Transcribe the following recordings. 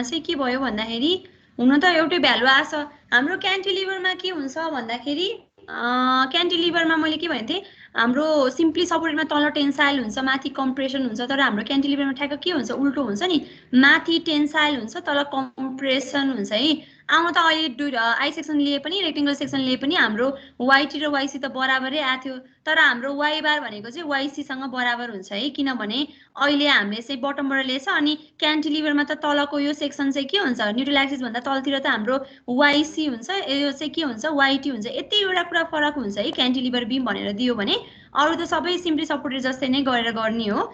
चाहिँ के भयो भन्दाखेरि हुन त एउटै भ्यालु आछ। हाम्रो क्यान्टिलिभरमा के हुन्छ भन्दाखेरि क्यान्टिलिभरमा मैले के भनेको थिएँ, हाम्रो सिम्पली सपोर्टेडमा तल टेन्साइल हुन्छ, माथि कम्प्रेसन हुन्छ। तर हाम्रो क्यान्टिलिभरमा ठ्याक्क के हुन्छ, उल्टो हुन्छ नि, माथि टेन्साइल हुन्छ तल कम्प्रेसन हुन्छ है। आउन त अहिले आई सेक्सन लिए पनि रेक्टेङ्गल सेक्सन लिए पनि हाम्रो वाइटी र वाइसी त बराबरै आएको थियो। तर हाम्रो वाइ बार भनेको चाहिँ वाइसीसँग बराबर हुन्छ है, किनभने अहिले हामीले चाहिँ बटमबाट लिएछ अनि क्यान्टिलिभरमा त तलको यो सेक्सन चाहिँ के हुन्छ, न्युट्रल एक्सिस भन्दा तलतिर त हाम्रो वाइसी हुन्छ, यो चाहिँ के हुन्छ, वाइटी हुन्छ। यति एउटा कुरा फरक हुन्छ है क्यान्टिलिभर बिम भनेर दियो भने, अरू त सबै सिम्पली सपोर्टेड जस्तै नै गरेर गर्ने हो।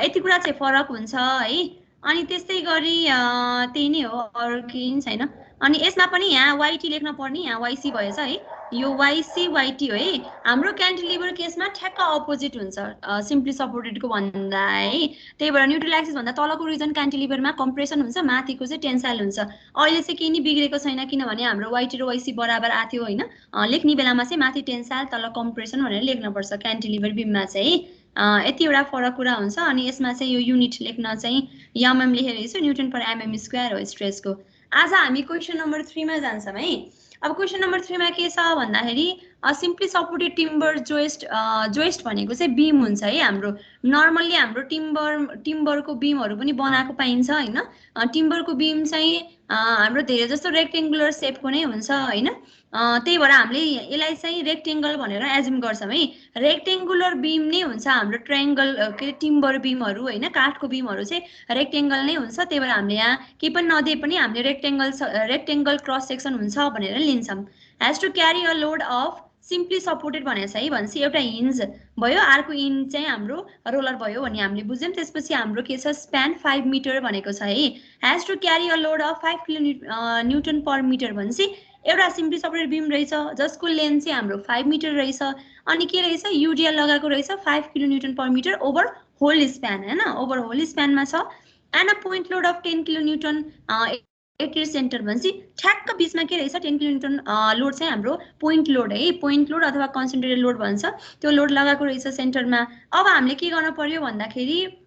यति कुरा चाहिँ फरक हुन्छ है। अनि त्यस्तै गरी त्यही नै हो, अरू केही छैन। अनि यसमा पनि यहाँ वाइटी लेख्न पर्ने, यहाँ वाइसी भएछ है, यो वाइसी वाइटी हो है। हाम्रो क्यान्टिलिभर केसमा ठ्याक्क अपोजिट हुन्छ सिम्पली सपोर्टेडको भन्दा है। त्यही भएर न्युट्रल एक्सिस भन्दा तलको रिजन क्यान्टिलिभरमा कम्प्रेसन हुन्छ, माथिको चाहिँ टेन्साइल हुन्छ। अहिले चाहिँ केही नि बिग्रेको छैन, किनभने हाम्रो वाइटी र वाइसी बराबर आएको थियो होइन। लेख्ने बेलामा चाहिँ माथि टेन्साइल तल कम्प्रेसन भनेर लेख्नुपर्छ क्यान्टिलिभर बिममा चाहिँ। यति एउटा फरक कुरा हुन्छ। अनि यसमा चाहिँ यो युनिट लेख्न चाहिँ एमएम लेखेको छु, न्युटन पर एमएम स्क्वायर हो स्ट्रेसको। आज हामी क्वेसन नम्बर 3 मा जान्छौँ है। अब क्वेसन नम्बर 3 मा के छ भन्दाखेरि सिम्पली सपोर्टेड टिम्बर जोइस्ट भनेको चाहिँ बिम हुन्छ है। हाम्रो नर्मल्ली हाम्रो टिम्बरको बिमहरू पनि बनाएको पाइन्छ होइन। टिम्बरको बिम चाहिँ हाम्रो धेरै जस्तो रेक्टेङ्गुलर सेपको नै हुन्छ होइन। त्यही भएर हामीले यसलाई चाहिँ रेक्टेङ्गल भनेर एज्युम गर्छौँ है। रेक्टेङ्गुलर बिम नै हुन्छ हाम्रो ट्रायङ्गल के अरे टिम्बर बिमहरू होइन, काठको बिमहरू चाहिँ रेक्टेङ्गल नै हुन्छ। त्यही भएर हामीले यहाँ केही पनि नदिए पनि हामीले रेक्टेङ्गल क्रस सेक्सन हुन्छ भनेर लिन्छौँ। Has to carry a load of simply supported भनेको छ है। भनेपछि एउटा हिन्ज भयो, अर्को इन चाहिँ हाम्रो रोलर भयो भन्ने हामीले बुझ्यौँ। त्यसपछि हाम्रो के छ, स्प्यान 5 मिटर भनेको छ है। Has to carry a load of 5 kilo newton per meter भनेपछि एउटा सिम्पली सपोर्टेड बिम रहेछ जसको लेन्थ चाहिँ हाम्रो 5 मिटर रहेछ। अनि के रहेछ, युडिएल लगाएको रहेछ 5 kilo newton per metre over whole span होइन, ओभर होल स्प्यानमा छ। And a point load of 10 kilo newton at center भनेपछि ठ्याक्क बिचमा के रहेछ, 10 किलो न्युटन लोड चाहिँ हाम्रो पोइन्ट लोड है, पोइन्ट लोड अथवा कन्सन्ट्रेटेड लोड भन्छ, त्यो लोड लगाएको रहेछ सेन्टरमा। अब हामीले के गर्नु पर्यो भन्दाखेरि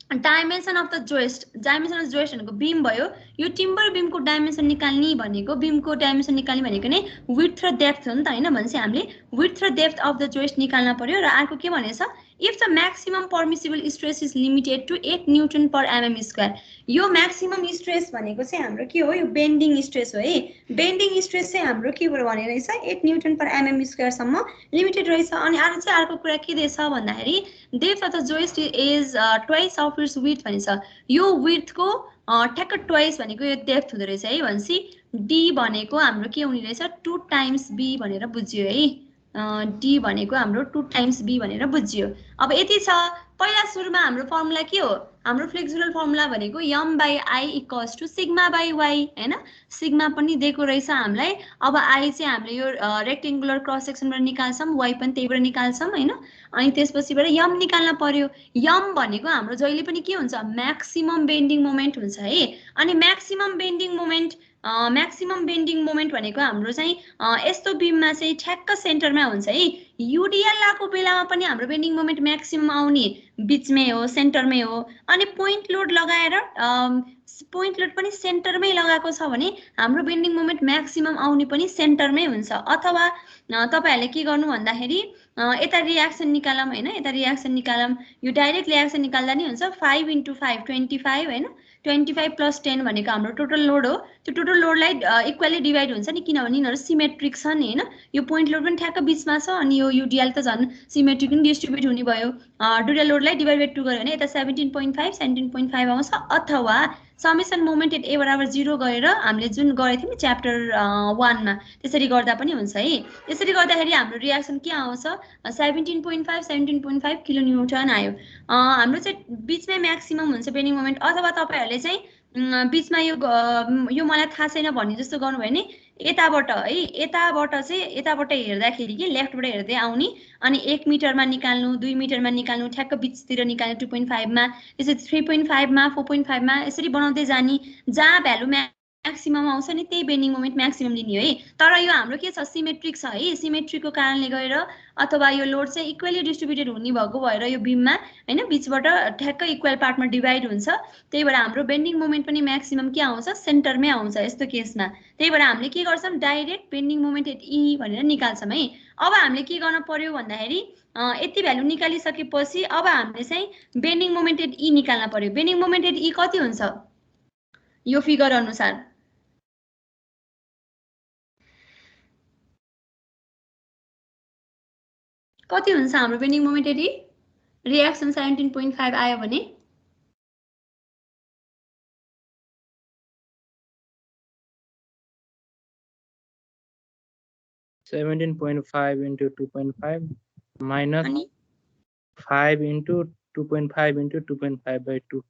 dimension of the joist, dimension of joist भनेको बिम भयो। यो टिम्बर बिमको डाइमेन्सन निकाल्ने भनेको, बिमको डाइमेन्सन निकाल्ने भनेको नै विड्थ र डेप्थ हो नि त होइन। भनेपछि हामीले विड्थ र डेप्थ अफ द जोइस्ट निकाल्न पर्यो। र अर्को के भनेछ, if the maximum permissible stress is limited to 8 newton per mm square. यो म्याक्सिमम स्ट्रेस भनेको चाहिँ हाम्रो के हो, यो बेन्डिङ स्ट्रेस हो है। बेन्डिङ स्ट्रेस चाहिँ हाम्रो के भने रहेछ, 8 न्युटन पर एमएम स्क्वायरसम्म लिमिटेड रहेछ। अनि अर्को कुरा के दिएछ भन्दाखेरि depth of the joist is twice of it's width भनिन्छ। यो विड्थको ठ्याक्क ट्वाइस भनेको यो डेप्थ हुँदो रहेछ है। भनेपछि डी भनेको हाम्रो के हुने रहेछ, 2 टाइम्स बी भनेर बुझ्यो है। डी भनेको हाम्रो 2 टाइम्स बी भनेर बुझ्यो। अब यति छ। पहिला सुरुमा हाम्रो फर्मुला के हो, हाम्रो फ्लेक्सुरल फर्मुला भनेको M by I equals to sigma by y होइन। सिग्मा पनि दिएको रहेछ हामीलाई। अब आई चाहिँ हामीले यो रेक्टेङ्गुलर क्रस सेक्सनबाट निकाल्छौँ, वाई पनि त्यहीबाट निकाल्छौँ होइन। अनि त्यसपछिबाट यम निकाल्न पर्यो। यम भनेको हाम्रो जहिले पनि के हुन्छ, म्याक्सिमम बेन्डिङ मोमेन्ट हुन्छ है। अनि म्याक्सिमम बेन्डिङ मोमेन्ट भनेको हाम्रो चाहिँ यस्तो बिममा चाहिँ ठ्याक्क सेन्टरमा हुन्छ है। युडिएल लगाएको बेलामा पनि हाम्रो बेन्डिङ मोमेन्ट म्याक्सिमम आउने बिचमै हो, सेन्टरमै हो। अनि पोइन्ट लोड लगाएर पोइन्ट लोड पनि सेन्टरमै लगाएको छ भने हाम्रो बेन्डिङ मोमेन्ट म्याक्सिमम आउने पनि सेन्टरमै हुन्छ। अथवा तपाईँहरूले के गर्नु भन्दाखेरि यता रियाक्सन निकालौँ होइन, यता रियाक्सन निकालौँ, यो डाइरेक्ट रियाक्सन निकाल्दा नि हुन्छ। 5 × 5 25 होइन, 25 + 10 भनेको हाम्रो टोटल लोड हो। त्यो टोटल लोडलाई इक्वली डिभाइड हुन्छ नि, किनभने यिनीहरू सिमेट्रिक छ नि होइन। यो पोइन्ट लोड पनि ठ्याक्क बिचमा छ अनि यो युडिएल त झन् सिमेट्रिक पनि डिस्ट्रिब्युट हुने भयो। दुईवटा लोडलाई डिभाइड बाई 2 गऱ्यो भने यता 17.5 17.5 आउँछ। अथवा समेसन मोमेन्ट एट ए बराबर 0 गरेर हामीले जुन गरेको थियौँ नि च्याप्टर 1 मा, त्यसरी गर्दा पनि हुन्छ है। यसरी गर्दाखेरि हाम्रो रियाक्सन के आउँछ, 17.5 किलो न्युटन आयो। हाम्रो चाहिँ बिचमै म्याक्सिमम हुन्छ बेन्डिङ मोमेन्ट। अथवा तपाईँहरूले चाहिँ बिचमा यो मलाई थाहा छैन भन्ने जस्तो गर्नुभयो भने यताबाट है, यताबाट हेर्दाखेरि कि लेफ्टबाट हेर्दै आउने अनि 1 मिटरमा निकाल्नु, 2 मिटरमा निकाल्नु, ठ्याक्क बिचतिर निकाल्नु, 2.5 मा, त्यसरी 3.5 मा, 4.5 मा यसरी बनाउँदै जाने। जहाँ भ्यालु म्याक्सिमम आउँछ नि त्यही बेन्डिङ मोमेन्ट म्याक्सिमम लिने हो है। तर यो हाम्रो के छ सिमेट्रिक छ है, सिमेट्रिकको कारणले गएर अथवा यो लोड चाहिँ इक्वली डिस्ट्रिब्युटेड हुने भएको भएर यो बिममा हैन बीचबाट ठ्याक्क इक्वल पार्टमा डिभाइड हुन्छ, त्यही भएर हाम्रो बेन्डिङ मोमेन्ट पनि म्याक्सिमम के आउँछ सेन्टरमै आउँछ यस्तो केसमा। त्यही भएर हामीले के गर्छौँ डाइरेक्ट बेन्डिङ मोमेन्ट एट ई भनेर निकाल्छौँ है। अब हामीले के गर्न पर्यो भन्दाखेरि यति भ्यालु निकालिसकेपछि अब हामीले चाहिँ बेन्डिङ मोमेन्ट एट ई निकाल्न पर्यो। बेन्डिङ मोमेन्ट एट ई कति हुन्छ यो फिगर अनुसार कति हुन्छ हाम्रो bending moment at E? Reaction 17.5 आयो भने 17.5 into 2.5 minus 5 into 2.5 into 2.5 by 2.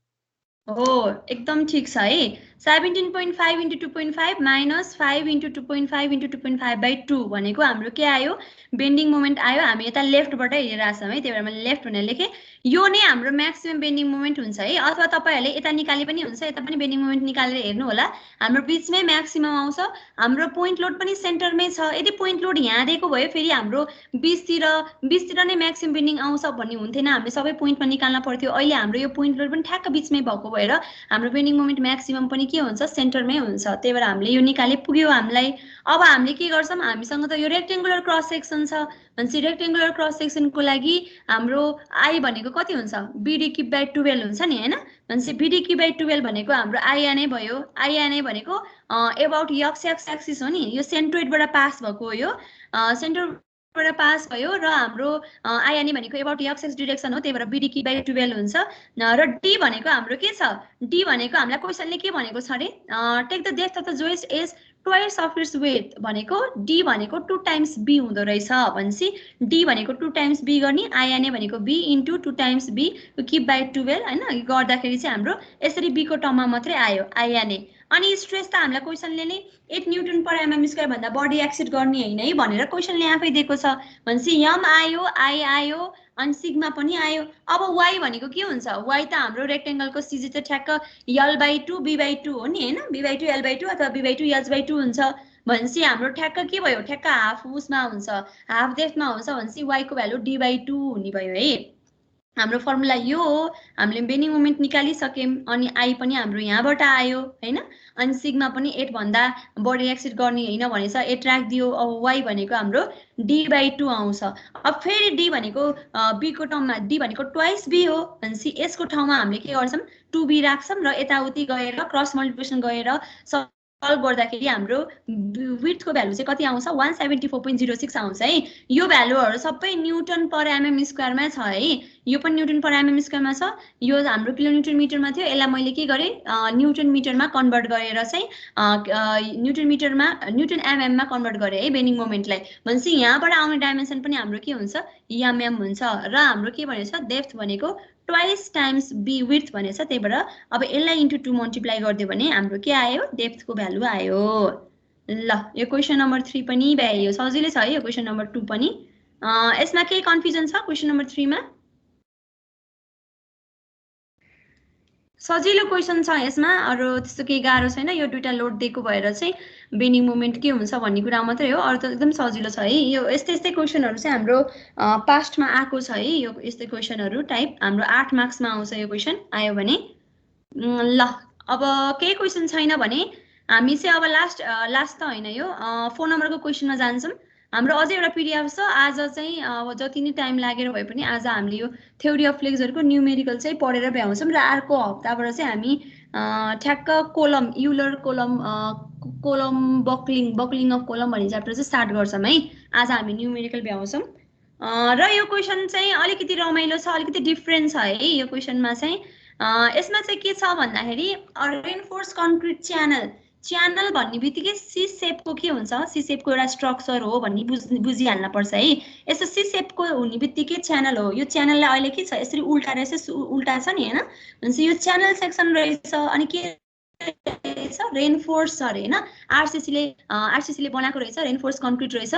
हो एकदम ठीक छ है। 17.5 into 2.5 minus 5 into 2.5 into 2.5 by 2 भनेको हाम्रो के आयो बेन्डिङ मोमेन्ट आयो। हामी यता लेफ्टबाट हेरिरहेको छौँ है, त्यही भएर मैले लेफ्ट भनेर लेखेँ। यो नै हाम्रो म्याक्सिमम बेन्डिङ मोमेन्ट हुन्छ है। अथवा तपाईहरुले यता निकाले पनि हुन्छ, यता पनि बेन्डिङ मोमेन्ट निकालेर हेर्नु होला। हाम्रो बीचमै म्याक्सिमम आउँछ, हाम्रो पोइन्ट लोड पनि सेन्टरमै छ। यदि पोइन्ट लोड यहाँ दिएको भए फेरि हाम्रो बीचतिर नै म्याक्सिमम बेन्डिङ आउँछ भन्ने हुन्थेन, हामीले सबै पोइन्टमा निकाल्न पर्थ्यो। अहिले हाम्रो यो पोइन्ट लोड पनि ठ्याक्क बीचमै भएको भएर हाम्रो बेन्डिङ मोमेन्ट म्याक्सिमम पनि के हुन्छ सेन्टरमै हुन्छ। त्यही भएर हामीले यो निकाले पुग्यो हामीलाई। अब हामीले के गर्छौँ, हामीसँग त यो रेक्टेंगुलर क्रस सेक्सन छ भनेपछि रेक्टेंगुलर क्रस सेक्सनको लागि हाम्रो आई भनेको कति हुन्छ बीडी क्युब बाइ 12 हुन्छ नि हैन। भनेपछि बीडी क्युब बाइ 12 भनेको हाम्रो आइया नै भयो। आइया नै भनेको अबाउट एक्स एक्सिस हो नि, यो सेन्ट्रोइडबाट पास भएको हो, यो सेन्टरबाट पास भयो र हाम्रो आइया नै भनेको अबाउट एक्स एक्स डिरेक्सन हो, त्यही भएर बीडी क्युब बाइ 12 हुन्छ। र डी भनेको हाम्रो के छ, डी भनेको हामीलाई क्वेशनले के भनेको छ अरे take the depth of the joist as twice of its weight भनेको डी भनेको 2 टाइम्स बी हुँदो रहेछ। भनेपछि डी भनेको 2 टाइम्स बी गर्ने, आइएनए भनेको B into 2 times B cube by 12 हैन। गर्दाखेरि चाहिँ हाम्रो यसरी बी को टर्ममा मात्रै आयो आइएनए। अनि स्ट्रेस त हामीलाई क्वेशनले नै 8 न्यूटन पर एमएम स्क्वायर भन्दा बढी एक्सिड गर्ने हैन है भनेर क्वेशनले आफै दिएको छ। भनेपछि एम आयो, आई आयो अनि सिग्मा पनि आयो। अब y भनेको के हुन्छ, y त हाम्रो रेक्टेंगलको सिजी त ठ्याक्क l/2 b/2 हो नि हैन, b/2 l/2 अथवा b/2 h/2 हुन्छ। भनेपछि हाम्रो ठ्याक्क के भयो, ठ्याक्क हाफ उसमा हुन्छ, हाफ डेप्थमा हुन्छ। भनेपछि y को भ्यालु d/2 हुने भयो है। हाम्रो फर्मुला यो हो। हामीले बेन्डिङ मोमेन्ट निकालिसक्यौं अनि आई पनि हाम्रो यहाँबाट आयो हैन। अनि सिग्मा पनि 8 भन्दा बढी एक्सिड गर्ने हैन भनेछ, 8 राख्दियो। अब y भनेको हाम्रो d/2 आउँछ। अब फेरि d भनेको b को टर्ममा d भनेको ट्वाइस b हो। भनेपछि यसको ठाउँमा हामीले के गर्छौं 2b राख्छौं र यताउति गएर क्रस मल्टिप्लिकेसन गएर सल्भ गर्दाखेरि हाम्रो विड्थको भ्यालु चाहिँ कति आउँछ 174.06 आउँछ है। यो भ्यालुहरु सबै न्यूटन पर एमएम स्क्वायरमा छ है। यो पनि न्यूटन पर एमएम स्क्वायरमा छ। यो हाम्रो किलोन्युटन मिटरमा थियो, यसलाई मैले के गरे न्यूटन मिटरमा कन्भर्ट गरेर चाहिँ न्यूटन मिटरमा न्यूटन एमएम मा कन्भर्ट गरे है बेन्डिङ मोमेन्टलाई। भनेपछि यहाँबाट आउने डाइमेन्सन पनि हाम्रो के हुन्छ एमएम हुन्छ। र हाम्रो के भनेछ डेप्थ भनेको ट्वाइस टाइम्स बी विड्थ भनेछ। त्यही भएर अब यसलाई इन्टु 2 मल्टिप्लाई गरिदियो भने हाम्रो के आयो डेप्थको भ्यालु आयो। ल यो क्वेशन नम्बर 3 पनि भ्यायो, सजिलै छ है यो क्वेशन नम्बर 2 पनि। यसमा केही कन्फ्युजन छ क्वेशन नम्बर 3 मा? सजिलो क्वेशन छ यसमा, अरु त्यस्तो केही गाह्रो छैन। यो दुईटा लोड दिएको भएर चाहिँ बेन्डिङ मोमेन्ट के हुन्छ भन्ने कुरा मात्रै हो, अरु त एकदम सजिलो छ है। यो यस्तै क्वेशनहरु चाहिँ हाम्रो पास्टमा आएको छ है। यो यस्तै क्वेशनहरु टाइप हाम्रो 8 मार्क्समा आउँछ यो क्वेशन आयो भने। ल अब केही क्वेशन छैन भने हामी चाहिँ अब लास्ट त हैन, यो 4 नम्बरको क्वेशनमा जान्छौं। हाम्रो अझै एउटा पीडीएफ छ। आज चाहिँ अब जति नै टाइम लागेर भए पनि आज हामीले यो थ्योरी अफ फ्लेक्सहरुको न्यूमेरिकल चाहिँ पढेर भ्याउँछौं र अर्को हप्ताबाट चाहिँ हामी ठ्याक्क कोलम युलर कोलम बक्लिङ अफ कोलम भन्ने च्याप्टर चाहिँ स्टार्ट गर्छौं है। आज हामी न्यूमेरिकल भ्याउँछौं र यो क्वेशन चाहिँ अलिकति रमाइलो छ, अलिकति डिफरेन्ट छ है यो क्वेशनमा चाहिँ। यसमा चाहिँ के छ भन्दाखेरि रेनफोर्स कन्क्रिट च्यानल भन्ने बित्तिकै सी सेपको के हुन्छ, सी सेपको एउटा स्ट्रक्चर हो भन्ने बुझिहाल्न पर्छ है। यस्तो सी सेपको हुने बित्तिकै च्यानल हो। यो च्यानललाई अहिले के छ यसरी उल्टा रहेछ, उल्टा छ नि हैन। भनेपछि यो च्यानल सेक्सन रहेछ। अनि के रहेछ रेनफोर्स अरे हैन, आरसीसी ले बनाएको रहेछ, रेनफोर्स कन्क्रिट रहेछ।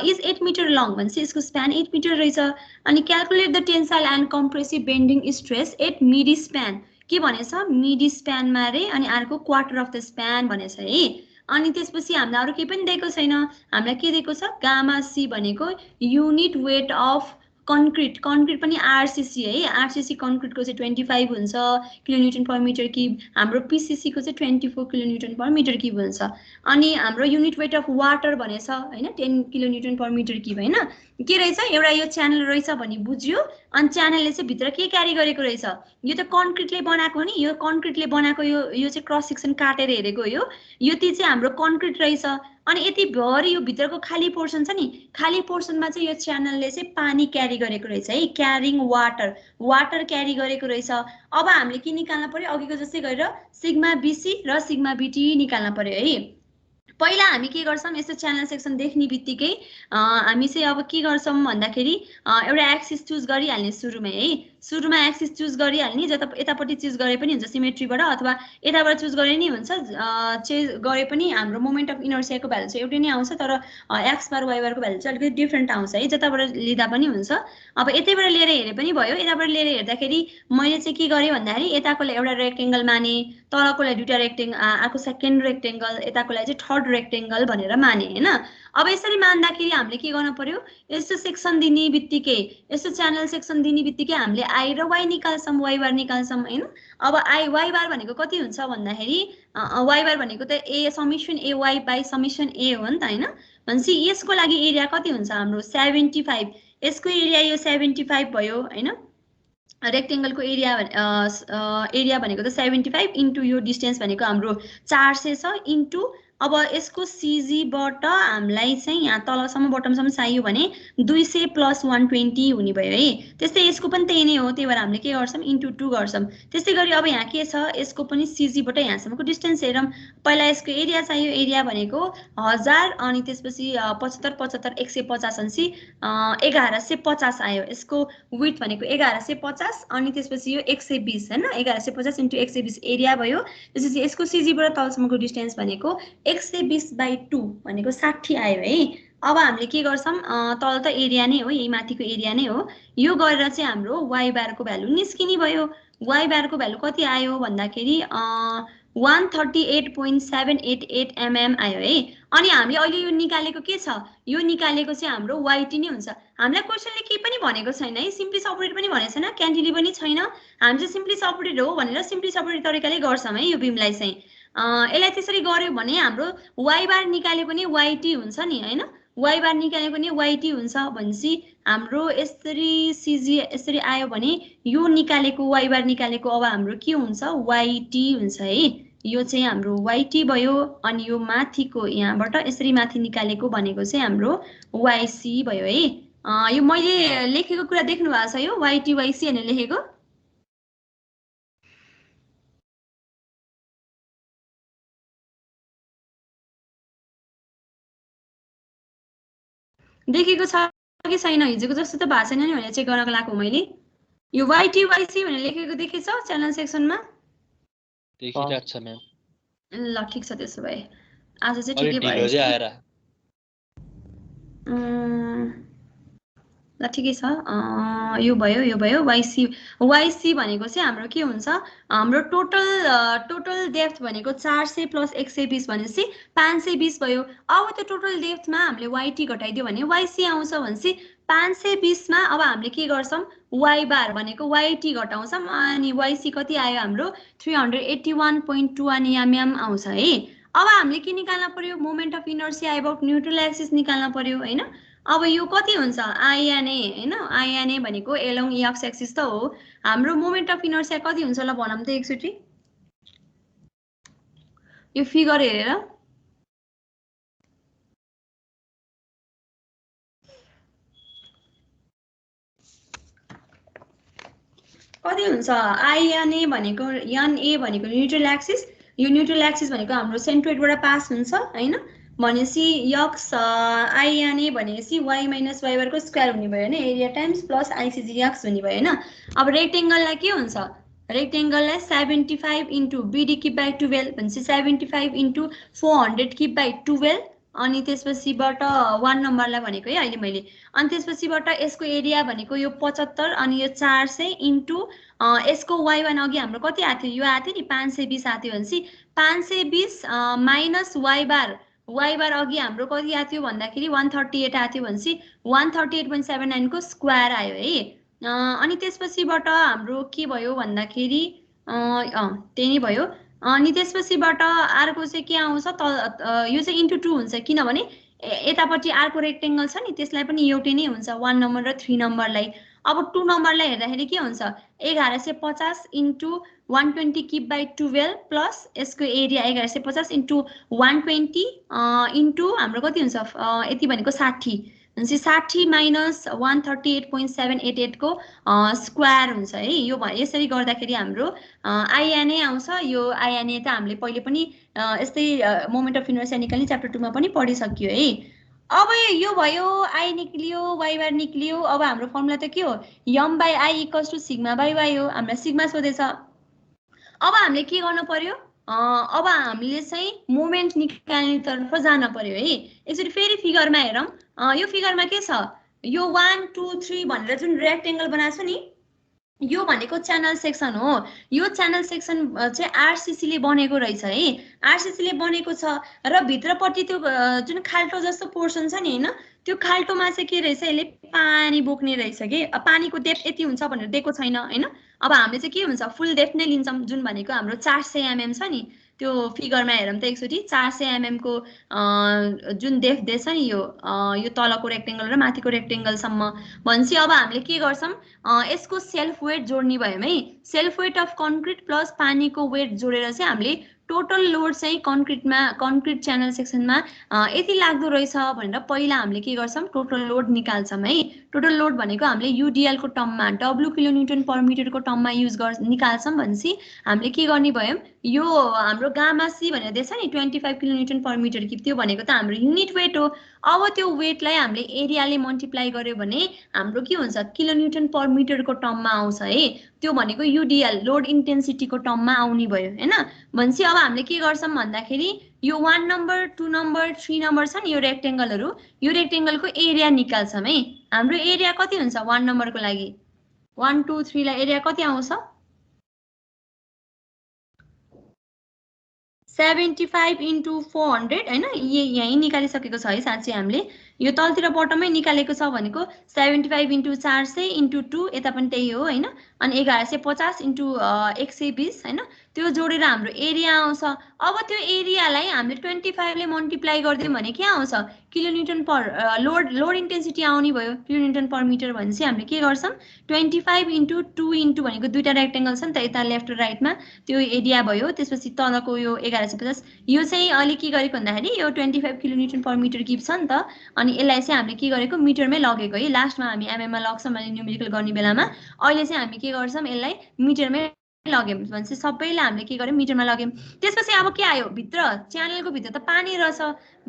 इज 8 मिटर लङ, भनेपछि यसको स्प्यान 8 मिटर रहेछ। अनि calculate the tensile and compressive bending stress at mid span, के भनेछ मिड स्प्यानमा रे अनि अर्को क्वार्टर अफ द स्प्यान भनेछ है। अनि त्यसपछि हामीलाई अरु केही पनि दिएको छैन, हामीलाई के दिएको छ गामा सी भनेको युनिट वेट अफ कन्क्रिट पनि आरसीसी है, आरसीसी कन्क्रिटको चाहिँ 25 हुन्छ किलोन्युटन पर मिटर क्युब, हाम्रो पीसीसी को चाहिँ 24 किलोन्युटन पर मिटर क्युब हुन्छ। अनि हाम्रो युनिट वेट अफ वाटर भनेछ हैन 10 किलोन्युटन पर मिटर क्युब हैन। के रहेछ एउटा यो च्यानल रहेछ भनी बुझ्यो, अनि च्यानलले चाहिँ भित्र के क्यारी गरेको रहेछ, यो त कन्क्रिटले बनाएको नि, यो कन्क्रिटले बनाएको यो चाहिँ क्रस सेक्सन काटेर हेरेको हो, यो चाहिँ हाम्रो कन्क्रिट रहेछ। अनि यति भरि यो भित्रको खाली पोर्सन छ नि, खाली पोर्सनमा चाहिँ यो च्यानलले चाहिँ पानी क्यारी गरेको रहेछ है, क्यारिङ वाटर क्यारी गरेको रहेछ। अब हामीले के निकाल्न पर्यो, अघिको जस्तै गरेर सिग्मा बीसी र सिग्मा बीटी निकाल्न पर्यो है। पहिला हामी के गर्छौं, यस्तो च्यानल सेक्सन देख्ने बित्तिकै हामी चाहिँ अब के गर्छौं भन्दाखेरि एउटा एक्सिस चुज गरिहाल्ने सुरुमै है, सुरुमा एक्सिस चुज गरिहाल्ने, यतापट्टि चुज गरे पनि हुन्छ सिमेट्रीबाट अथवा यताबाट चुज गरे नि हुन्छ, चेन्ज गरे पनि हाम्रो मोमेन्ट अफ इनर्सियाको भ्यालु चाहिँ एउटै नै आउँछ, तर एक्स बार वाइ बारको भ्यालु चाहिँ अलिकति डिफरेन्ट आउँछ है, जताबाट लिँदा पनि हुन्छ। अब यतैबाट लिएर हेरे पनि भयो, यताबाट लिएर हेर्दाखेरि मैले चाहिँ के गरे भन्दाखेरि यताकोलाई एउटा रेक्टेंगल माने, तलकोलाई दुईटा रेक्टेंगल, आको सेकेन्ड रेक्टेंगल, यताकोलाई चाहिँ थर्ड रेक्टेंगल भनेर माने हैन। अब यसरी मान्दाखेरि हामीले के गर्न पर्यो, यस्तो सेक्सन दिने बित्तिकै, यस्तो च्यानल सेक्सन दिने बित्तिकै हामीले आई र वाइ निकाल्छौं, वाइ बार निकाल्छौं हैन। अब आई वाइ बार भनेको कति हुन्छ भन्दाखेरि वाइ बार भनेको त A summation A y by summation A हो नि त हैन। भनेपछि यसको लागि एरिया कति हुन्छ हाम्रो 75, यसको एरिया यो 75 भयो हैन। रेक्टेंगलको एरिया भनेको त 75 इन्टु यो डिस्टेन्स भनेको हाम्रो 400 छ इन्टु अब यसको सीजी बाट हामीलाई चाहिँ यहाँ तलसम्म बटमसम्म चाहियो भने 200 प्लस 120 हुने भयो है। त्यस्तै यसको पनि त्यही नै हो, त्यही भएर हामीले के गर्छौं इन्टु 2 गर्छौं। त्यस्तै गरी अब यहाँ के छ, यसको पनि सीजी बाट यहाँसम्मको डिस्टेन्स हेरौं। पहिला यसको एरिया चाहियो, एरिया भनेको 1000 अनि त्यसपछि 75 75 150 अनि 1150 आयो। यसको विड्थ भनेको 1150 अनि त्यसपछि यो 120 हैन, 1150 इन्टु 120 एरिया भयो। त्यसपछि यसको सीजी बाट तलसम्मको डिस्टेन्स भनेको 120/2 भनेको 60 आयो है। अब हामीले के गर्छौं, तल त एरिया नै हो, यही माथिको एरिया नै हो, यो गरेर चाहिँ हाम्रो वाइ बारको भ्यालु निस्किने भयो। वाइ बारको भ्यालु कति आयो भन्दाखेरि 138.788 mm आयो है। अनि हामीले अहिले यो निकालेको के छ, यो निकालेको चाहिँ हाम्रो वाइटी नै हुन्छ। हामीलाई क्वेशनले के पनि भनेको छैन है, सिम्पली सपोर्टेड पनि भनेको छैन, क्यान्टिलिभर पनि छैन, हामी चाहिँ सिम्पली सपोर्टेड हो भनेर सिम्पली सपोर्टेड तरिकाले गर्छौं है यो बीमलाई चाहिँ। यसलाई त्यसरी गर्यो भने हाम्रो वाइ बार निकाले पनि वाइटी हुन्छ नि हैन, वाइ बार निकाले पनि वाइटी हुन्छ भनेपछि हाम्रो यसरी सीजी यसरी आयो भने यो निकालेको वाइ बार निकालेको अब हाम्रो के हुन्छ वाइटी हुन्छ है। यो चाहिँ हाम्रो वाइटी भयो। अनि यो माथिको यहाँबाट यसरी माथि निकालेको भनेको चाहिँ हाम्रो वाइसी भयो है। यो मैले लेखेको कुरा देख्नु भएको छ, यो वाइटी वाइसी भनेर लेखेको देखेको छ कि छैन, हिजोको जस्तो त भएको छैन नि भनेर चेक गर्नको लागि मैले यो वाइटी वाइसी भनेर लेखेको देखेछ च्यानल सेक्सनमा, देखिरहेको छ म्याम। ल ठिक छ, त्यसो भए आज चाहिँ ठिकै भयो ल ठिकै छ। यो भयो यो भयो वाइसी। वाइसी भनेको चाहिँ हाम्रो के हुन्छ, हाम्रो टोटल डेप्थ भनेको 400 प्लस 120 भनेपछि 520 भयो। अब त्यो टोटल डेप्थमा हामीले वाइटी घटाइदियो भने वाइसी आउँछ भनेपछि 520 मा अब हामीले के गर्छौं वाइ बार भनेको वाइटी घटाउँछौं अनि वाइसी कति आयो हाम्रो 381.21 mm आउँछ है। अब हामीले के निकाल्न पर्यो, moment of inertia about neutral axis निकाल्न पर्यो हैन। अब यो कति हुन्छ आइएनए हैन, आइएनए भनेको एलोङ एक्स एक्सिस त हो। हाम्रो मोमेन्ट अफ इनर्सिया कति हुन्छ ल भनौं त एकचोटी, यो फिगर हेरेर कति हुन्छ। आइएनए भनेको एनए भनेको न्यूट्रल एक्सिस, यो न्यूट्रल एक्सिस भनेको हाम्रो सेन्ट्रोइडबाट पास हुन्छ हैन। भनेपछि यक्स आइएनए भनेपछि वाइ माइनस वाइ बारको स्क्वायर हुने भयो हैन, एरिया टाइम्स प्लस आइसिजी एक्स हुने भयो हैन। अब रेक्टेंगललाई के हुन्छ, रेक्टेंगललाई 75 इन्टु बीडी क्युब बाइ 12 भनेपछि 75 इन्टु 400 क्युब बाइ 12 अनि त्यसपछिबाट 1 नम्बरलाई भनेको है अहिले मैले। अनि त्यसपछिबाट यसको एरिया भनेको यो 75 अनि यो 400 इन्टु यसको y1 अघि हाम्रो कति आएको थियो, यो आएको थियो नि 520 आएको थियो भनेपछि 520 माइनस y बार अघि हाम्रो कति आएको थियो भन्दाखेरि 138 आएको थियो भनेपछि 138.79 को स्क्वायर आयो है। अनि त्यसपछिबाट हाम्रो के भयो भन्दाखेरि त्यही नै भयो। अनि त्यसपछिबाट अर्को चाहिँ के आउँछ त, यो चाहिँ इन्टु 2 हुन्छ किनभने यतापट्टि अर्को रेक्टेङ्गल छ नि त्यसलाई पनि एउटै नै हुन्छ 1 नम्बर र 3 नम्बरलाई। अब 2 नम्बरलाई हेर्दाखेरि के हुन्छ 1150 इन्टु 120 किप बाई 12 प्लस यसको एरिया 1150 इन्टु 120 इन्टु हाम्रो कति हुन्छ यति भनेको 60 भनेपछि 60 माइनस 138.788 को स्क्वायर हुन्छ है। यो यसरी गर्दाखेरि हाम्रो आइएनए आउँछ। यो आइएनए त हामीले पहिले पनि यस्तै मोमेन्ट अफ इनर्सिया निकाल्ने च्याप्टर 2 मा पनि पढिसक्यो है। अब यो भयो आई निक्लियो वाई बार निक्लियो। अब हाम्रो फर्मुला त के हो m by I equals to sigma by y हो। हामीलाई सिग्मा सोधेछ। अब हामीले के गर्नु पर्यो, अब हामीले चाहिँ मोमेन्ट निकाल्ने तर्फ जान पर्यो है। यसरी फेरि फिगरमा हेरौँ। यो फिगरमा के छ, यो 1 2 3 भनेर जुन रेक्टेङ्गल बनाएको छ नि यो भनेको च्यानल सेक्सन हो। यो च्यानल सेक्सन चाहिँ आरसीसी ले बनेको रहेछ है। आरसीसी ले बनेको छ र भित्रपट्टि त्यो जुन खाल्टो जस्तो पोर्सन छ नि हैन, त्यो खाल्टोमा चाहिँ के रहेछ यसले पानी बोक्ने रहेछ के। पानीको डेप्थ यति हुन्छ भनेर दिएको छैन हैन। अब हामीले चाहिँ के हुन्छ फुल डेप्थ नै लिन्छौँ जुन भनेको हाम्रो 400 mm छ नि। त्यो फिगरमा हेरौँ त एकचोटि 400 mm को जुन डेप्थ दिएछ नि यो तलको रेक्टेङ्गल र माथिको रेक्टेङ्गलसम्म भनेपछि अब हामीले के गर्छौँ यसको सेल्फ वेट जोड्ने भयौँ है। Self weight of concrete plus पानीको वेट जोडेर चाहिँ हामीले टोटल लोड चाहिँ कन्क्रिट च्यानल सेक्सनमा यति लाग्दो रहेछ भनेर पहिला हामीले के गर्छौँ टोटल लोड निकाल्छौँ है। टोटल लोड भनेको हामीले युडिएल को टर्ममा डब्लु किलोन्युटन पर मिटरको टर्ममा निकाल्छौँ भनेपछि हामीले के गर्ने भयौँ यो हाम्रो गामा सी भनेर दिएछ नि 25 किलोन्युटन पर मिटर क्युब, त्यो भनेको त हाम्रो युनिट वेट हो। अब त्यो वेटलाई हामीले एरियाले मल्टिप्लाई गर्यो भने हाम्रो के हुन्छ किलोन्युटन पर मिटरको टर्ममा आउँछ है। त्यो भनेको युडिएल लोड इन्टेन्सिटीको टर्ममा आउने भयो हैन। भनेपछि अब हामीले के गर्छौँ भन्दाखेरि यो 1 नम्बर 2 नम्बर 3 नम्बर छ नि यो रेक्टेङ्गलहरू, यो रेक्टेङ्गलको एरिया निकाल्छौँ है। हाम्रो एरिया कति हुन्छ 1 नम्बरको लागि 1 2 3 लाई एरिया कति आउँछ 75 इन्टु 400 हैन। यही निकालिसकेको छ है साँच्चै हामीले। यो तलतिर बटममै निकालेको छ भनेको 75 इन्टु 400 इन्टु 2 यता पनि त्यही हो हैन। अनि 1150 इन्टु 120 हैन। त्यो जोडेर हाम्रो एरिया आउँछ। अब त्यो एरियालाई हामीले 25 ले मल्टिप्लाई गर्दियौँ भने के आउँछ किलोन्युटन पर लोड इन्टेन्सिटी आउने भयो किलोन्युटन पर मिटर। भनेपछि हामीले के गर्छौँ 25 इन्टु 2 इन्टु भनेको दुईटा रेक्टेङ्गल छ नि त यता लेफ्ट र राइटमा, त्यो एरिया भयो। त्यसपछि तलको यो 1150 यो चाहिँ अहिले के गरेको भन्दाखेरि यो 25 किलोन्युटन पर मिटर क्युब छ नि त। अनि यसलाई चाहिँ हामीले के गरेको मिटरमै लगेको है। लास्टमा हामी एमएममा लग्छौँ अनि न्युमेरिकल गर्ने बेलामा, अहिले चाहिँ हामी के गर्छौँ यसलाई मिटरमै लग्यौँ भनेपछि सबैलाई हामीले के गर्यौँ मिटरमा लग्यौँ। त्यसपछि अब के आयो भित्र च्यानलको भित्र त पानी रहेछ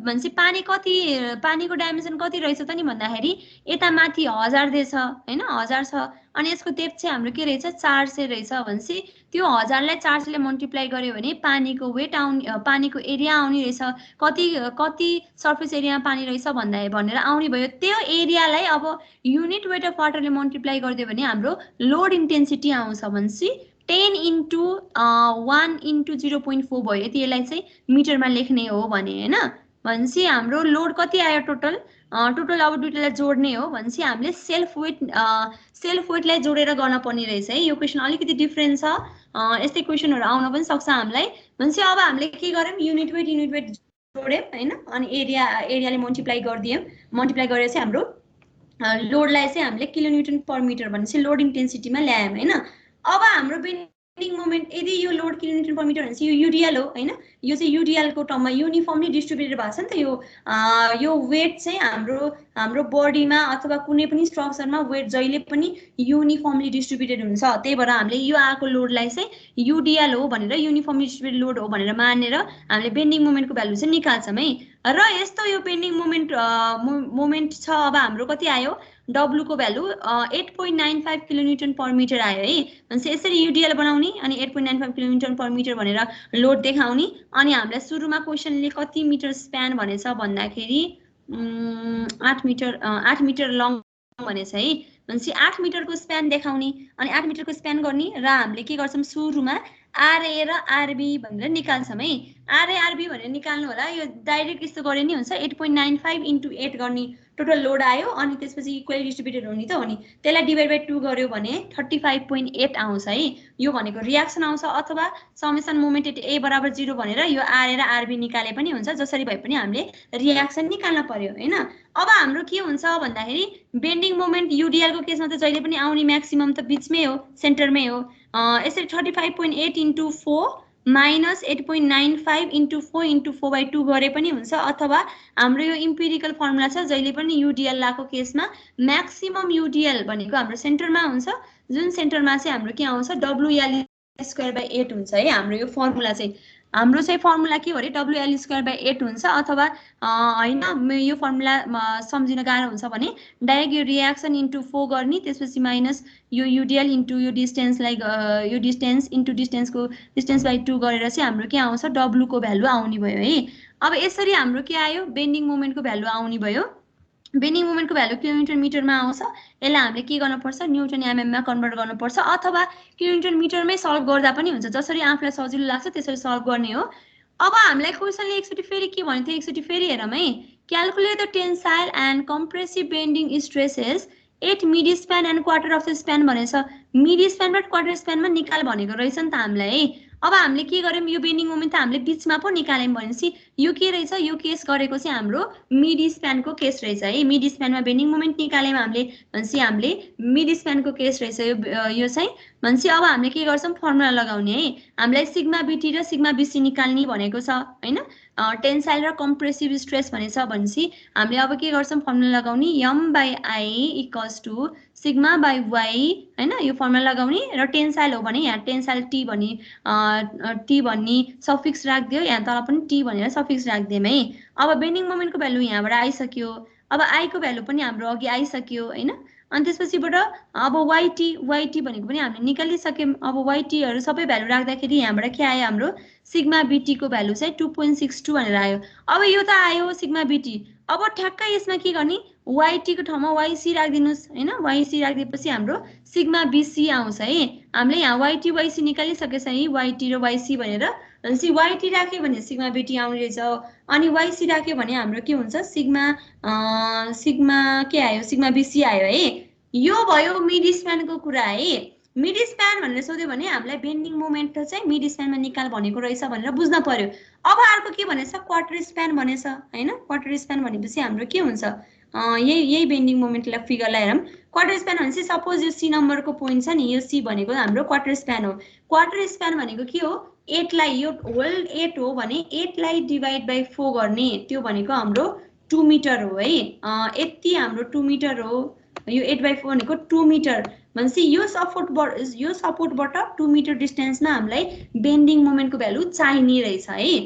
भनेपछि पानी कति पानीको डाइमेन्सन कति रहेछ त नि भन्दाखेरि यता माथि 1000 दिएछ हैन 1000 छ। अनि यसको डेप्थ चाहिँ हाम्रो के रहेछ 400 रहेछ भनेपछि त्यो 1000 लाई 400 ले मल्टिप्लाई गर्यो भने पानीको वेट आउने पानीको एरिया आउने रहेछ। कति सर्फेस एरियामा पानी रहेछ भनेर आउने भयो। त्यो एरियालाई अब युनिट वेट अफ वाटरले मल्टिप्लाई गरिदियो भने हाम्रो लोड इन्टेन्सिटी आउँछ भनेपछि 10 इन्टु 1 इन्टु 0.4 भयो। यति यसलाई चाहिँ मिटरमा लेख्ने हो भने हैन। भनेपछि हाम्रो लोड कति आयो टोटल अब दुईटालाई जोड्ने हो भनेपछि हामीले सेल्फ वेटलाई जोडेर गर्न पर्ने रहेछ है। यो क्वेसन अलिकति डिफरेन्ट छ। यस्तै क्वेसनहरु आउन पनि सक्छ हामीलाई। भनेपछि अब हामीले के गर्यौं युनिट वेट जोड्यौं हैन। अनि एरियाले मल्टिप्लाई गरिदियौं। मल्टिप्लाई गरेर चाहिँ हाम्रो लोडलाई चाहिँ हामीले किलोन्युटन पर मिटर भनेपछि लोड इन्टेन्सिटीमा ल्यायौं हैन। अब हाम्रो बेन्डिङ मोमेन्ट यदि यो लोड किलोन्युटन पर मिटर भनेपछि यो युडिएल हो हैन। यो चाहिँ युडिएल को टर्ममा युनिफर्मली डिस्ट्रिब्युटेड भएको छ नि त। यो वेट चाहिँ हाम्रो बडीमा अथवा कुनै पनि स्ट्रक्चरमा वेट जहिले पनि युनिफर्मली डिस्ट्रिब्युटेड हुन्छ। त्यही भएर हामीले यो आएको लोडलाई चाहिँ युडिएल हो भनेर युनिफर्मली डिस्ट्रिब्युटेड लोड हो भनेर मानेर हामीले बेन्डिङ मोमेन्टको भ्यालु चाहिँ निकाल्छौं है। र यस्तो यो बेन्डिङ मोमेन्ट छ। अब हाम्रो कति आयो W को भ्यालु 8.95 किलोन्युटन पर मिटर आयो है। भनेपछि यसरी UDL बनाउने अनि 8.95 किलोमिटर पर मिटर भनेर लोड देखाउने अनि हामीलाई सुरुमा क्वेशनले कति मिटर स्प्यान भनेछ भन्दाखेरि 8 मिटर लङ भनेछ है। भनेपछि 8 मिटरको स्प्यान देखाउने अनि 8 मिटरको स्प्यान गर्ने र हामीले के गर्छौं सुरुमा RA र RB भनेर निकाल्छौं है। RA RB भनेर निकाल्नु होला, यो डाइरेक्ट यस्तो गरे नि हुन्छ 8.95 * 8 गर्ने टोटल लोड आयो अनि त्यसपछि इक्वली डिस्ट्रिब्युटेड हुने त हो नि, त्यसलाई डिभाइड बाइ 2 गर्यो भने 35.8 आउँछ है। यो भनेको रियाक्सन आउँछ अथवा समेसन मोमेन्ट एट A बराबर 0 भनेर यो RA र RB निकाले पनि हुन्छ, जसरी भए पनि हामीले रियाक्सन निकाल्न पर्यो हैन। अब हाम्रो के हुन्छ भन्दाखेरि बेन्डिङ मोमेन्ट UDL को केसमा त जहिले पनि आउने म्याक्सिमम त बीचमै हो, सेन्टरमै हो। यसरी 35.8 * 4 माइनस 8.95 * 4 * 4/2 गरे पनि हुन्छ अथवा हाम्रो यो इम्पिरिकल फर्मुला छ जहिले पनि UDL लाको केसमा म्याक्सिमम UDL भनेको हाम्रो सेन्टरमा हुन्छ, जुन सेन्टरमा चाहिँ हाम्रो के आउँछ WL²/8 हुन्छ है। हाम्रो यो फर्मुला चाहिँ हाम्रो चाहिँ फर्मुला के हो रे WL²/8 हुन्छ अथवा हैन यो फर्मुला सम्झिन गाह्रो हुन्छ भने डाइरेक्ट यो रियाक्सन इन्टु 4 गर्ने त्यसपछि माइनस यो UDL इन्टु यो डिस्टेन्सलाई यो डिस्टेन्स इन्टु डिस्टेन्सको डिस्टेन्स/2 गरेर चाहिँ हाम्रो के आउँछ W को भ्यालु आउने भयो है। अब यसरी हाम्रो के आयो बेन्डिङ मोमेन्टको भ्यालु आउने भयो। बेन्डिङ मोमेन्टको भ्यालु किलोमिटर मिटरमा आउँछ, यसलाई हामीले के गर्नुपर्छ न्युटन mm मा कन्भर्ट गर्नुपर्छ अथवा किलोमिटर मिटरमै सल्भ गर्दा पनि हुन्छ, जसरी आफूलाई सजिलो लाग्छ त्यसरी सल्भ गर्ने हो। अब हामीलाई क्वेशनले एकचोटी फेरि के भन्थ्यो एकचोटी फेरि हेरौँ है। Calculate the tensile and compressive bending stresses at mid span and quarter of the span भनेछ। मिड स्प्यानबाट क्वार्टर स्प्यानमा निकाल भनेको रहेछ नि त हामीलाई है। अब हामीले के गर्यौं यो बेन्डिङ मोमेन्ट त हामीले बीचमा पो निकाल्यौं भनेपछि यो के रहेछ यो केस गरेको चाहिँ हाम्रो मिड स्प्यानको केस रहेछ है। मिड स्प्यानमा बेन्डिङ मोमेन्ट निकाल्यौं हामीले भनेपछि हामीले मिड स्प्यानको केस रहेछ यो चाहिँ। भनेपछि अब हामीले के गर्छौं फर्मुला लगाउने है। हामीलाई सिग्मा BT र सिग्मा BC निकाल्ने भनेको छ हैन। टेन्साइल र कम्प्रेसिभ स्ट्रेस भनेछ भनेपछि हामीले अब के गर्छौं फर्मुला लगाउने M/I = सिग्मा बाइ Y हैन, यो फर्मुला लगाउने र टेन्साइल हो भने यहाँ टेन्साइल T भन्ने सफिक्स राख्दियो, यहाँ तल पनि T भनेर सफिक्स राख्दियौं है। अब बेन्डिङ मोमेन्टको भ्यालु यहाँबाट आइसक्यो, अब I को भ्यालु पनि हाम्रो अघि आइसक्यो हैन। अनि त्यसपछिबाट अब YT भनेको पनि हामीले निकालिसक्यौं। अब YT हरु सबै भ्यालु राख्दाखेरि यहाँबाट के आयो हाम्रो सिग्मा BT को भ्यालु चाहिँ 2.62 भनेर आयो। अब यो त आयो सिग्मा BT, अब ठ्याक्कै यसमा के गर्ने YT को ठाउँमा YC राख्दिनुस् हैन। YC राख्दिएपछि हाम्रो सिग्मा BC आउँछ है। हामीले यहाँ YT YC निकालिसकेछ है, YT र YC भनेर। भनेपछि YT राख्यो भने सिग्मा BT आउने रहेछ अनि YC राख्यो भने हाम्रो के हुन्छ सिग्मा के आयो सिग्मा BC आयो है। यो भयो मिड स्प्यानको कुरा है। मिड स्प्यान भनेर सोध्यो भने हामीलाई बेन्डिङ मोमेन्ट चाहिँ मिड स्प्यानमा निकाल भनेको रहेछ भनेर बुझ्न पर्यो। अब अर्को के भनेछ क्वार्टर स्प्यान भनेछ हैन। क्वार्टर स्प्यान भनेपछि हाम्रो के हुन्छ यही बेन्डिङ मोमेन्टलाई फिगरलाई हेरौँ। क्वार्टर स्प्यान भनेपछि सपोज यो C नम्बरको पोइन्ट छ नि, यो C भनेको हाम्रो क्वार्टर स्प्यान हो। क्वार्टर स्प्यान भनेको के हो 8 लाई यो होल 8 हो भने 8 लाई डिभाइड बाइ 4 गर्ने, त्यो भनेको हाम्रो 2 मिटर हो है। यति हाम्रो 2 मिटर हो। यो 8/4 भनेको 2 मिटर। भनेपछि यो सपोर्टबाट 2 मिटर डिस्टेन्समा हामीलाई बेन्डिङ मोमेन्टको भ्यालु चाहिने रहेछ है।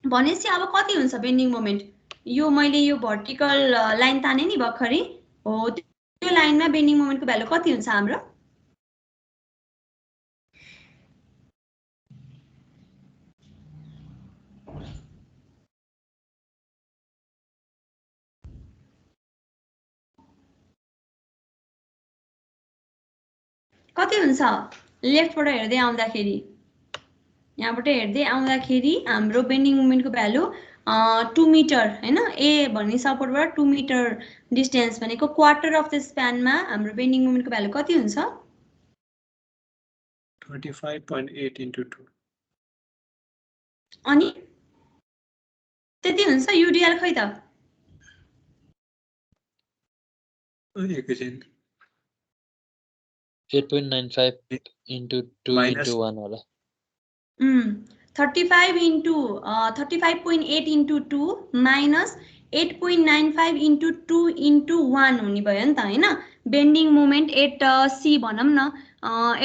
भनेपछि अब कति हुन्छ बेन्डिङ मोमेन्ट, यो मैले यो भर्टिकल लाइन ताने नि भर्खरै हो, त्यो लाइनमा बेन्डिङ मोमेन्टको भ्यालु कति हुन्छ हाम्रो कति हुन्छ लेफ्टबाट हेर्दै आउँदाखेरि, यहाँबाट हेर्दै आउँदाखेरि हाम्रो बेन्डिङ मोमेन्टको भ्यालु 2 मिटर हैन। ए भन्ने सपोर्टबाट 2 मिटर डिस्टेन्स भनेको क्वार्टर अफ द स्प्यानमा हाम्रो बेन्डिङ मोमेन्टको भ्यालु कति हुन्छ 25.8 * 2 अनि त्यति हुन्छ। UDL खै त एकैछिन 8.95 * 2 * 1 होला। 35.8 * 2 माइनस 8.95 * 2 * 1 हुने भयो नि त हैन। बेन्डिङ मोमेन्ट एट सी भनौँ न,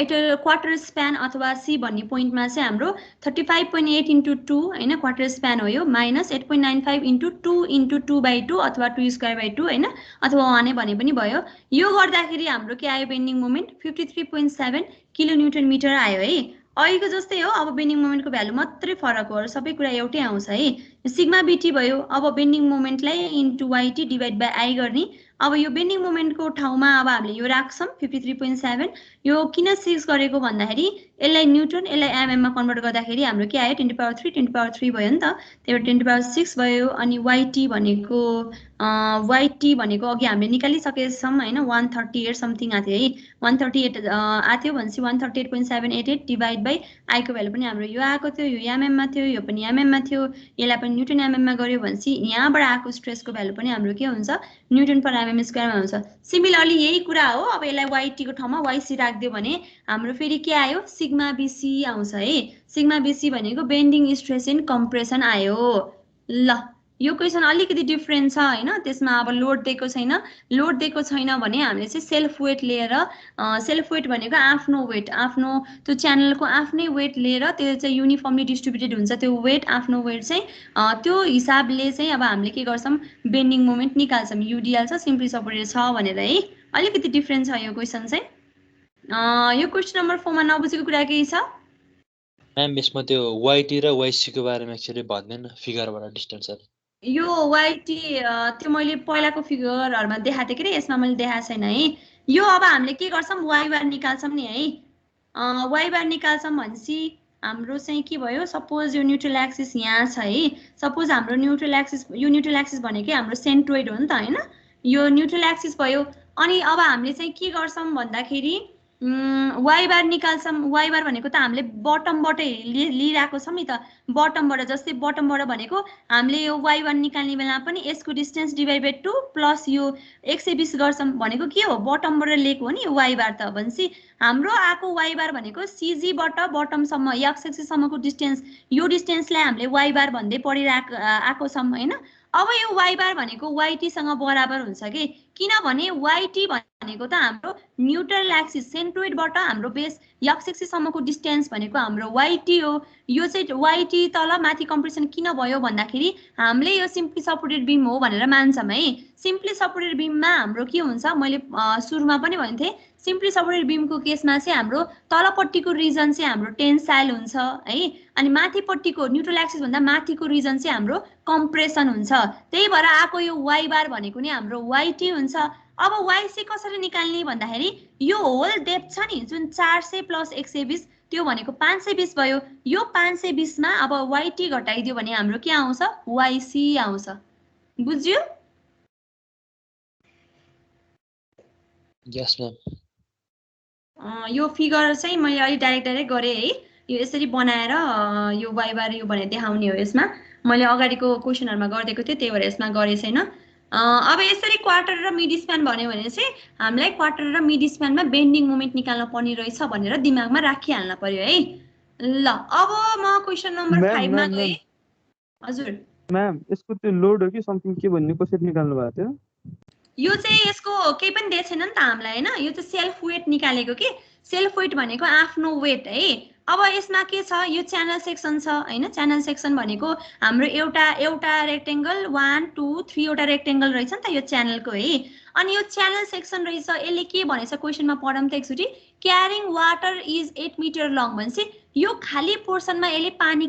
एट क्वार्टर स्प्यान अथवा सी भन्ने पोइन्टमा चाहिँ हाम्रो 35.8 इन्टु 2 होइन क्वार्टर स्प्यान हो यो, माइनस 8.95 इन्टु 2 इन्टु 2/2 अथवा 2²/2 होइन, अथवा 1 भने पनि भयो। यो गर्दाखेरि हाम्रो के आयो बेन्डिङ मोमेन्ट 53.7 किलोन्युटन मिटर आयो है। अहिलेको जस्तै हो, अब बेन्डिङ मोमेन्टको भ्यालु मात्रै फरक हो, सबै कुरा एउटै आउँछ है। सिग्मा बिटी भयो, अब बेन्डिङ मोमेन्टलाई into y t divide by I गर्ने। अब यो बेन्डिङ मोमेन्टको ठाउँमा अब हामीले यो राख्छौँ 53.7, यो किन 6 गरेको भन्दाखेरि यसलाई न्युटन यसलाई एमएममा कन्भर्ट गर्दाखेरि हाम्रो के आयो 10⁻³ भयो नि त, त्यही भएर 10⁻6 भयो। अनि वाइटी भनेको अघि हामीले निकालिसकेछौँ होइन, 138 समथिङ आएको थियो है, 138 आएको थियो भनेपछि 138.788 डिभाइड बाई आईको भ्यालु पनि हाम्रो यो आएको थियो, यो एमएममा थियो, यो पनि एमएममा थियो, यसलाई पनि न्युटन एमएममा गऱ्यो भनेपछि यहाँबाट आएको स्ट्रेसको भ्यालु पनि हाम्रो के हुन्छ न्युटन पर एमएम स्क्वायरमा हुन्छ। सिमिलरली यही कुरा हो, अब यसलाई वाइटीको ठाउँमा वाइसी राखिदियो भने हाम्रो फेरि के आयो सिग्मा बिसी आउँछ है। सिग्मा बिसी भनेको बेन्डिङ स्ट्रेस इन कम्प्रेसन आयो। ल यो क्वेसन अलिकति डिफ्रेन्ट छ होइन, त्यसमा अब लोड दिएको छैन, लोड दिएको छैन भने हामीले चाहिँ सेल्फ वेट लिएर, सेल्फ वेट भनेको आफ्नो वेट, आफ्नो त्यो च्यानलको आफ्नै वेट लिएर त्यो चाहिँ युनिफर्मली डिस्ट्रिब्युटेड हुन्छ, त्यो वेट आफ्नो वेट चाहिँ त्यो हिसाबले चाहिँ अब हामीले के गर्छौँ बेन्डिङ मोमेन्ट निकाल्छौँ, युडिएल छ सिम्पली सपोर्टेड छ भनेर है। अलिकति डिफ्रेन्ट छ यो क्वेसन चाहिँ। यो क्वेसन नम्बर 4 मा नबुझेको कुरा केही छ? म्याम यसमा त्यो वाइटी र वाइसी को बारेमा एक्चुअली भन्दैन फिगरबाट डिस्टेन्सहरु। यो वाइटी त्यो मैले पहिलाको फिगरहरुमा देखाएको थिएँ कि यसमा मैले देखाएको छैन है। यो अब हामीले के गर्छौँ वाइ बार निकाल्छौँ नि है। वाइ बार निकाल्छौँ भनेपछि हाम्रो चाहिँ के भयो, सपोज यो न्युट्रल एक्सिस यहाँ छ है, सपोज हाम्रो न्युट्रल एक्सिस, यो न्युट्रल एक्सिस भनेकै हाम्रो सेन्ट्रोइड हो नि त हैन, यो न्युट्रल एक्सिस भयो। अनि अब हामीले चाहिँ के गर्छौँ भन्दाखेरि वाइ बार निकाल्छौँ। वाइ बार भनेको त हामीले बटमबाटै लिइरहेको छौँ नि त, बटमबाट, जस्तै बटमबाट भनेको हामीले यो वाइ बार निकाल्ने बेला पनि यसको डिस्टेन्स डिभाइड बाई 2 प्लस यो 120 गर्छौँ भनेको के हो बटमबाट लिएको हो नि यो वाइ बार त। भनेपछि हाम्रो आएको वाइ बार भनेको सिजीबाट बटमसम्म एक्स एक्सिससम्मको डिस्टेन्स, यो डिस्टेन्सलाई हामीले वाइ बार भन्दै पढिरहेको आएको छौँ होइन। अब यो वाइ बार भनेको वाइटीसँग बराबर हुन्छ कि, किनभने वाइटी भनेको त हाम्रो न्युट्रल एक्सिस सेन्ट्रोइडबाट हाम्रो बेस एक्स एक्सिससम्मको डिस्टेन्स भनेको हाम्रो वाइटी हो। यो चाहिँ वाइटी तल माथि कम्प्रेसन किन भयो भन्दाखेरि हामीले यो सिम्पली सपोर्टेड बिम हो भनेर मान्छौँ है। सिम्पली सपोर्टेड बिममा हाम्रो के हुन्छ, मैले सुरुमा पनि भन्थे, सिम्पली सपोर्टेड बिमको केसमा चाहिँ हाम्रो तलपट्टिको रिजन चाहिँ हाम्रो टेन्साइल हुन्छ है, अनि माथिपट्टिको न्युट्रल एक्सिस भन्दा माथिको रिजन चाहिँ हाम्रो कम्प्रेसन हुन्छ। त्यही भएर आएको यो वाइ बार भनेको नि हाम्रो वाइटी हुन्छ। अब वाइसी कसरी निकाल्ने भन्दाखेरि यो होल डेप्थ छ नि जुन 400 प्लस 120 त्यो भनेको 520 भयो। यो 520 मा अब वाइटी घटाइदियो भने हाम्रो के आउँछ वाइसी आउँछ। बुझ्यो? यस म्याम। यो फिगर चाहिँ मैले अलि डाइरेक्ट गरेँ है, यो यसरी बनाएर यो वाइ बार यो भनेर देखाउने हो। यसमा मैले अगाडिको क्वेसनहरुमा गरिदिएको थिएँ, त्यही भएर यसमा गरे छैन। अब यसरी क्वार्टर र मिड स्प्यान भन्यो भने चाहिँ हामीलाई क्वार्टर र मिड स्प्यानमा बेन्डिङ मोमेन्ट निकाल्न पर्ने रहेछ भनेर दिमागमा राखिहाल्न पर्यो है। ल अब म क्वेसन नम्बर 5 मा गएँ। हजुर म्याम यसको त्यो लोड हो कि समथिङ के भन्ने कसरी निकाल्नु भएको थियो? यो चाहिँ यसको केही पनि दिएको छैन नि त हामीलाई हैन, यो चाहिँ सेल्फ वेट निकालेको कि। सेल्फ वेट भनेको आफ्नो वेट है। अब यसमा के छ, यो च्यानल सेक्सन छ हैन, च्यानल सेक्सन भनेको हाम्रो एउटा रेक्टेंगल 1 2 3 वटा रेक्टेंगल रहेछ नि त यो च्यानलको है। अनि यो च्यानल सेक्सन रहेछ, यसले के भनेछ क्वेसनमा पढौँ त एकचोटी, carrying water is 8 meter long भनेपछि यो खाली पोर्सनमा यसले पानी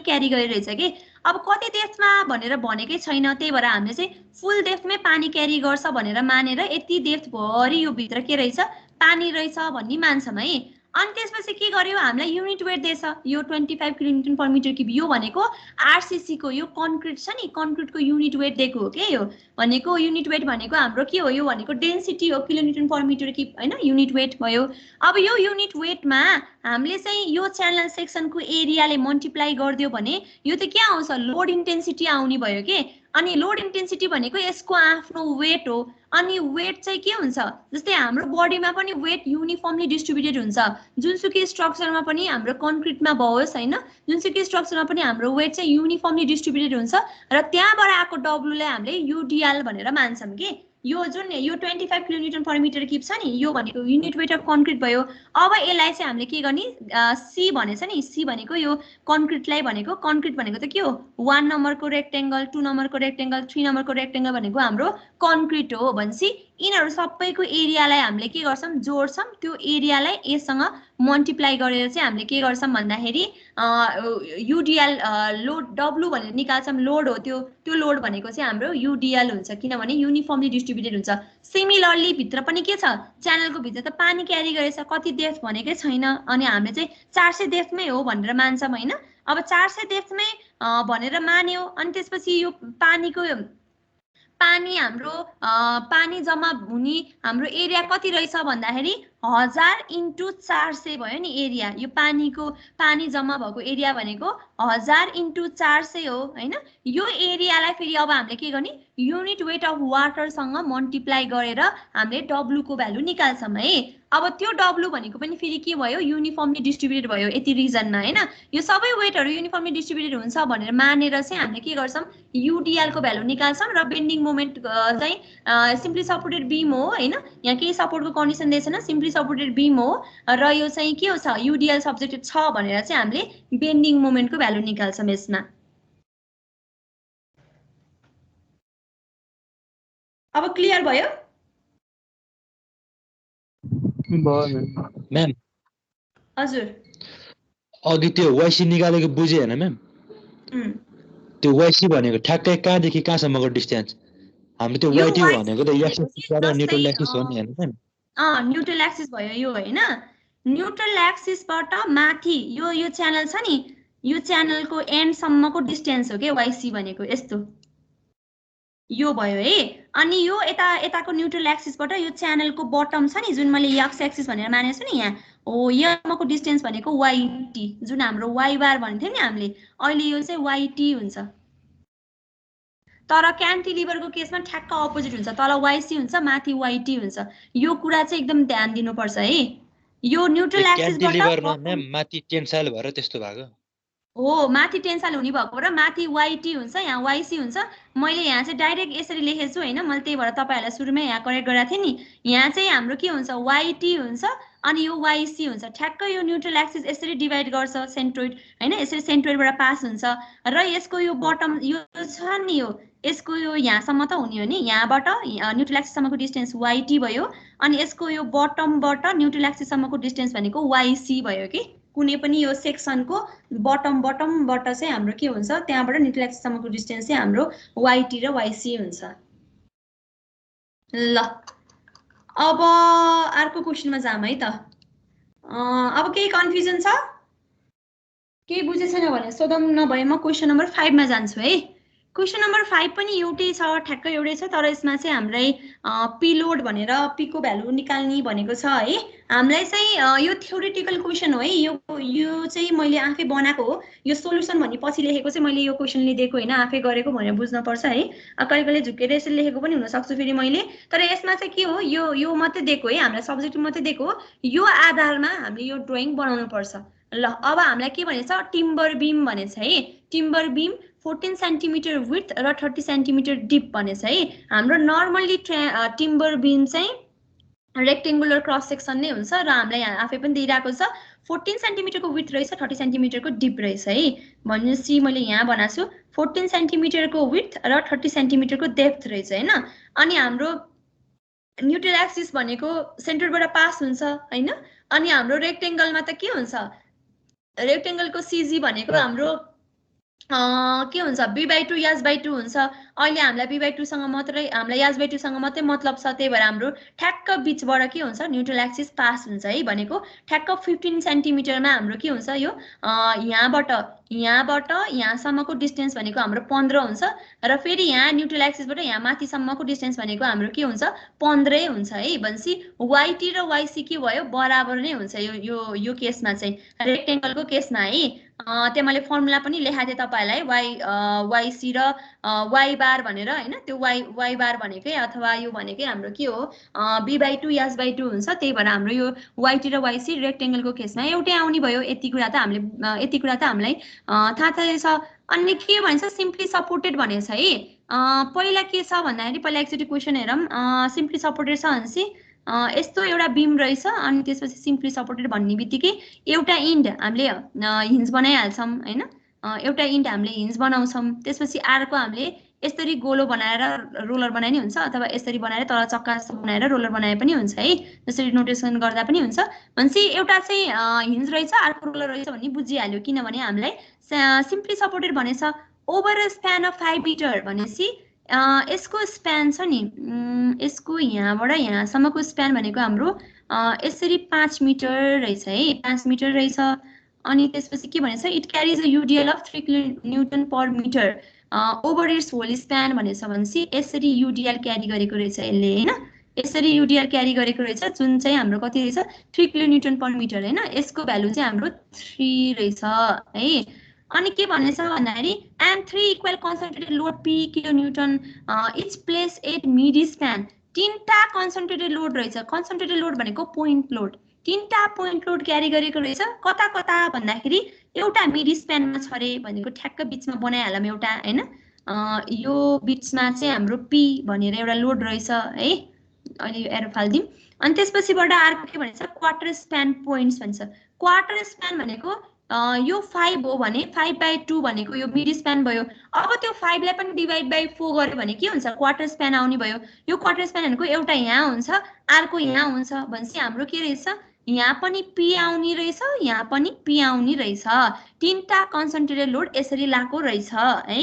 क्यारी गरिरहेछ कि। अब कति डेप्थमा भनेर भनेकै छैन, त्यही भएर हामीले चाहिँ फुल डेप्थमै पानी क्यारी गर्छ भनेर मानेर यति डेप्थ भरि यो भित्र के रहेछ पानी रहेछ भन्ने मान्छौँ है। अनि त्यसपछि के गर्यो, हामीलाई युनिट वेट दिएछ, यो 25 किलोन्युटन पर मिटर क्युब। यो भनेको आरसीसी को यो कन्क्रिट छ नि, कन्क्रिटको युनिट वेट दिएको हो के। यो भनेको युनिट वेट भनेको हाम्रो के हो, यो भनेको डेन्सिटी हो किलोन्युटन पर मिटर क्युब हैन, युनिट वेट भयो। अब यो युनिट वेटमा हामीले चाहिँ यो च्यानल सेक्सनको एरियाले मल्टिप्लाई गरिदियो भने यो त के आउँछ लोड इन्टेन्सिटी आउने भयो के। अनि लोड इन्टेन्सिटी भनेको यसको आफ्नो वेट हो। अनि वेट चाहिँ के हुन्छ, जस्तै हाम्रो बडीमा पनि वेट युनिफर्मली डिस्ट्रिब्युटेड हुन्छ, जुनसुकै स्ट्रक्चरमा पनि हाम्रो कन्क्रिटमा भओस् हैन, जुनसुकै स्ट्रक्चरमा पनि हाम्रो वेट चाहिँ युनिफर्मली डिस्ट्रिब्युटेड हुन्छ र त्यहाँबाट आएको डब्लुलाई हामीले युडिएल भनेर मान्छौँ कि। यो जुन यो 25 किलोन्युटन पर मिटर क्युब छ नि यो भनेको युनिट वेट अफ कन्क्रिट भयो। अब यसलाई चाहिँ हामीले के गर्ने सी भनेछ नि सी भनेको यो कन्क्रिटलाई भनेको कन्क्रिट भनेको त के हो 1 नम्बरको रेक्टेंगल 2 नम्बरको रेक्टेंगल 3 नम्बरको रेक्टेंगल भनेको हाम्रो कन्क्रिट हो भनेपछि यिनीहरू सबैको एरियालाई हामीले के गर्छौं जोड्छौं त्यो एरियालाई यससँग मल्टिप्लाई गरेर चाहिँ हामीले के गर्छौं भन्दाखेरि युडिएल लोड डब्लु भनेर निकाल्छौं लोड हो त्यो लोड भनेको चाहिँ हाम्रो युडिएल हुन्छ किनभने युनिफर्मली डिस्ट्रिब्युटेड हुन्छ। सिमिलरली भित्र पनि के छ च्यानलको भित्र त पानी क्यारी गरेछ कति डेप्थ भनेकै छैन अनि हामीले चाहिँ 400 डेप्थमै हो भनेर मान्छौं हैन। अब 400 डेप्थमै भनेर मान्यो अनि त्यसपछि यो पानी हाम्रो पानी जम्मा हुने हाम्रो एरिया कति रहेछ भन्दाखेरि 1000 × 400 भयो नि एरिया यो पानी जम्मा भएको एरिया भनेको 1000 × 400 हो हैन। यो एरियालाई फेरि अब हामीले के गर्ने युनिट वेट अफ वाटर सँग मल्टिप्लाई गरेर हामीले डब्लु को भ्यालु निकाल्छौं है। अब त्यो डब्लु भनेको पनि फेरि के भयो युनिफर्मली डिस्ट्रिब्युटेड भयो यति रिजनमा हैन। यो सबै वेटहरु युनिफर्मली डिस्ट्रिब्युटेड हुन्छ भनेर मानेर चाहिँ हामीले के गर्छौं युडिएल को भ्यालु निकाल्छौं र बेन्डिङ मोमेन्ट चाहिँ सिम्पली सपोर्टेड बीम हो हैन। यहाँ केही सपोर्टको कन्डिसन दिएछैन सिम्पली सपोर्टेड बीम हो र यो चाहिँ के हो छ युडिएल सब्जेक्टेड छ भनेर चाहिँ हामीले बेन्डिङ मोमेन्टको भ्यालु निकाल्छौं यसमा। अब क्लियर भयो म्याम हजुर अघि त्यो वाइसी निकालेको बुझे हैन म्याम त्यो वाइसी भनेको ठ्याक्कै कहाँदेखि कहाँसम्मको डिस्टेन्स हाम्रो त्यो वाइटी भनेको त एक्सिस र न्यूट्रल एक्सिस हो नि हैन म्याम न्यूट्रल एक्सिस भयो यो हैन। न्यूट्रल एक्सिसबाट माथि यो च्यानल छ नि यो च्यानलको एन्ड सम्मको डिस्टेन्स हो के वाइसी भनेको यस्तो यो भयो है। अनि यो यताको न्यूट्रल एक्सिसबाट यो च्यानलको बटम छ नि जुन मैले एक्स एक्सिस भनेर मानेको छु नि यहाँ हो यहाँको डिस्टेन्स भनेको वाइटी जुन हाम्रो वाइ बार भन्थ्यो नि हामीले अहिले यो चाहिँ वाइटी हुन्छ। तर क्यान्टिलिभरको केसमा ठ्याक्क अपोजिट हुन्छ तल वाइसी हुन्छ माथि वाइटी हुन्छ यो कुरा चाहिँ एकदम ध्यान दिनुपर्छ है। यो न्यूट्रल क्यान्टिलिभरमा म्याम माथि टेन्साइल भएर त्यस्तो भएको हो माथि टेन्साइल हुने भएको र माथि वाइटी हुन्छ यहाँ वाइसी हुन्छ। मैले यहाँ चाहिँ डाइरेक्ट यसरी लेखेछु हैन मैले त्यही भएर तपाईहरुलाई सुरुमै यहाँ करेक्ट गराएको थिएँ नि यहाँ चाहिँ हाम्रो के हुन्छ वाइटी हुन्छ अनि यो वाइसी हुन्छ ठ्याक्क यो न्यूट्रल एक्सिस यसरी डिभाइड गर्छ सेन्ट्रोइड हैन यसरी सेन्ट्रोइडबाट पास हुन्छ र यसको यो बटम यो छ नि यो यसको यो यहाँसम्म त हुने हो नि यहाँबाट न्यूट्रल एक्सिस सम्मको डिस्टेन्स वाइटी भयो अनि यसको यो बटमबाट न्यूट्रल एक्सिस सम्मको डिस्टेन्स भनेको वाइसी भयो कि कुनै पनि यो सेक्सनको बटमबाट चाहिँ हाम्रो के हुन्छ त्यहाँबाट न्यूट्रल एक्सिस सम्मको डिस्टेन्स चाहिँ हाम्रो वाइटी र वाइसी हुन्छ। ल अब अर्को क्वेशनमा जाम है त। अब केही कन्फ्युजन छ केही बुझे छैन भने सोधौं नभए म क्वेशन नम्बर 5 मा जान्छु है। क्वेशन नम्बर 5 पनि एउटै छ ठ्याक्क एउटै छ तर यसमा चाहिँ हामीलाई पी लोड भनेर पी को भ्यालु निकाल्ने भनेको छ है। हामीलाई चाहिँ यो थ्योरेटिकल क्वेशन हो है यो चाहिँ मैले आफै बनाएको हो यो सोलुसन भन्ने पछि लेखेको चाहिँ मैले यो क्वेशन लिएको हैन आफै गरेको भनेर बुझ्न पर्छ है। कहिले झुकेर यसरी लेखेको पनि हुन सक्छ फेरि मैले तर यसमा चाहिँ के हो यो मात्रै दिएको है हामीलाई सब्जेक्ट मात्रै दिएको हो यो आधारमा हामीले यो ड्राइङ बनाउनु पर्छ। ल अब हामीलाई के भनेछ टिम्बर बीम भनेछ है टिम्बर बीम 14 सेन्टिमिटर विड्थ र 30 सेन्टिमिटर डिप भनेछ है। हाम्रो नर्मली टिम्बर बीम चाहिँ रेक्टेंगुलर क्रस सेक्सन नै हुन्छ र हामीलाई यहाँ आफै पनि दिइराको छ 14 सेन्टिमिटरको विड्थ रहेछ 30 सेन्टिमिटरको डिप रहेछ है। भनेपछि मैले यहाँ बनाछु 14 सेन्टिमिटरको विड्थ र 30 सेन्टिमिटरको डेप्थ रहेछ हैन। अनि हाम्रो न्यूट्रल एक्सिस भनेको सेन्टरबाट पास हुन्छ हैन। अनि हाम्रो रेक्टेंगलमा त के हुन्छ रेक्टेंगलको सीजी भनेको हाम्रो के हुन्छ b/2 s/2 हुन्छ। अहिले हामीलाई b/2 सँग मात्रै हामीलाई s/2 सँग मात्रै मतलब छ त्यही भएर हाम्रो ठ्याक्क बीचबाट के हुन्छ न्यूट्रल एक्सिस पास हुन्छ है भनेको ठ्याक्क 15 सेन्टिमिटरमा हाम्रो के हुन्छ यो यहाँबाट यहाँसम्मको डिस्टेन्स भनेको हाम्रो 15 हुन्छ र फेरि यहाँ न्यूट्रल एक्सिसबाट यहाँ माथिसम्मको डिस्टेन्स भनेको हाम्रो के हुन्छ 15 हुन्छ है। भनेपछि वाइटी र वाइसी के भयो बराबर नै हुन्छ यो केसमा चाहिँ रेक्टेंगलको केसमा है। त्यहाँ मैले फर्मुला पनि लेखाएको थिएँ तपाईँहरूलाई वाइसी र वाइ बार भनेर हैन त्यो वाइ बार भनेकै अथवा यो भनेकै हाम्रो के हो b/2 s/2 हुन्छ त्यही भएर हाम्रो यो वाइटी र वाइसी रेक्टेंगलको केसमा एउटै आउने भयो यति कुरा त हामीलाई थाहा छ अनि के भन्छ सिम्पली सपोर्टेड भनेछ है पहिला के छ भन्दाखेरि पहिला एकचोटी क्वेशन हेरौँ सिम्पली सपोर्टेड छ भनेपछि यस्तो एउटा बीम रहेछ अनि त्यसपछि सिम्पली सपोर्टेड भन्ने बित्तिकै एउटा इन्ड हामीले हिन्ज बनाइहाल्छौँ हैन एउटा इन्ड हामीले हिन्ज बनाउँछौँ त्यसपछि अर्को हामीले यसरी गोलो बनाएर रोलर बनाए नि हुन्छ अथवा यसरी बनाएर तल चक्का जस्तो बनाएर रोलर बनाए पनि हुन्छ है त्यसरी नोटेसन गर्दा पनि हुन्छ भनेपछि एउटा चाहिँ हिन्ज रहेछ अर्को रोलर रहेछ भन्ने बुझिहाल्यो किनभने हामीलाई सिम्पली सपोर्टेड भनेछ over a span of 5 meter भनेपछि यसको स्प्यान छ नि यसको यहाँबाट यहाँसम्मको स्प्यान भनेको हाम्रो यसरी 5 मिटर रहेछ है 5 मिटर रहेछ अनि त्यसपछि के भनेछ it carries a UDL of 3 kilonewton per metre over its whole span भनेछ भनेपछि यसरी युडिएल क्यारी गरेको रहेछ यसले हैन यसरी युडिएल क्यारी गरेको रहेछ जुन चाहिँ हाम्रो कति रहेछ 3 किलोन्युटन पर मिटर हैन यसको भ्यालु चाहिँ हाम्रो 3 रहेछ है अनि के भनेछ भन्दाखेरि and 3 equal concentrated load p kilonewton each place at mid span तीनटा कन्सन्ट्रेटेड लोड रहेछ कन्सन्ट्रेटेड लोड भनेको पोइन्ट लोड तीनटा पोइन्ट लोड क्यारी गरेको रहेछ कता कता भन्दाखेरि एउटा मिड स्प्यानमा छ रे भनेको ठ्याक्क बीचमा बनाइहालौँ एउटा हैन यो बीचमा चाहिँ हाम्रो p भनेर एउटा लोड रहेछ है अहिले एरो फाल्दिम अनि त्यसपछिबाट अर्को के भन्छ क्वार्टर स्प्यान पोइन्ट्स भन्छ क्वार्टर स्प्यान भनेको यो 5 हो भने 5/2 भनेको यो मिड स्प्यान भयो अब त्यो 5 लाई पनि डिवाइड बाइ 4 गर्यो भने के हुन्छ क्वार्टर स्प्यान आउने भयो यो क्वार्टर स्प्यान भनेको एउटा यहाँ हुन्छ अर्को यहाँ हुन्छ भनेपछि हाम्रो के रहेछ यहाँ पनि p आउने रहेछ यहाँ पनि p आउने रहेछ तीनटा कन्सन्ट्रेटेड लोड यसरी लाको रहेछ है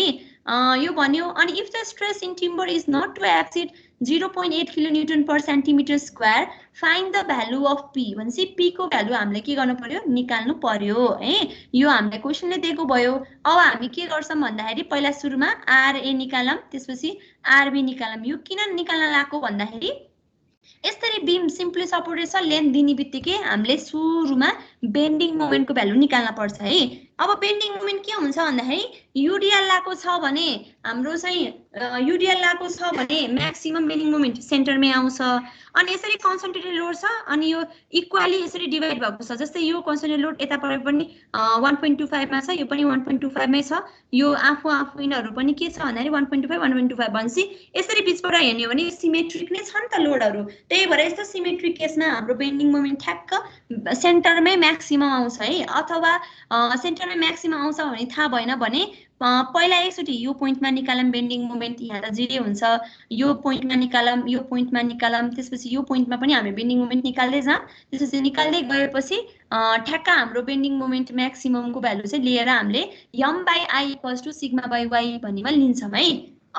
यो भन्यो अनि if the stress in timber is not to exceed 0.8 kilonewton per centimeter square find the value of p भनेपछि p को भ्यालु हामीले के गर्नु पर्यो निकाल्नु पर्यो है यो हामीले क्वेशनले दिएको भयो अब हामी के गर्छौं भन्दाखेरि पहिला सुरुमा ra निकालौं त्यसपछि rb निकालौं यो किन निकाल्न लाग्यो भन्दाखेरि यसरी बीम सिम्पली सपोर्टेड छ लेन्थ दिने बित्तिकै हामीले सुरुमा बेन्डिङ मोमेन्टको भ्यालु निकाल्न पर्छ है अब बेन्डिङ मोमेन्ट के हुन्छ भन्दाखेरि युडिएल लाको छ भने हाम्रो चाहिँ युडिएल लाको छ भने म्याक्सिमम बेन्डिङ मोमेन्ट सेन्टरमै आउँछ अनि यसरी कन्सन्ट्रेटेड लोड छ अनि यो इक्वली यसरी डिवाइड भएको छ जस्तै यो कन्सन्ट्रेटेड लोड यता परे पनि 1.25 मा छ यो पनि 1.25 मै छ यो आफू यिनीहरु पनि के छ भन्दाखेरि 1.25 1.25 भन्छ यसरी बीचबाट हेर्ने हो भने सिमेट्रिक नै छ नि त लोडहरु त्यही भएर यस्तो सिमेट्रिक केसमा हाम्रो बेन्डिङ मोमेन्ट ठ्याक्क सेन्टरमै म्याक्सिमम आउँछ है अथवा सेन्टरमै म्याक्सिमम आउँछ भने थाहा भएन भने पहिला एकचोटी यो पोइन्टमा निकालौं बेन्डिङ मोमेन्ट यहाँ त 0 हुन्छ यो पोइन्टमा निकालौं त्यसपछि यो पोइन्टमा पनि हामी बेन्डिङ मोमेन्ट निकाल्दै जाम त्यसपछि निकाल्दै गएपछि ठ्याक्क हाम्रो बेन्डिङ मोमेन्ट म्याक्सिममको भ्यालु चाहिँ लिएर हामीले m/i = सिग्मा/y भन्नेमा लिन्छौं है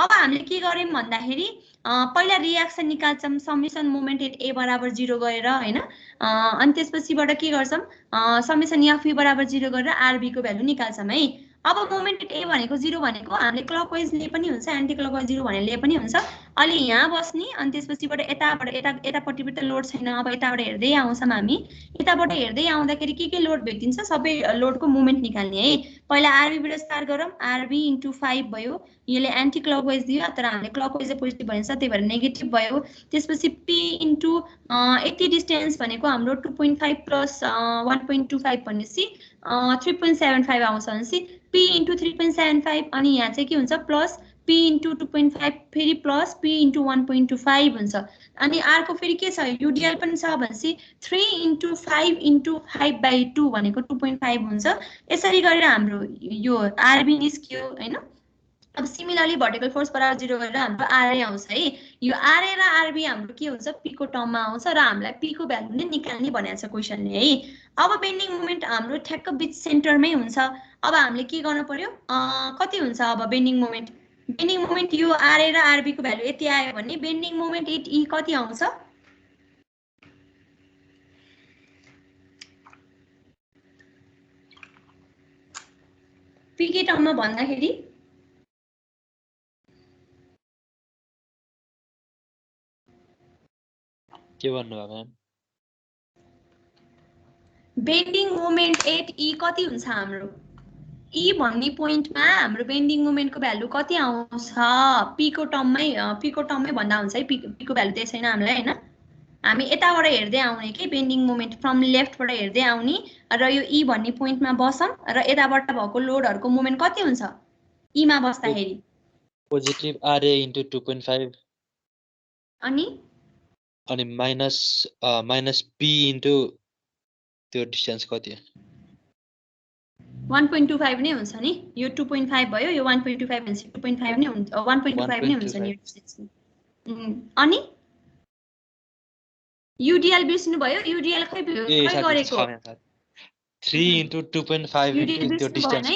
अब हामीले के गर्यौं भन्दाखेरि पहिला रिएक्सन निकाल्छौं समेसन मोमेन्ट एट a = 0 गरेर हैन अनि त्यसपछिबाट के गर्छौं समेसन f = 0 गरेर rb को भ्यालु निकाल्छौं है अब मोमेन्ट एट a भनेको 0 भनेको हामीले क्लकवाइज ले पनि हुन्छ एन्टी क्लकवाइज 0 भनेर ले पनि हुन्छ अलि यहाँ बस्ने अनि त्यसपछिबाट यतापट्टिबाट लोड छैन अब यताबाट हेर्दै आउँछौं हामी यताबाट हेर्दै आउँदाखेरि के लोड भेटिन्छ सबै लोडको मोमेन्ट निकाल्ने है पहिला rb बाट स्टार्ट गरौँ rb * 5 भयो यसले एन्टी क्लकवाइज दियो तर हामीले क्लकवाइज पोजिटिभ भन्छ त्यही भएर नेगेटिभ भयो त्यसपछि p * यति डिस्टेन्स भनेको हाम्रो 2.5 + 1.25 भनेपछि 3.75 आउँछ भनेपछि p * 3.75 अनि यहाँ चाहिँ के हुन्छ प्लस p * 2.5 फेरि प्लस p * 1.25 हुन्छ अनि अर्को फेरि के छ युडिएल पनि छ भनेपछि 3 * 5 * 5/2 भनेको 2.5 हुन्छ यसरी गरेर हाम्रो यो rb निस्क्यो हैन अब सिमिलरली भर्टिकल फोर्स = 0 गरेर हाम्रो ra आउँछ है यो ra र rb हाम्रो के हुन्छ p को टर्ममा आउँछ र हामीलाई p को भ्यालु नै निकाल्ने भनेको छ क्वेशनले है अब बेन्डिङ मोमेन्ट हाम्रो ठ्याक्क बीच सेन्टरमै हुन्छ अब हामीले के गर्न पर्यो कति हुन्छ अब बेन्डिङ मोमेन्ट यो ra र rb को भ्यालु यति आयो भने बेन्डिङ मोमेन्ट एट e कति आउँछ p के टर्ममा भन्दाखेरि के भन्नु भयो ma'am bending moment at e कति हुन्छ हाम्रो ई भन्ने पोइन्टमा हाम्रो बेन्डिङ मोमेन्टको भ्यालु कति आउँछ पीको टर्ममै भन्दा हुन्छ है पीको भ्यालु त्यही छैन हामीलाई हैन हामी यताबाट हेर्दै आउने के बेन्डिङ मोमेन्ट फ्रम लेफ्टबाट हेर्दै आउने र यो ई भन्ने पोइन्टमा बसौँ र यताबाट भएको लोडहरुको मोमेन्ट कति हुन्छ ई मा बस्दाखेरि पोजिटिभ RA इन्टु 2.5 अनि माइनस P इन्टु त्यो डिस्टेन्स कति 1.25 नै हुन्छ नि यो 2.5 भयो यो 1.25 भनेपछि 2.5 नै हुन्छ 1.25 नै हुन्छ नि यो डिस्टेन्स अनि UDL बिर्सिनु भयो UDL खै गरेको 3 इन्टु 2.5 इन्टु त्यो डिस्टेन्स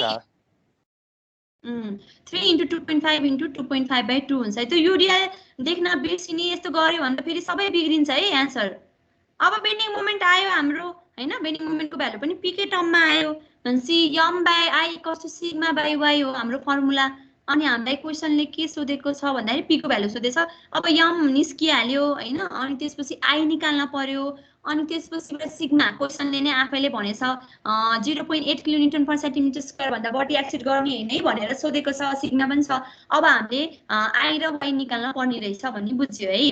3 इन्टु 2.5 इन्टु 2.5/2 हुन्छ है त्यो UDL देख्न बिर्सिने यस्तो गर्यो भने त फेरि सबै बिग्रिन्छ है एन्सर अब बेन्डिङ मोमेन्ट आयो हाम्रो हैन बेन्डिङ मोमेन्टको भ्यालु पनि पीकै टर्ममा आयो भनेपछि m/i = σ/y हो हाम्रो फर्मुला अनि हामीलाई क्वेशनले के सोधेको छ भन्दाखेरि पीको भ्यालु सोधेछ अब m निस्किहाल्यो हैन अनि त्यसपछि i निकाल्न पर्यो अनि त्यसपछि सिग्मा क्वेशनले नै आफैले भनेछ 0.8 किलोन्युटन पर सेन्टिमिटर स्क्वायर भन्दा बढी एक्सिड गर्ने हैन भनेर सोधेको छ सिग्मा पनि छ अब हामीले i र y निकाल्न पर्ने रहेछ भन्ने बुझ्यो है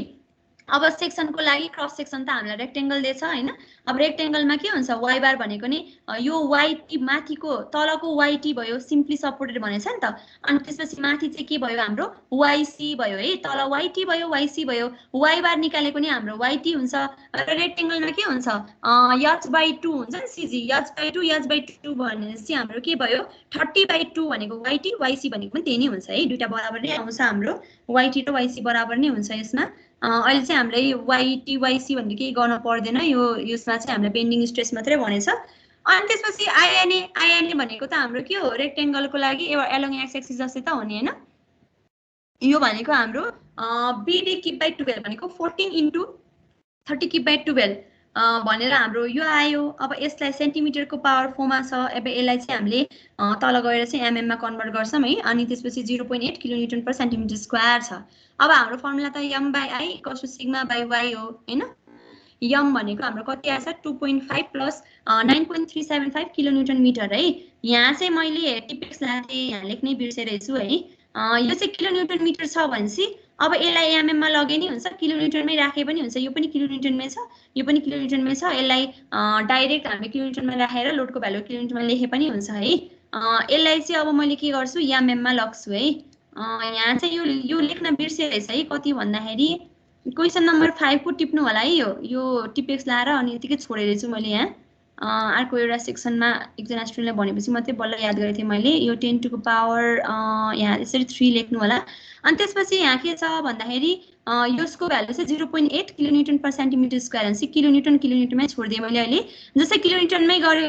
अब सेक्सनको लागि क्रस सेक्सन त हामीलाई रेक्टेंगल दिएछ हैन अब रेक्टेंगलमा के हुन्छ y बार भनेको नि यो yt माथिको तलको yt भयो सिम्पली सपोर्टेड भनेछ नि त अनि त्यसपछि माथि चाहिँ के भयो हाम्रो yc भयो है तल yt भयो yc भयो y बार निकालेको नि हाम्रो yt हुन्छ र रेक्टेंगलमा के हुन्छ h/2 हुन्छ नि cg h/2 भनेपछि हाम्रो के भयो 30/2 भनेको yt yc भनेको पनि त्यही नै हुन्छ है दुईटा बराबर नै आउँछ हाम्रो yt र yc बराबर नै हुन्छ यसमा अहिले चाहिँ हामीलाई yt yc भन्ने केही गर्न पर्दैन यसमा चाहिँ हामीलाई बेन्डिङ स्ट्रेस मात्रै भनेछ अनि त्यसपछि INA भनेको त हाम्रो के हो रेक्टेंगलको लागि एलोङ एक्स एक्सिस जस्तै त हो नि हैन यो भनेको हाम्रो BD किप/12 भनेको 14 इन्टु 30 किप/12 भनेर हाम्रो यो आयो अब यसलाई सेन्टिमिटरको पावर 4 मा छ अब यसलाई चाहिँ हामीले तल गएर चाहिँ mm मा कन्भर्ट गर्छौं है अनि त्यसपछि 0.8 किलोन्युटन पर सेन्टिमिटर स्क्वायर छ अब हाम्रो फर्मुला त m/i = σ/y हो हैन m भनेको हाम्रो कति आछ 2.5 प्लस 9.375 किलोन्युटन मिटर है यहाँ चाहिँ मैले टिपिक्स लाथे यहाँ लेख्नै बिर्सेरहेछु है यो चाहिँ किलोन्युटन मिटर छ भनेसी अब यसलाई mm मा लगे नि हुन्छ किलोन्युटनमै राखे पनि हुन्छ यो पनि किलोन्युटनमै छ यो पनि किलोन्युटनमै छ यसलाई डाइरेक्ट हामी किलोन्युटनमा राखेर लोडको भ्यालु किलोन्युटनमा लेखे पनि हुन्छ है यसलाई चाहिँ अब मैले के गर्छु mm मा लग्छु है यहाँ चाहिँ यो लेख्न बिर्सेरहेछ है कति भन्दाखेरि क्वेशन नम्बर 5 को टिप्नु होला है यो टिपेक्स लाएर अनि यतिकै छोडेछु मैले यहाँ अर्को एउटा सेक्सनमा एकजना स्टुडेन्टले भनेपछि मात्रै बल्ल याद गरेको थिएँ मैले यो 10 टु द पावर यहाँ यसरी 3 लेख्नु होला अनि त्यसपछि यहाँ के छ भन्दाखेरि यसको भ्यालु चाहिँ 0.8 किलोन्युटन पर सेन्टिमिटर स्क्वायर हुन्छ किलोन्युटनमै छोड्दिए मैले अहिले जस्तै किलोन्युटनमै गरे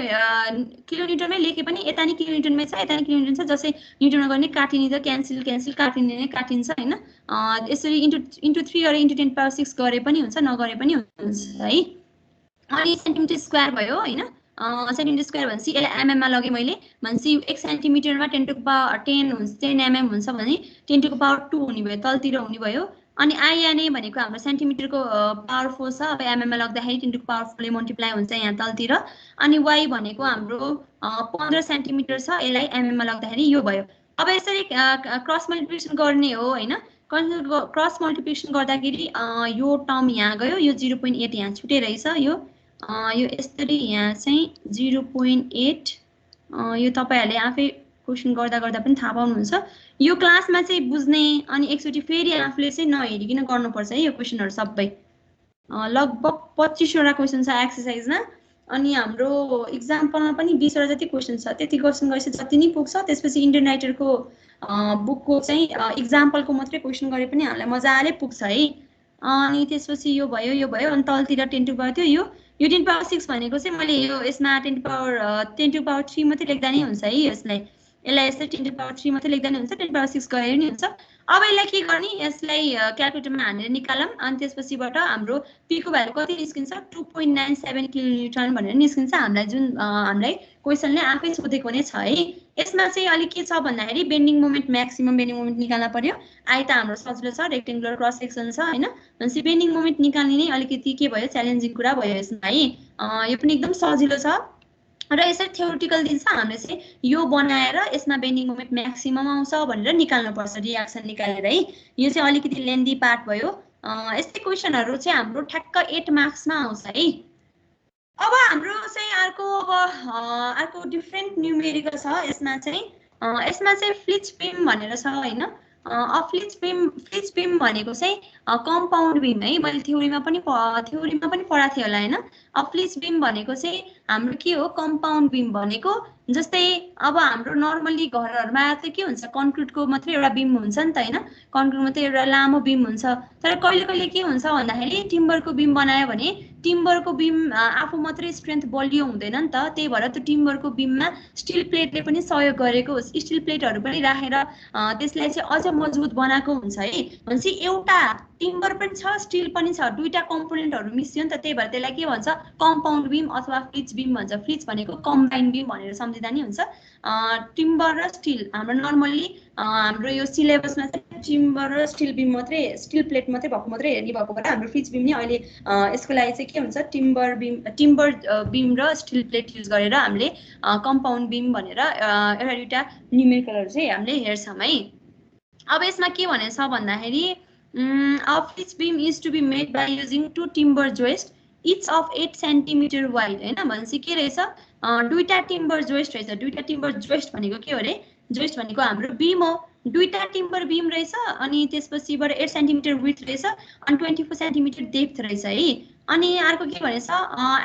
किलोन्युटनमै लेखे पनि यता नि किलोन्युटनमै छ यता नि किलोन्युटन छ जस्तै न्युटनमा गर्ने काटिने त क्यान्सल काटिने नै काटिन्छ हैन यसरी इन्टु 3 गरे इन्टु 10 पावर 6 गरे पनि हुन्छ नगरे पनि हुन्छ है अनि सेन्टिमिटर स्क्वायर भयो हैन सेन्टिमिटर स्क्वायर भनेपछि यसलाई mm मा लगे मैले भनेपछि 1 सेन्टिमिटरमा 10 टु द पावर 10 हुन्छ 10 mm हुन्छ भने 10 टु द पावर 2 हुने भयो तलतिर हुने भयो अनि INA भनेको हाम्रो सेन्टिमिटरको पावर 4 छ अब mm मा लग्दाखेरि 10 टु द पावर 4 ले मल्टिप्लाई हुन्छ यहाँ तलतिर अनि y भनेको हाम्रो 15 सेन्टिमिटर छ यसलाई mm मा लग्दाखेरि यो भयो अब यसरी क्रस मल्टिप्लिकेसन गर्ने हो हैन क्रस मल्टिप्लिकेसन गर्दाखेरि यो टर्म यहाँ गयो यो 0.8 यहाँ छुटे रहेछ यो यसरी यहाँ चाहिँ 0.8 यो तपाईहरुले आफै क्वेशन गर्दा पनि थाहा पाउनुहुन्छ यो क्लासमा चाहिँ बुझ्ने अनि एकचोटी फेरि आफूले चाहिँ नहेरिकिन गर्नुपर्छ है यो क्वेशनहरु सबै लगभग 25 वटा क्वेशन छ एक्सरसाइजमा अनि हाम्रो एक्जाम्पलमा पनि 20 वटा जति क्वेशन छ त्यति क्वेशन गरेपछि जति नै पुग्छ त्यसपछि इन्डियन राइटरको बुकको चाहिँ एक्जाम्पलको मात्रै क्वेशन गरे पनि हामीलाई मजाले पुग्छ है अनि त्यसपछि यो भयो अनि तलतिर 10 टु पावर थियो यो 10 पावर 6 भनेको चाहिँ मैले यो यसमा 10 टु पावर 3 मात्रै लेख्दा नै हुन्छ है यसलाई यसलाई 10 टु पावर 3 मात्रै लेख्दा नै हुन्छ 10 पावर 6 गरे नि हुन्छ अब यसलाई के गर्ने यसलाई क्याल्कुलेटरमा हालेर निकालौं अनि त्यसपछिबाट हाम्रो p को भ्यालु कति निस्किन्छ 2.97 किलोन्युटन भनेर निस्किन्छ हामीलाई जुन हामीलाई क्वेशनले आफै सोधेको नै छ है यसमा चाहिँ अलि के छ भन्दाखेरि bending moment maximum bending moment निकाल्न पर्यो आइ त हाम्रो सजिलो छ रेक्टेंगुलर क्रस सेक्सन छ हैन भनेपछि बेन्डिङ मोमेन्ट निकाल्ने नै अलिकति के भयो च्यालेन्जिङ कुरा भयो यसमा है यो पनि एकदम सजिलो छ र यसरी थ्योरिटिकल दिन्छ हामीले चाहिँ यो बनाएर यसमा बेन्डिङ मोमेन्ट म्याक्सिमम आउँछ भनेर निकाल्नु पर्छ रियाक्सन निकालेर है। यो चाहिँ अलिकति लेन्दी पार्ट भयो। यस्तै क्वेसनहरु चाहिँ हाम्रो ठ्याक्क 8 मार्क्समा आउँछ है। अब हाम्रो चाहिँ अर्को डिफरेन्ट न्यूमेरिकल छ। यसमा चाहिँ फ्लिच बीम भनेर छ हैन। फ्लिच बीम भनेको चाहिँ कम्पाउन्ड बीम है। मैले थ्योरीमा पनि पढाएको थिएँ होला हैन। फ्लिच बीम भनेको चाहिँ हाम्रो के हो, कम्पाउन्ड बीम भनेको जस्तै अब हाम्रो नर्मली घरहरुमा चाहिँ के हुन्छ, कन्क्रिटको मात्रै एउटा बीम हुन्छ नि त हैन। कन्क्रिट मात्रै एउटा लामो बीम हुन्छ। तर कहिले कहिले के हुन्छ भन्दाखेरि टिम्बरको बीम बनायो भने टिम्बरको बीम आफू मात्रै स्ट्रेन्थ बलियो हुँदैन नि त। त्यही भएर त्यो टिम्बरको बीममा स्टिल प्लेटले पनि सहयोग गरेको, स्टिल प्लेटहरु पनि राखेर त्यसलाई चाहिँ अझ मजबुत बनाएको हुन्छ है। भनेपछि एउटा टिम्बर पनि छ स्टिल पनि छ, दुईटा कम्पोनेन्टहरु मिसियो नि त। त्यही भएर त्यसलाई के भन्छ, कम्पाउन्ड बीम अथवा फ्लिच बीम भन्छ। फ्लिच भनेको कम्बाइन बीम भनेर सम्झिँदा नि हुन्छ। टिम्बर र स्टिल हाम्रो नर्मली हाम्रो यो सिलेबसमा चाहिँ टिम्बर र स्टिल बीम मात्रै, स्टिल प्लेट मात्रै भएको मात्रै हेर्ने भएको भएर हाम्रो फ्लिच बीम नि अहिले यसको लागि चाहिँ के हुन्छ, टिम्बर बीम र स्टिल प्लेट युज गरेर हामीले कम्पाउन्ड बीम भनेर एउटा दुईटा न्यूमेरिकलहरु चाहिँ हामीले हेर्छौं है। अब यसमा के भनेछ भन्दाखेरि flitch beam is to be made by using 2 timber joist each of 8 centimetre wide हैन। भनेपछि के रहेछ, दुईटा टिम्बर जोइस्ट रहेछ। दुईटा टिम्बर जोइस्ट भनेको के हो रे, जोइस्ट भनेको हाम्रो बीम हो। दुईटा टिम्बर बीम रहेछ अनि त्यसपछिबाट 8 सेन्टिमिटर विड्थ रहेछ अनि 24 सेन्टिमिटर डेप्थ रहेछ है। अनि अर्को के भनेछ,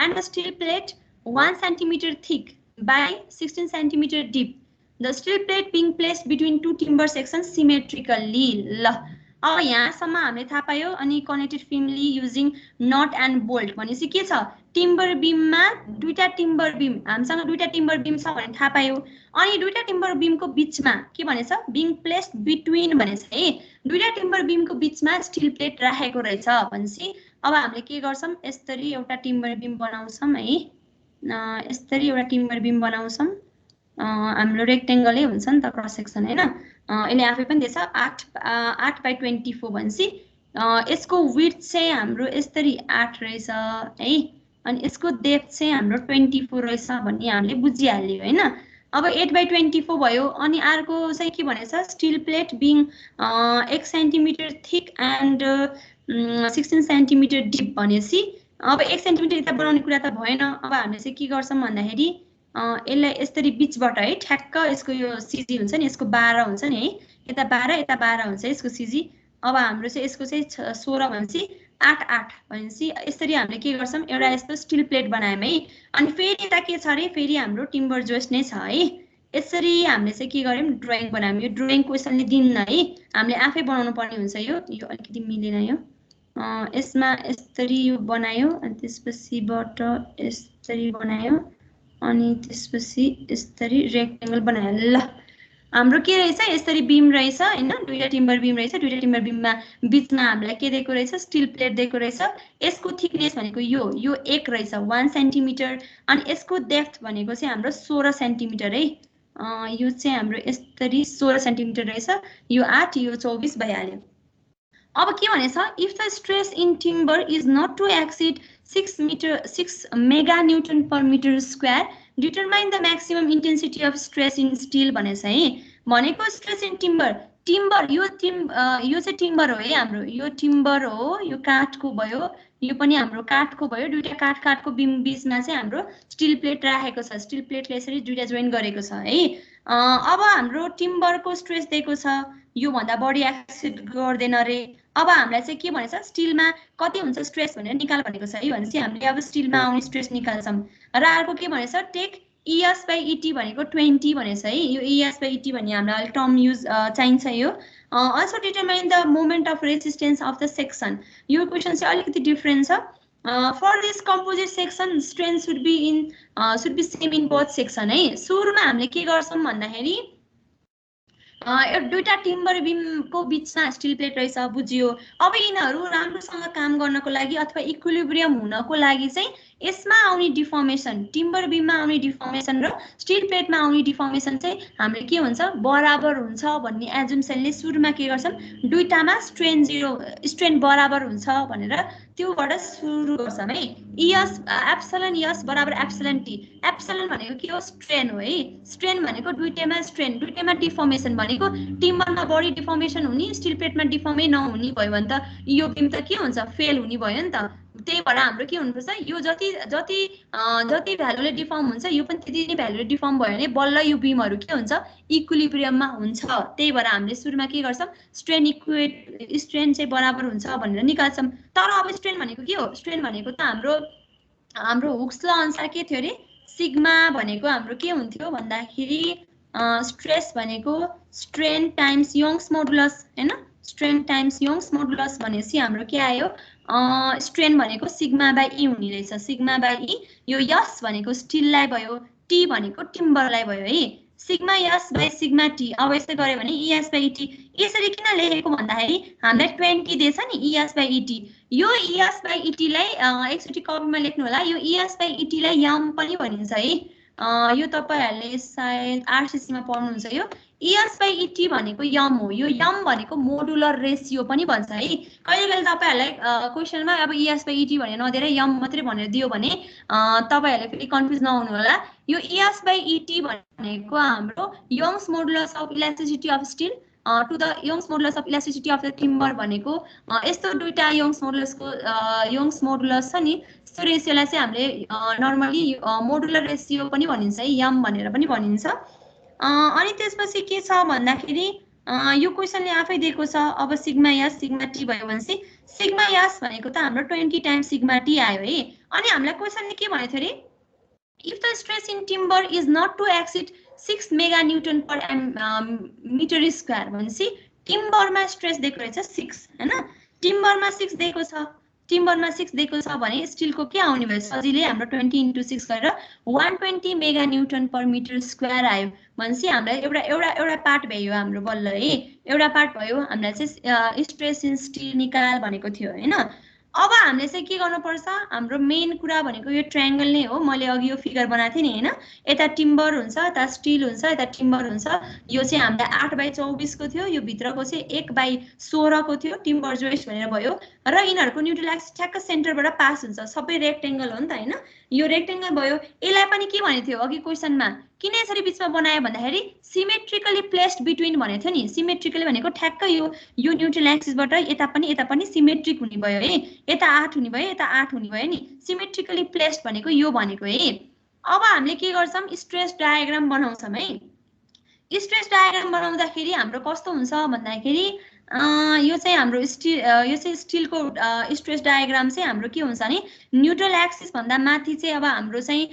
and steel plate 1 centimeter thick by 16 centimeter deep, the steel plate being placed between 2 timber sections symmetrically। ल अब यहाँसम्म हामीले थाहा पायो। अनि connected firmly using nut and bolt भनेपछि के छ, टिम्बर बीममा दुईटा टिम्बर बीम, हामीसँग दुईटा टिम्बर बीम छ भने थाहा पायो। अनि दुईटा टिम्बर बीमको बीचमा के भनेछ, बिङ प्लेस्ड बिट्विन भनेछ है। दुईटा टिम्बर बीमको बीचमा स्टिल प्लेट राखेको रहेछ भनेपछि अब हामीले के गर्छौं, यसरी एउटा टिम्बर बीम बनाउँछौं है। यसरी एउटा टिम्बर बीम बनाउँछौं। हाम्रो रेक्टेंगलै हुन्छ नि त क्रस सेक्सन हैन। यसले आफै पनि दिएछ 8/24 भनेपछि यसको विड्थ चाहिँ हाम्रो यसरी 8 रहेछ है। अनि यसको डेप्थ चाहिँ हाम्रो 24 रहेछ भन्ने हामीले बुझिहाल्यो हैन। अब 8/24 भयो। अनि अर्को चाहिँ के भनेछ, steel plate being 1 centimeter thick and 16 centimeter deep भनेपछि अब 1 सेन्टिमिटर यता बनाउने कुरा त भएन। अब हामीले चाहिँ के गर्छौं भन्दाखेरि यसलाई यसरी बीचबाट है ठ्याक्क यसको यो सीजी हुन्छ नि, यसको 12 हुन्छ नि है। यता 12 हुन्छ यसको सीजी। अब हाम्रो चाहिँ यसको चाहिँ 16 भनेपछि 8 भनेपछि यसरी हामीले के गर्छौं, एउटा यस्तो स्टिल प्लेट बनायौं है। अनि फेरि यता के छ रे, फेरि हाम्रो टिम्बर जोइस्ट नै छ है। यसरी हामीले चाहिँ के गर्यौं, ड्राइङ बनायौं। यो ड्राइङ क्वेशनले दिन्न है, हामीले आफै बनाउनु पर्ने हुन्छ। यो अलिकति मिलेन। यो यसमा यसरी यो बनायो अनि त्यसपछिबाट यसरी बनायो अनि त्यसपछि यसरी रेक्टेंगल बनायो। ल हाम्रो के रहेछ, यसरी बीम रहेछ हैन। दुईटा टिम्बर बीम रहेछ। दुईटा टिम्बर बीममा बीचमा हामीलाई के दिएको रहेछ, स्टिल प्लेट दिएको रहेछ। यसको थिकनेस भनेको यो 1 रहेछ 1 सेन्टिमिटर। अनि यसको डेप्थ भनेको चाहिँ हाम्रो 16 सेन्टिमिटर है। यो चाहिँ हाम्रो यसरी 16 सेन्टिमिटर रहेछ। यो 8 यो 24 भइहाल्यो। अब के भनेछ, if the stress in timber is not to exceed 6 mega newton per metre square, determine the maximum intensity of stress in steel भनेछ है। भनेको स्ट्रेस इन टिम्बर यो चाहिँ टिम्बर हो है हाम्रो। यो टिम्बर हो, यो काठको भयो, यो पनि हाम्रो काठको भयो। दुईटा काठको बीम बीचमा चाहिँ हाम्रो स्टिल प्लेट राखेको छ। स्टिल प्लेटले यसरी दुईटा जोइन गरेको छ है। अब हाम्रो टिम्बरको स्ट्रेस दिएको छ, यो भन्दा बढी एक्सिड गर्दैन रे। अब हामीलाई चाहिँ के भनेछ, स्टिलमा कति हुन्छ स्ट्रेस भनेर निकाल भनेको छ है। भनेपछि हामीले अब स्टिलमा आउने स्ट्रेस निकाल्छौं। र अर्को के भनेछ, टेक ES/ET भनेको 20 भनेछ है। यो ES/ET भन्ने हामीलाई अलिक टर्म युज चाहिन्छ यो। Also determine the moment of resistance of the section. यो क्वेशन चाहिँ अलिकति डिफरेन्ट छ। For this composite section strength should be same in both section है। सुरुमा हामीले के गर्छौं भन्दाखेरि दुईटा टिम्बर बीमको बीचमा स्टिल प्लेट रहेछ, बुझियो। अब यिनीहरू राम्रोसँग काम गर्नको लागि अथवा इक्विलिब्रियम हुनको लागि चाहिँ यसमा आउने डिफर्मेसन, टिम्बर बीममा आउने डिफर्मेसन र स्टिल प्लेटमा आउने डिफर्मेसन चाहिँ हामीले के हुन्छ बराबर हुन्छ भन्ने एजुम्सनले सुरुमा के गर्छौँ दुईटामा स्ट्रेन बराबर हुन्छ भनेर त्योबाट सुरु गर्छौँ है। इएस एप्सिलन यस बराबर एप्सिलन टी। एप्सिलन भनेको के हो स्ट्रेन हो है। स्ट्रेन भनेको दुईटैमा स्ट्रेन, दुईटैमा डिफर्मेसन भनेको टिम्बरमा बढी डिफर्मेसन हुने स्टिल प्लेटमा डिफर्मै नहुने भयो भने त यो बीम त के हुन्छ फेल हुने भयो नि त। त्यही भएर हाम्रो के हुनुपर्छ यो जति जति जति भ्यालुले डिफर्म हुन्छ यो पनि त्यति नै भ्यालुले डिफर्म भयो भने बल्ल यो बीमहरू के हुन्छ इक्विलिब्रियममा हुन्छ। त्यही भएर हामीले सुरुमा के गर्छौँ स्ट्रेन चाहिँ बराबर हुन्छ भनेर निकाल्छौँ। तर अब स्ट्रेन भनेको के हो, स्ट्रेन भनेको त हाम्रो हुक्स ल अनुसार के थियो अरे सिग्मा भनेको हाम्रो के हुन्थ्यो भन्दाखेरि स्ट्रेस भनेको स्ट्रेन टाइम्स यङ्स मोडुलस हैन, स्ट्रेन टाइम्स यङ्स मोडुलस भनेपछि हाम्रो के आयो स्ट्रेन भनेको सिग्मा बाई ई हुने रहेछ। सिग्मा बाई ई यो यस भनेको स्टिललाई भयो, टी भनेको टिम्बरलाई भयो है। Sigma yes by sigma T. अब यस्तै गऱ्यो भने इएस बाई टी। यसरी किन लेखेको भन्दाखेरि हामीलाई 20 दिएछ नि इएस बाई इटी। यो इएस बाई इटीलाई एकचोटि कपीमा लेख्नु होला। यो इएस बाई इटीलाई यम पनि भनिन्छ है। यो तपाईहरुले सायद आरसीसीमा पढ्नुहुन्छ। यो इएस बाई इटी भनेको यम हो। यो यम भनेको मोडुलर रेसियो पनि भन्छ है। कहिले कहिले तपाईहरुलाई क्वेशनमा अब इएस बाई इटी भनेर नदिएर यम मात्रै भनेर दियो भने तपाईहरुले फेरि कन्फ्युज नहुनु होला। यो इएस बाई इटी भनेको हाम्रो Young's modulus of elasticity of steel to the Young's modulus of elasticity of the timber भनेको यस्तो दुईटा यङ्स मोडुलस छ नि, यस्तो रेसियोलाई चाहिँ हामीले नर्मली मोडुलर रेसियो पनि भनिन्छ है, यम भनेर पनि भनिन्छ। अनि त्यसपछि के छ भन्दाखेरि यो क्वेशनले आफै दिएको छ। अब सिग्मा यस सिग्मा टी भयो भनेपछि सिग्मा यस भनेको त हाम्रो 20 टाइम्स सिग्मा टी आयो है। अनि हामीलाई क्वेशनले के भनेको थियो अरे if the stress in timber is not to exceed 6 mega newton per meter square भनेपछि टिम्बरमा स्ट्रेस दिएको रहेछ 6 हैन। टिम्बरमा 6 दिएको छ, टिम्बरमा 6 दिएको छ भने स्टिलको के आउने भयो सजिलै हाम्रो 20 * 6 गरेर 120 mega newton per metre square आयो भनेपछि हामीलाई एउटा पार्ट भयो हाम्रो बल्ल है। एउटा पार्ट भयो हामीलाई चाहिँ स्ट्रेस इन स्टिल निकाल भनेको थियो हैन। अब हामीले चाहिँ के गर्नुपर्छ हाम्रो मेन कुरा भनेको यो ट्रायंगल नै हो। मैले अघि यो फिगर बनाएको थिएँ नि हैन, यता टिम्बर हुन्छ यता स्टिल हुन्छ यता टिम्बर हुन्छ। यो चाहिँ हामीलाई 8/24 को थियो, यो भित्रको चाहिँ 1/16 को थियो टिम्बर जोइस्ट भनेर भयो र यिनीहरुको न्यूट्रल एक्सिस ठ्याक्क सेन्टरबाट पास हुन्छ। सबै रेक्टेंगल हो नि त हैन, यो रेक्टेंगल भयो। यसलाई पनि के भनेको थियो अघि क्वेशनमा किन यसरी बीचमा बनायो भन्दाखेरि सिमेट्रिकली प्लेस्ड बिट्विन भनेको थियो नि। सिमेट्रिकली भनेको ठ्याक्क यो न्यूट्रल एक्सिसबाट यता पनि सिमेट्रिक हुने भयो है। यता 8 हुने भयो यता 8 हुने भयो नि। सिमेट्रिकली प्लेस्ड भनेको यो भनेको है। अब हामीले के गर्छौं स्ट्रेस डायग्राम बनाउँछौं है। स्ट्रेस डायग्राम बनाउँदाखेरि हाम्रो कस्तो हुन्छ भन्दाखेरि यो चाहिँ हाम्रो स्टिलको स्ट्रेस डायग्राम चाहिँ हाम्रो के हुन्छ नि न्यूट्रल एक्सिस भन्दा माथि चाहिँ अब हाम्रो चाहिँ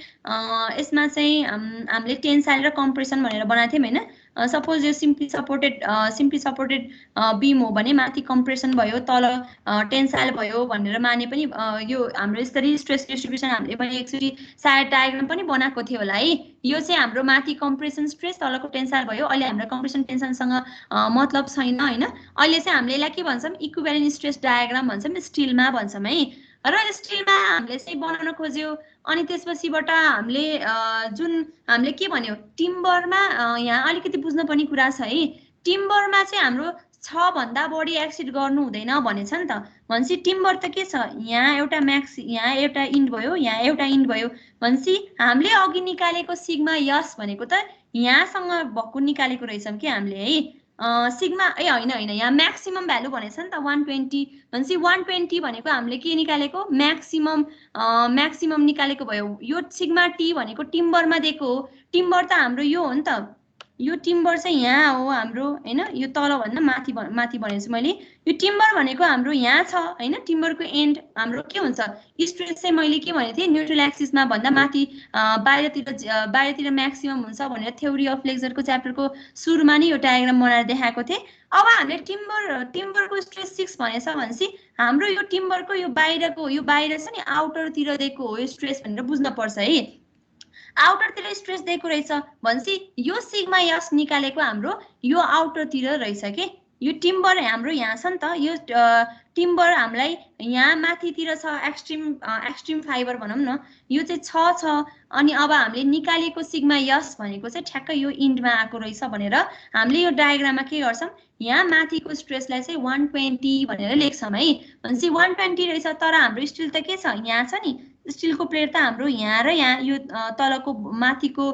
यसमा चाहिँ हामीले टेन्साइल र कम्प्रेसन भनेर बनाएको थियौं हैन। सपोज यो सिम्पली सपोर्टेड बीम हो भने माथि कम्प्रेसन भयो तल टेन्साइल भयो भनेर माने पनि यो हाम्रो यसरी स्ट्रेस डिस्ट्रिब्युसन हामीले पनि एकचोटी सायद डायग्राम पनि बनाएको थियो होला है। यो चाहिँ हाम्रो माथि कम्प्रेसन स्ट्रेस तलको टेन्साइल भयो। अहिले हाम्रो कम्प्रेसन टेन्सनसँग मतलब छैन हैन। अहिले चाहिँ हामीले यसलाई के भन्छौं इक्विभ्यालेन्ट स्ट्रेस डायग्राम भन्छौं, स्टिलमा भन्छौं है। र स्टिलमा हामीले चाहिँ बनाउन खोज्यो। अनि त्यसपछिबाट हामीले जुन हामीले के भन्यो टिम्बरमा यहाँ अलिकति बुझ्नुपर्ने कुरा छ है। टिम्बरमा चाहिँ हाम्रो 6 भन्दा बढी एक्सिड गर्नु हुँदैन भनेछ नि त। भनेपछि टिम्बर त के छ यहाँ एउटा म्याक्स यहाँ एउटा इन्ड भयो यहाँ एउटा इन्ड भयो भनेपछि हामीले अघि निकालेको सिग्मा यस भनेको त यहाँसँग भएको निकालेको रहेछौं कि हामीले है। सिग्मा हैन यहाँ म्याक्सिमम भ्यालु भनेछ नि त 120 भनेपछि 120 भनेको हामीले के निकालेको म्याक्सिमम निकालेको भयो। यो सिग्मा टी भनेको टिम्बरमा दिएको हो। टिम्बर त हाम्रो यो हो नि त। यो टिम्बर चाहिँ यहाँ हो हाम्रो हैन। यो तल भन्दा माथि भनेको छु मैले। यो टिम्बर भनेको हाम्रो यहाँ छ हैन। टिम्बरको एन्ड हाम्रो के हुन्छ स्ट्रेस चाहिँ मैले के भनेको थिएँ न्यूट्रल एक्सिसमा भन्दा माथि बाहिरतिर म्याक्सिमम हुन्छ भनेर थ्योरी अफ लेक्चरको च्याप्टरको सुरुमा नै यो डायग्राम बनाएर देखाएको थिएँ। अब हामीले टिम्बरको स्ट्रेस 6 भनेछ भनेपछि हाम्रो यो टिम्बरको यो बाहिर छ नि आउटरतिर दिएको हो यो स्ट्रेस भनेर बुझ्न पर्छ है। आउटरतिर स्ट्रेस दिएको रहेछ भनेपछि यो सिग्मा यस निकालेको हाम्रो यो आउटरतिर रहेछ के। यो टिम्बर हाम्रो यहाँ छ नि त, यो टिम्बर हामीलाई यहाँ माथितिर छ एक्सट्रिम फाइबर भनौँ न, यो चाहिँ छ अनि अब हामीले निकालेको सिग्मा यस भनेको चाहिँ ठ्याक्कै यो इन्डमा आएको रहेछ भनेर हामीले यो डायग्राममा के गर्छौँ, यहाँ माथिको स्ट्रेसलाई चाहिँ 120 भनेर लेख्छौँ है। भनेपछि 120 रहेछ, तर हाम्रो स्टिल त के छ, यहाँ छ नि स्टिलको प्लेट त हाम्रो यहाँ र यहाँ यो तलको माथिको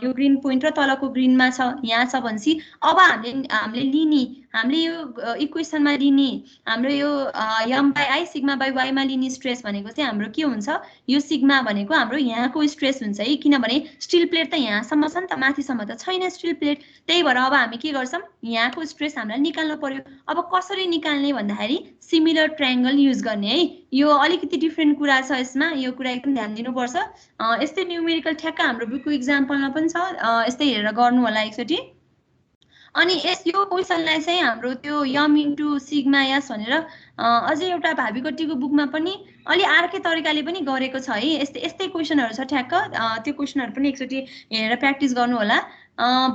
यो ग्रीन पोइन्ट र तलको ग्रीनमा छ, यहाँ छ। भनेपछि अब हामीले लिने, हामीले यो इक्वेसनमा लिने हाम्रो यो यम बाई आई सिग्मा बाई वाईमा लिने स्ट्रेस भनेको चाहिँ हाम्रो के हुन्छ, यो सिग्मा भनेको हाम्रो यहाँको स्ट्रेस हुन्छ है, किनभने स्टिल प्लेट त यहाँसम्म छ नि त, माथिसम्म त छैन स्टिल प्लेट। त्यही भएर अब हामी के गर्छौँ, यहाँको स्ट्रेस हामीलाई निकाल्नु पर्यो। अब कसरी निकाल्ने भन्दाखेरि सिमिलर ट्रायंगल युज गर्ने है। यो अलिकति डिफ्रेन्ट कुरा छ यसमा, यो कुरा एकदम ध्यान दिनुपर्छ। यस्तै न्युमेरिकल ठ्याक्क हाम्रो बुकको इक्जाम्पलमा पनि छ, यस्तै हेरेर गर्नु होला एकचोटि। अनि यो क्वेसनलाई चाहिँ हाम्रो त्यो यम इन्टु सिग्मा यस भनेर अझै एउटा भाबीकोटीको बुकमा पनि अलि अर्कै तरिकाले पनि गरेको छ है। यस्तै क्वेसनहरू छ ठ्याक्क, त्यो क्वेसनहरू पनि एकचोटि हेरेर प्र्याक्टिस गर्नु होला।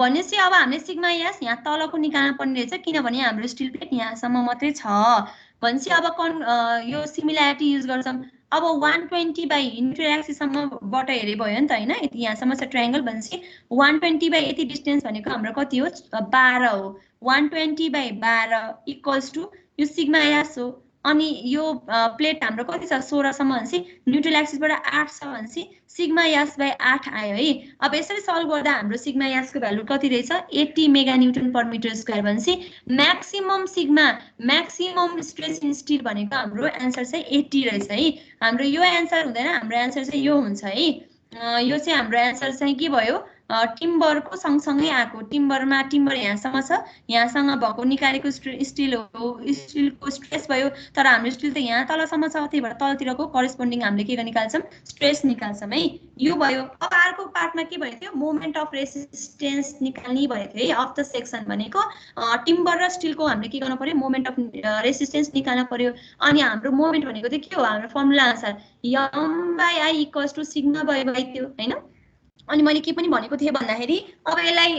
भनेपछि अब हामीले सिग्मा यस यहाँ तलको निकाल्न पर्ने रहेछ, किनभने हाम्रो स्टिल प्लेट यहाँसम्म मात्रै छ। भनेपछि अब यो सिमिल्यारिटी युज गर्छौँ। अब 120 बाई इन्टु एक्सिसम्मबाट हेरे भयो नि त होइन, यति यहाँसम्म छ ट्रायंगल। भनेपछि 120 बाई यति डिस्टेन्स भनेको हाम्रो कति हो, 12 हो। 120 बाई 12 इक्वल्स टु यो सिग्मा यस हो। अनि यो प्लेट हाम्रो कति छ, 16 सम्म। भनेपछि न्युट्रल एक्सिसबाट 8 छ, भनेपछि सिग्मा यस बाई 8 आयो है। अब यसरी सल्भ गर्दा हाम्रो सिग्मा यसको भ्यालु कति रहेछ, 80 mega newton per metre square. भनेपछि maximum sigma maximum stress in steel भनेको हाम्रो एन्सर चाहिँ 80 रहेछ है। हाम्रो यो एन्सर हुँदैन, हाम्रो एन्सर चाहिँ यो हुन्छ है। यो चाहिँ हाम्रो एन्सर चाहिँ के भयो, टिम्बरको सँगसँगै आएको। टिम्बर यहाँसम्म छ, यहाँसँग भएको निकालेको स्टिल हो, स्टिलको स्ट्रेस भयो। तर हाम्रो स्टिल त यहाँ तलसम्म छ, त्यही भएर तलतिरको करेस्पोन्डिङ हामीले के निकाल्छौँ, स्ट्रेस निकाल्छौँ है। यो भयो। अब अर्को पार्टमा के भनेको थियो, मोमेन्ट अफ रेसिस्टेन्स निकाल्ने भनेको थियो है। अफ द सेक्सन भनेको टिम्बर र स्टिलको हामीले के गर्नु पर्यो, मोमेन्ट अफ रेसिस्टेन्स निकाल्न पर्यो। अनि हाम्रो मोमेन्ट भनेको चाहिँ के हो, हाम्रो फर्मुला अनुसार M by I equals to sigma by y थियो होइन। अनि मैले के पनि भनेको थिएँ भन्दाखेरि अब यसलाई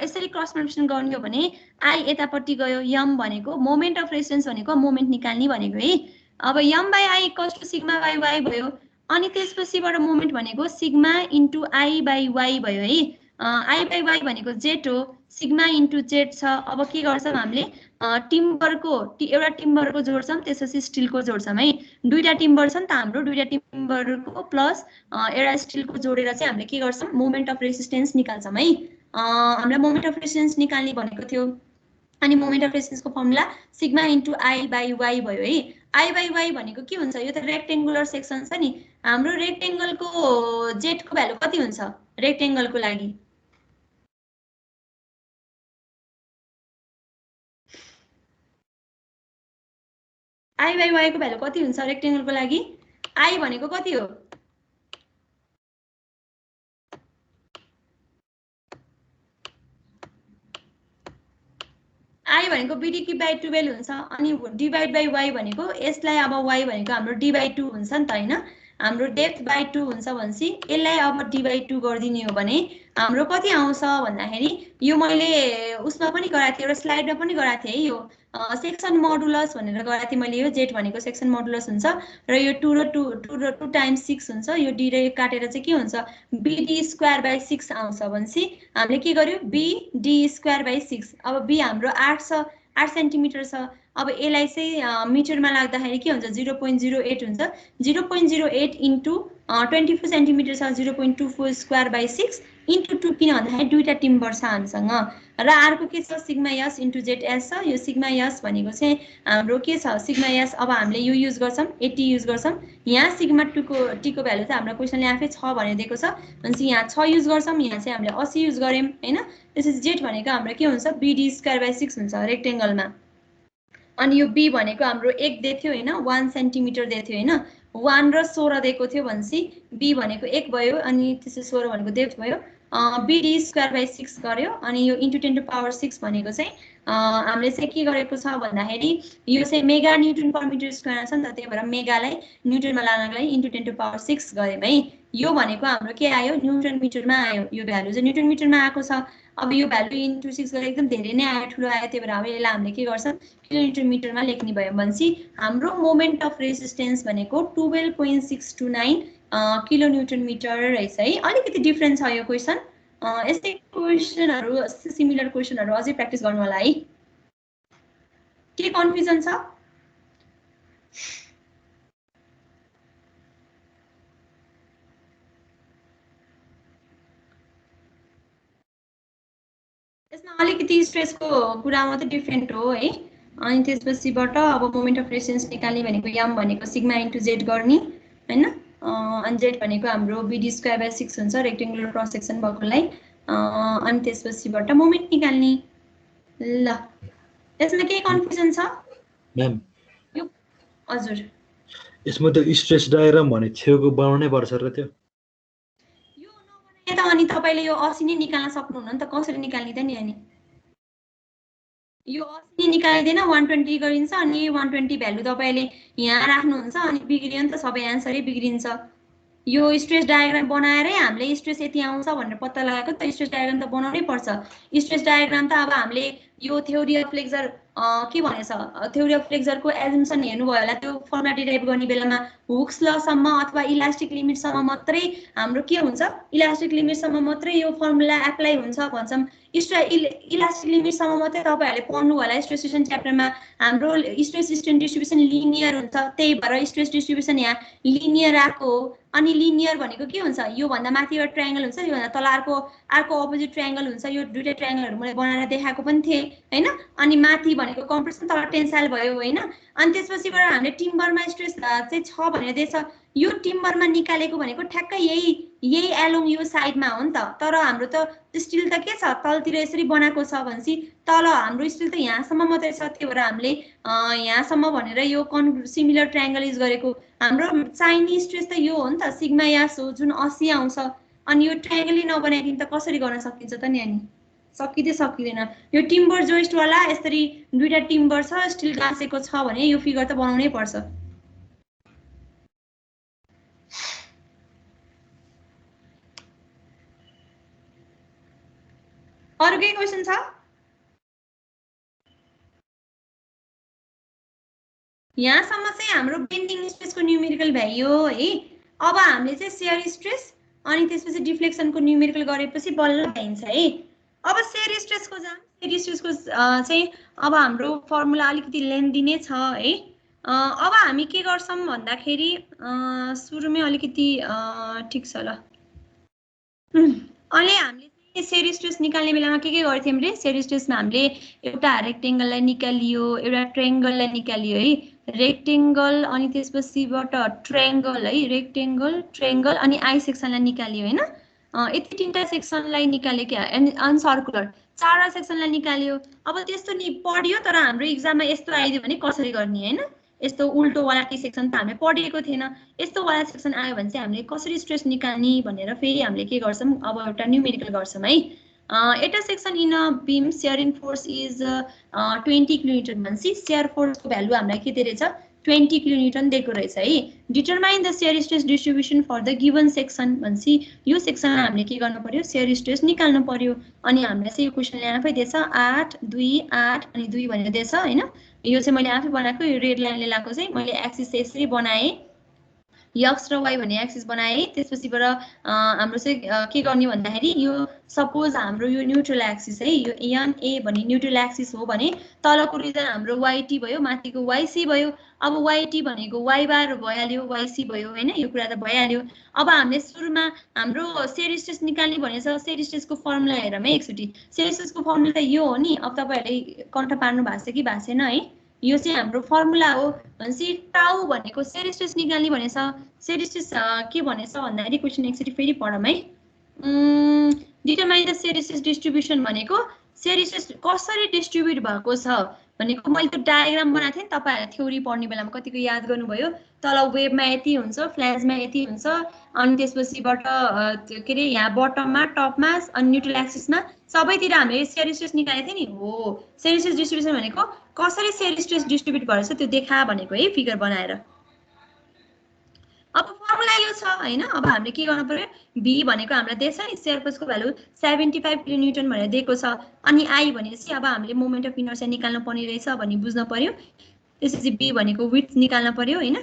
यसरी क्रस मल्टिप्लिकेसन गर्ने हो भने आई यतापट्टि गयो, यम भनेको मोमेन्ट अफ रेसिस्टेन्स भनेको मोमेन्ट निकाल्ने भनेको है। अब M by I equals to sigma by y भयो। अनि त्यसपछिबाट मोमेन्ट भनेको sigma into I by y भयो है। आई बाई वाई भनेको जेट हो, सिग्मा इन्टु जेट छ। अब के गर्छौँ हामीले, एउटा टिम्बरको जोड्छौँ, त्यसपछि स्टिलको जोड्छौँ है। दुईटा टिम्बर छ नि त हाम्रो, दुईटा टिम्बरको प्लस एउटा स्टिलको जोडेर चाहिँ हामीले के गर्छौँ, मोमेन्ट अफ रेसिस्टेन्स निकाल्छौँ है। हामीलाई मोमेन्ट अफ रेसिस्टेन्स निकाल्ने भनेको थियो। अनि मोमेन्ट अफ रेसिस्टेन्सको formula sigma into I by y भयो है। आई बाई वाई भनेको के हुन्छ, यो त रेक्टेङ्गुलर सेक्सन छ नि, हाम्रो रेक्टेङ्गलको जेटको भ्यालु कति हुन्छ रेक्टेङ्गलको लागि, आई बाई वाई को भ्यालु कति हुन्छ रेक्टेङ्गलको लागि, आई भनेको कति हो, आई भनेको बीडी क्युब बाई 12 हुन्छ। अनि डिभाइड बाई वाई भनेको यसलाई अब वाई भनेको हाम्रो डी बाई 2 हुन्छ नि त होइन, हाम्रो डेप्थ बाई 2 हुन्छ। भनेपछि यसलाई अब डी बाई 2 गरिदिने हो भने हाम्रो कति आउँछ भन्दाखेरि, यो मैले उसमा पनि गराएको थिएँ, एउटा स्लाइडमा पनि गराएको थिएँ है। यो सेक्सन मोडुलस भनेर गराएको थिएँ मैले। यो जेट भनेको सेक्सन मोडुलस हुन्छ र यो 2 र 2 टाइम्स 6 हुन्छ। यो डी र काटेर चाहिँ के हुन्छ, बीडी स्क्वायर बाई 6 आउँछ। भनेपछि हामीले के गर्यो, बीडी स्क्वायर बाई 6। अब बी हाम्रो 8 सेन्टिमिटर छ। अब यसलाई चाहिँ मिटरमा लाग्दाखेरि के हुन्छ, 0.08 हुन्छ। 0.08 इन्टु 24 सेन्टिमिटर छ, 0.24 स्क्वायर बाई 6 इन्टु 2, किन भन्दाखेरि दुईटा टिम्बर छ हामीसँग। र अर्को के छ, सिग्मा यस इन्टु जेड एस छ। यो सिग्मा यस भनेको चाहिँ हाम्रो के छ, सिग्मा यस अब हामीले यो युज गर्छौँ, 80 युज गर्छौँ। यहाँ सिग्मा टीको भ्यालु चाहिँ हाम्रो क्वेसनले आफै 6 भनेर दिएको छ। भनेपछि यहाँ 6 युज गर्छौँ, यहाँ चाहिँ हामीले 80 युज गऱ्यौँ होइन। त्यसपछि जेड भनेको हाम्रो के हुन्छ, बीडी स्क्वायर बाई 6 हुन्छ रेक्टेङ्गलमा। अनि यो बी भनेको हाम्रो 1 दिएको थियो होइन, 1 सेन्टिमिटर दिएको थियो होइन, 1 र 16 दिएको थियो। भनेपछि बी भनेको 1 भयो, अनि त्यसपछि 16 भनेको डेप्थ भयो। बीडी स्क्वायर बाई 6 गर्यो। अनि यो इन्टु 10 टु पावर 6 भनेको चाहिँ हामीले चाहिँ के गरेको छ भन्दाखेरि, यो चाहिँ mega newton per metre square छ नि त, त्यही भएर मेगालाई न्युटनमा लानको लागि इन्टु 10 टु पावर 6 गऱ्यौँ है। यो भनेको हाम्रो के आयो, न्युटन मिटरमा आयो। यो भ्यालु चाहिँ न्युटन मिटरमा आएको छ। अब यो भ्यालु इन्टु 6 गरेर एकदम धेरै नै आयो, ठुलो आयो, त्यही भएर अब यसलाई हामीले के गर्छौँ किलोमिटर मिटरमा लेख्ने भयो भनेपछि हाम्रो मोमेन्ट अफ रेजिस्टेन्स भनेको 12.629 किलोन्युटन मिटर रहेछ है। अलिकति डिफ्रेन्स छ यो क्वेसन। यस्तै क्वेसनहरू सिमिलर क्वेसनहरू अझै प्र्याक्टिस गर्नु होला है। के कन्फ्युजन छ? यसमा अलिकति स्ट्रेसको कुरा मात्रै डिफ्रेन्ट हो है। अनि त्यसपछिबाट अब मोमेन्ट अफ रेजिस्टेन्स निकाल्ने भनेको यम भनेको सिग्मा इन्टु जेड गर्ने हैन। अनि जेड भनेको हाम्रो बीडी स्क्वायर बाइ 6 हुन्छ रेक्टेङ्गुलर क्रस सेक्सन भएकोलाई। अनि त्यसपछिबाट मोमेन्ट निकाल्ने। ल यसमा के कन्फ्युजन छ म्याम? यो हजुर यसमा त स्ट्रेस डायग्राम भने छेउको बनाउनै पर्छ र त्यो यो नबनाए त अनि तपाईले यो 80 नै निकाल्न सक्नुहुन्न नि त। कसरी निकाल्ने त नि? अनि यो 80 नै निकालिदिन 120 गरिन्छ अनि 120 भ्यालु तपाईले यहाँ राख्नुहुन्छ अनि बिग्रियो नि त, सबै आन्सरै बिग्रिन्छ। यो स्ट्रेस डायग्राम बनाएरै हामीले स्ट्रेस यति आउँछ भनेर पत्ता लगाएको त। स्ट्रेस डायग्राम त बनाउनै पर्छ। स्ट्रेस डायग्राम त अब हामीले यो थ्योरी अफ फ्लेक्चर के भनेछ, थ्योरी अफ फ्लेक्चरको एजम्पसन हेर्नुभयो होला। त्यो फर्मुला डिराइभ गर्ने बेलामा हुक्स लसम्म अथवा इलास्टिक लिमिटसम्म मात्रै हाम्रो के हुन्छ, इलास्टिक लिमिटसम्म मात्रै यो फर्मुला एप्लाई हुन्छ भन्छौँ। इलास्टिक लिमिटसम्म मात्रै तपाईँहरूले पढ्नु होला स्ट्रेस च्याप्टरमा। हाम्रो स्ट्रेस स्ट्रेन डिस्ट्रिब्युसन लिनियर हुन्छ, त्यही भएर स्ट्रेस डिस्ट्रिब्युसन यहाँ लिनियर आएको हो। अनि लिनियर भनेको के हुन्छ, यो भन्दा माथि एउटा ट्रायंगल हुन्छ, यो भन्दा तल अर्को अपोजिट ट्रायंगल हुन्छ। यो दुईटा ट्रायंगलहरु मैले बनाएर देखाएको पनि थिए हैन। अनि माथि भनेको कम्प्रेसन, तल टेन्साइल भयो हैन। अनि त्यसपछिबाट हामीले टिम्बरमा स्ट्रेस चाहिँ छ भनेर दिएछ। यो टिम्बरमा निकालेको भनेको ठ्याक्कै यही एलोङ यो साइडमा हो नि त। तर हाम्रो त स्टिल त के छ, तलतिर यसरी बनाएको छ भनेपछि तल हाम्रो स्टिल त यहाँसम्म मात्रै छ। त्यही भएर हामीले यहाँसम्म भनेर यो सिमिलर ट्रायंगल युज गरेको। हाम्रो चाहिने स्ट्रेस त यो हो नि त, सिग्मा यास हो जुन 80 आउँछ। अनि यो ट्रायंगलै नबनाइदिन त कसरी गर्न सकिन्छ त नि? अनि सकिँदै सकिँदैन। यो टिम्बर जोइस्ट वाला यसरी दुईटा टिम्बर छ, स्टिल गाँसेको छ भने यो फिगर त बनाउनै पर्छ। अरु केही क्वेशन छ? यहाँसम्म चाहिँ हाम्रो बेन्डिङ स्ट्रेसको न्यूमेरिकल भ्याल्यु है। अब हामीले चाहिँ शेयर स्ट्रेस अनि त्यसपछि डिफ्लेक्सनको न्यूमेरिकल गरेपछि बल्ल भ्याइन्छ है। अब शेयर स्ट्रेसको जाम। शेयर स्ट्रेसको चाहिँ अब हाम्रो फर्मुला अलिकति लेन्दी नै छ है। अब हामी के गर्छौं भन्दाखेरि सुरुमै अलिकति ठीक छ ल। अनि हामीले शेयर स्ट्रेस निकाल्ने बेलामा के गर्थ्यौं रे? शेयर स्ट्रेसमा हामीले एउटा रेक्टेंगललाई निकालियो, एउटा ट्रायंगललाई निकालियो है। रेक्टेंगल अनि त्यसपछिबाट ट्रायंगल है, रेक्टेंगल ट्रायंगल अनि आई सेक्सनलाई निकालियो हैन। यति तीनटा सेक्सनलाई निकाल्यो क्या, अनि सर्कुलर चारवटा सेक्सनलाई निकाल्यो। अब त्यस्तो नि पढ्यो, तर हाम्रो एक्जाममा यस्तो आइदियो भने कसरी गर्ने हैन। यस्तो उल्टो वाला टी सेक्सन त हामीले पढेको थिएन। यस्तो वाला सेक्सन आयो भने चाहिँ हामीले कसरी स्ट्रेस निकाल्ने भनेर फेरि हामीले के गर्छौं, अब एउटा न्यूमेरिकल गर्छौं है। एउटा section in a beam share in force is 20 किलोन्युटन भनेपछि शेयर फोर्सको भ्यालु हामीलाई के दिएको रहेछ, 20 किलोन्युटन दिएको रहेछ है। Determine the shear stress distribution for the given section भनेपछि यो सेक्सनमा हामीले के गर्नु पर्यो, शेयर स्ट्रेस निकाल्नु पर्यो। अनि हामीलाई चाहिँ यो क्वेशनले आफै दिएछ 8 2 8 अनि 2 भनेर दिएछ हैन। यो चाहिँ मैले आफै बनाएको, यो रेड लाइनले लाएको चाहिँ मैले एक्सिस यसरी बनाए, एक्स र वाई भन्ने एक्सिस बनाए। त्यसपछिबाट हाम्रो चाहिँ के गर्ने भन्दाखेरि यो सपोज हाम्रो यो न्यूट्रल एक्सिस है, यो एन ए भन्ने न्यूट्रल एक्सिस हो भने तलको रिजन हाम्रो वाइटी भयो, माथिको वाइसी भयो। अब वाइटी भनेको वाई बार भइहाल्यो, वाइसी भयो हैन, यो कुरा त भइहाल्यो। अब हामीले सुरुमा हाम्रो शेयर स्ट्रेस निकाल्ने भनेछ। शेयर स्ट्रेसको फर्मुला हेरौँ है एकचोटि। शेयर स्ट्रेसको फर्मुला त यो हो नि। अब तपाईहरुले कन्ट पार्नु भएको छ कि भएको छैन है। यो चाहिँ हाम्रो फर्मुला हो भनेपछि टाउ भनेको शेयर स्ट्रेस निकाल्ने भनेछ। शेयर स्ट्रेस के भनेछ भन्दाखेरि क्वेशन एकचोटि फेरि पढौँ है। Determine the shear stress distribution भनेको शेयर स्ट्रेस कसरी डिस्ट्रिब्युट भएको छ भनेको मैले त्यो डायग्राम बनाएको थिएँ नि। तपाईहरुले थ्योरी पढ्ने बेलामा कतिको याद गर्नुभयो। तल वेबमा यति हुन्छ, फ्ल्याजमा यति हुन्छ, अनि त्यसपछिबाट के रे यहाँ बटममा, टपमा अनि न्यूट्रल एक्सिसमा सबैतिर हामीले शेयर स्ट्रेस निकालेको थिए नि। हो, शेयर स्ट्रेस डिस्ट्रिब्युसन भनेको कसरी शेयर स्ट्रेस डिस्ट्रिब्युट भएछ त्यो देखा भनेको है, फिगर बनाएर। अब फर्मुला यो छ हैन। अब हामीले के गर्नु पर्यो, b भनेको हामीलाई दिएको छ नि शियर फोर्सको भ्यालु 75 किलोन्युटन भनेर दिएको छ, अनि i भनेपछि अब हामीले मोमेन्ट अफ इनर्सिया निकाल्नु पर्ने रहेछ भन्ने बुझ्न पर्यो। त्यसपछि b भनेको विड्थ निकाल्न पर्यो हैन,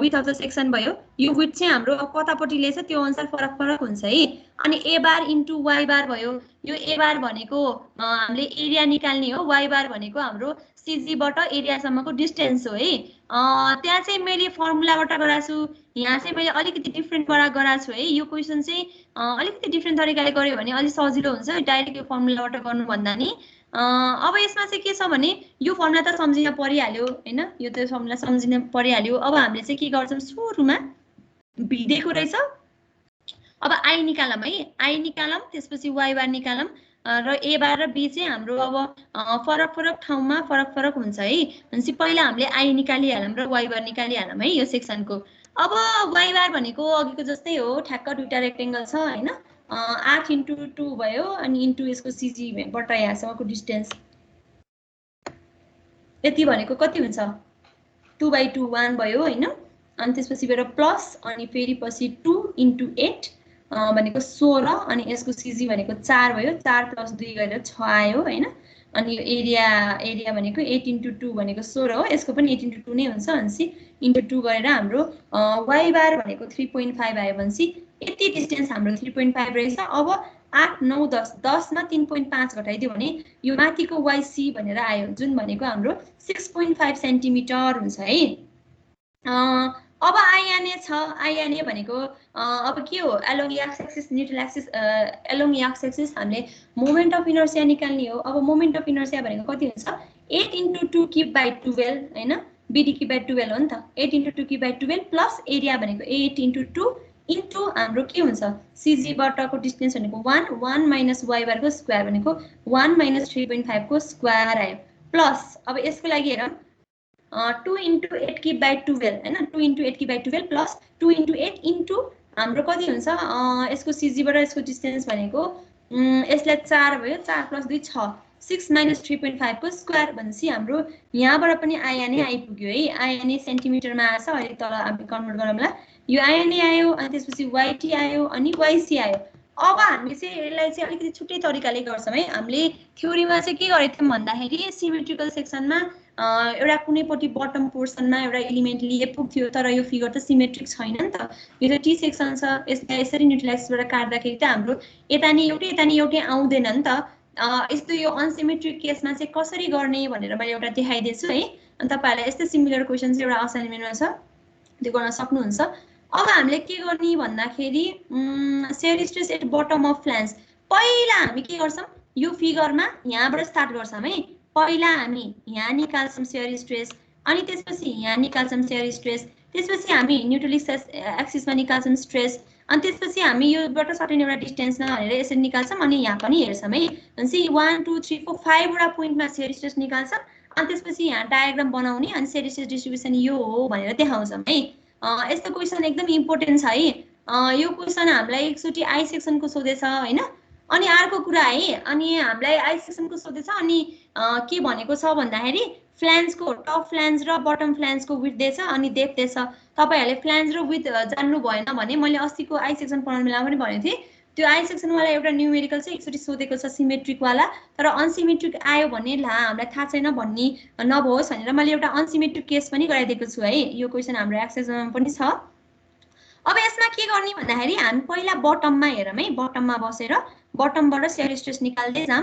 विड्थ अफ द सेक्सन भयो। यो विड्थ चाहिँ हाम्रो कतापट्टि लिएछ त्यो अनुसार फरक फरक हुन्छ है। अनि a बार इन्टु y बार भयो। यो a बार भनेको हामीले एरिया निकाल्ने हो, y बार भनेको हाम्रो cg बाट एरियासम्मको डिस्टेन्स हो है। त्यहाँ चाहिँ मैले फर्मुलाबाट गराएको छु, यहाँ चाहिँ मैले अलिकति डिफ्रेन्टबाट गराएको छु है। यो क्वेसन चाहिँ अलिकति डिफ्रेन्ट तरिकाले गर्यो भने अलि सजिलो हुन्छ डाइरेक्ट यो फर्मुलाबाट गर्नु भन्दा नि। अब यसमा चाहिँ के छ भने यो फर्मुला त सम्झिन परिहाल्यो हैन, यो त फर्मुला सम्झिन परिहाल्यो। अब हामीले चाहिँ के गर्छौं, सुरुमा b दिएको रहेछ, अब i निकालौं है, i निकालौं, त्यसपछि y बार निकालौं र a बार र b चाहिँ हाम्रो अब फरक फरक ठाउँमा फरक फरक हुन्छ है। भनेपछि पहिला हामीले i निकालिहालौं र y बार निकालिहालौं है यो सेक्सनको। अब y बार भनेको अघिको जस्तै हो, ठ्याक्क दुईटा रेक्टेंगल छ हैन, 8 इन्टु 2 भयो अनि इन्टु यसको cg बाट यहाँसम्मको डिस्टेन्स यति भनेको कति हुन्छ, 2/2 1 भयो हैन। अनि त्यसपछि फेरि प्लस अनि फेरि पछि 2 इन्टु 8 भनेको 16 अनि यसको cg भनेको 4 भयो, 4 + 2 गरेर 6 आयो हैन। अनि यो एरिया भनेको 8 इन्टु 2 भनेको 16 हो, यसको पनि 8 इन्टु 2 नै हुन्छ, अनि इन्टु 2 गरेर हाम्रो y बार भनेको 3.5 आयो। भनेपछि यति डिस्टेन्स हाम्रो 3.5 रहेछ। अब 8 9 10 10 मा 3.5 घटाइदियो भने यो माथिको yc भनेर आयो, जुन भनेको हाम्रो 6.5 सेन्टिमिटर हुन्छ है। अब INA छ, INA भनेको अब के हो, along x axis neutral axis, along x axis हामीले मोमेन्ट अफ इनर्सिया निकाल्ने हो। अब मोमेन्ट अफ इनर्सिया भनेको कति हुन्छ, 8 इन्टु 2 क्युब बाइ 12 हैन, BD क्युब बाइ 12 हो नि त, 8 into 2 cube by 12 plus area भनेको 8 इन्टु 2 इन्टु हाम्रो के हुन्छ, cg बाटको डिस्टेन्स भनेको 1 1 माइनस y बारको स्क्वायर भनेको 1 माइनस 3.5 को स्क्वायर आयो, प्लस अब यसको लागि हेरौँ 2 इन्टु 8 क्युब बाइ 12 हैन, 2 into 8 cube by 12 plus 2 into 8 into हाम्रो कति हुन्छ, यसको cg बाट यसको डिस्टेन्स भनेको यसलाई 4 भयो, 4 + 2 6 6 माइनस 3.5 को स्क्वायर। भनेपछि हाम्रो यहाँबाट पनि INA आइपुग्यो है। INA सेन्टिमिटरमा आछ, अहिले तल हामी कन्भर्ट गरौँला। यो INA आयो अनि त्यसपछि YT आयो अनि YC आयो। अब हामी चाहिँ यसलाई चाहिँ अलिकति छुट्टै तरिकाले गर्छौं है। हामीले थ्योरीमा चाहिँ के गरेको थियौं भन्दाखेरि सिमेट्रिकल सेक्सनमा एउटा कुनैपट्टि बटम पोर्सनमा एउटा एलिमेन्ट लिए पुग्थ्यो, तर यो फिगर त सिमेट्रिक छैन नि त, यो त टी सेक्सन छ। यसलाई यसरी न्यूट्रल एक्सिसबाट काट्दाखेरि त हाम्रो यता नि एउटै आउँदैन नि त। यस्तो यो अनसिमेट्रिक केसमा चाहिँ कसरी गर्ने भनेर मैले एउटा देखाइदिन्छु है। अनि तपाईहरुलाई यस्तै सिमिलर क्वेशन चाहिँ एउटा असाइनमेन्टमा छ, त्यो गर्न सक्नुहुन्छ। अब हामीले के गर्ने भन्दाखेरि shear stress at bottom of flange, पहिला हामी के गर्छौं, यो फिगरमा यहाँबाट स्टार्ट गर्छौं है। पहिला हामी यहाँ निकाल्छौं शेयर स्ट्रेस, अनि त्यसपछि यहाँ निकाल्छौं शेयर स्ट्रेस, त्यसपछि हामी न्यूट्रल एक्सिसमा निकाल्छौं स्ट्रेस, अनि त्यसपछि हामी योबाट सर्टेन एउटा डिस्टेन्समा भनेर यसरी निकाल्छौं, अनि यहाँ पनि हेर्छौं है। भनेपछि 1 2 3 4 5 वटा पोइन्टमा शेयर स्ट्रेस निकाल्छौं, अनि त्यसपछि यहाँ डायग्राम बनाउने अनि शेयर स्ट्रेस डिस्ट्रिब्युसन यो हो भनेर देखाउँछौं है। यस्तो क्वेशन एकदम इम्पोर्टेन्ट छ है। यो क्वेशन हामीलाई एकचोटी आई सेक्सनको सोधेछ हैन। अनि अर्को कुरा है, अनि हामीलाई आई सेक्सनको सोधेछ, अनि के भनेको छ भन्दाखेरि फ्लान्जको टप फ्लान्ज र बटम फ्लान्जको विड्थ दिएछ अनि डेप्थ दिएछ। तपाईहरुले फ्लान्ज र विड्थ जान्नु भएन भने मैले अस्तिको आई सेक्सन पढाउने बेलामा पनि भनेको थिएँ, त्यो आई सेक्सन वाला एउटा न्यूमेरिकल चाहिँ एकचोटी सोधेको छ सिमेट्रिक वाला, तर अनसिमेट्रिक आयो भने ला हामीलाई थाहा छैन भन्ने नभओस् भनेर मैले एउटा अनसिमेट्रिक केस पनि गराइदिएको छु है। यो क्वेशन हाम्रो एक्सर्साइजमा पनि छ। अब यसमा के गर्ने भन्दाखेरि हामी पहिला बटममा हेरौँ है। बटममा बसेर बटमबाट शेयर स्ट्रेस निकाल्दै जाम।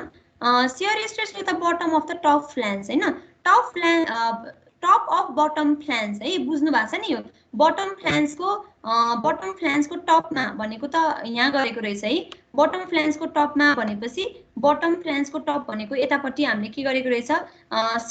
Shear stress at the bottom of the top flange हैन, टप अफ बटम फ्लान्ज है, बुझ्नु भएको छ नि। यो बटम फ्लान्जको टपमा भनेको त यहाँ गरेको रहेछ है। बटम फ्लान्जको टपमा भनेपछि बटम फ्लान्जको टप भनेको यतापट्टि हामीले के गरेको रहेछ,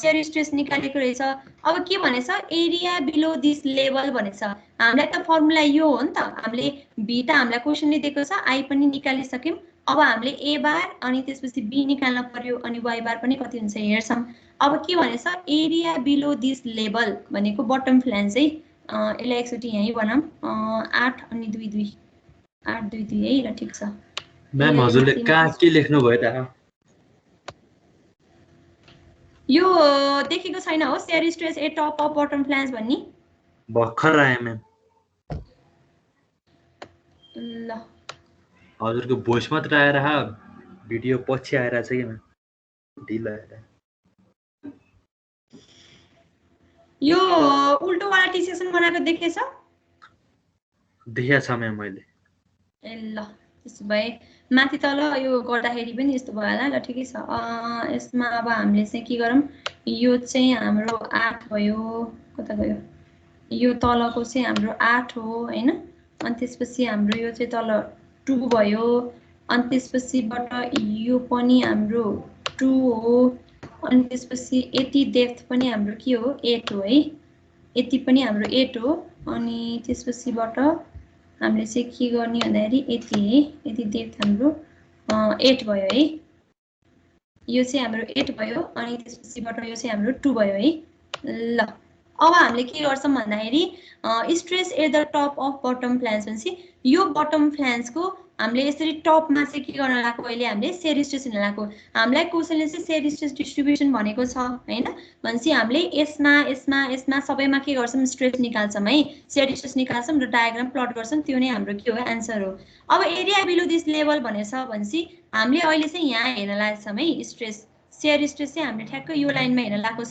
शेयर स्ट्रेस निकालेको रहेछ। अब के भनेछ, एरिया बिलो दिस लेभल भनेछ। हामीलाई त फर्मुला यो हो नि त, हामीले b त हामीलाई क्वेशनले दिएको छ, i पनि निकालिसक्यौं। अब हामीले a बार अनि त्यसपछि b निकाल्न पर्यो, अनि y बार पनि कति हुन्छ हेर्छौं। अब के भनेछ, एरिया बिलो दिस लेभल भनेको बटम फ्लान्ज है। यसलाई एकचोटी यही बनाऊं, 8 अनि 2 2 8 2 2 है ल, ठीक छ। म्याम हजुरले कहाँ के लेख्नु भयो त? यो देखेको छैन हो, shear stress at top of bottom flange भन्ने भर्खर आयो म्याम। ल हजुरको भोइस मात्र आएर भिडियो पछि आएर चाहिँ के ढिलो आएर यो उल्टो वाला टी सेक्सन बनाएको देखेछ देखिया छ म्याम मैले ए ल त्यसो भए माथि तल यो गर्दाखेरि पनि यस्तो भयो होला ल ठिकै छ यसमा अब हामीले चाहिँ के गरौँ यो चाहिँ हाम्रो 8 भयो कता गयो यो तलको चाहिँ हाम्रो 8 हो हैन अनि त्यसपछि हाम्रो यो चाहिँ तल 2 भयो अनि त्यसपछिबाट यो पनि हाम्रो 2 हो अनि त्यसपछि यति डेप्थ पनि हाम्रो के हो 8 हो है यति पनि हाम्रो 8 हो अनि त्यसपछिबाट हामीले चाहिँ के गर्ने भन्दाखेरि यति है यति डेप्थ हाम्रो 8 भयो है यो चाहिँ हाम्रो 8 भयो अनि त्यसपछिबाट यो चाहिँ हाम्रो 2 भयो है ल अब हामीले के गर्छौं भन्दाखेरि stress at the top of bottom flange भनेपछि यो बटम फ्लान्जको हामीले यसरी टपमा चाहिँ के गर्न लागेको अहिले हामीले शेयर स्ट्रेस लिन लागेको हामीलाई क्वेशनले चाहिँ शेयर स्ट्रेस डिस्ट्रिब्युसन भनेको छ हैन भनेपछि हामीले यसमा सबैमा के गर्छौं स्ट्रेस निकाल्छौं है शेयर स्ट्रेस निकाल्छौं र डायग्राम प्लट गर्छौं त्यो नै हाम्रो के हो आन्सर हो अब एरिया बिलो दिस लेभल भनेछ भनेपछि हामीले अहिले चाहिँ यहाँ हेर्न लाग्छौं है स्ट्रेस शेयर स्ट्रेस चाहिँ हामीले ठ्याक्कै यो लाइनमा हेर्न लागेको छ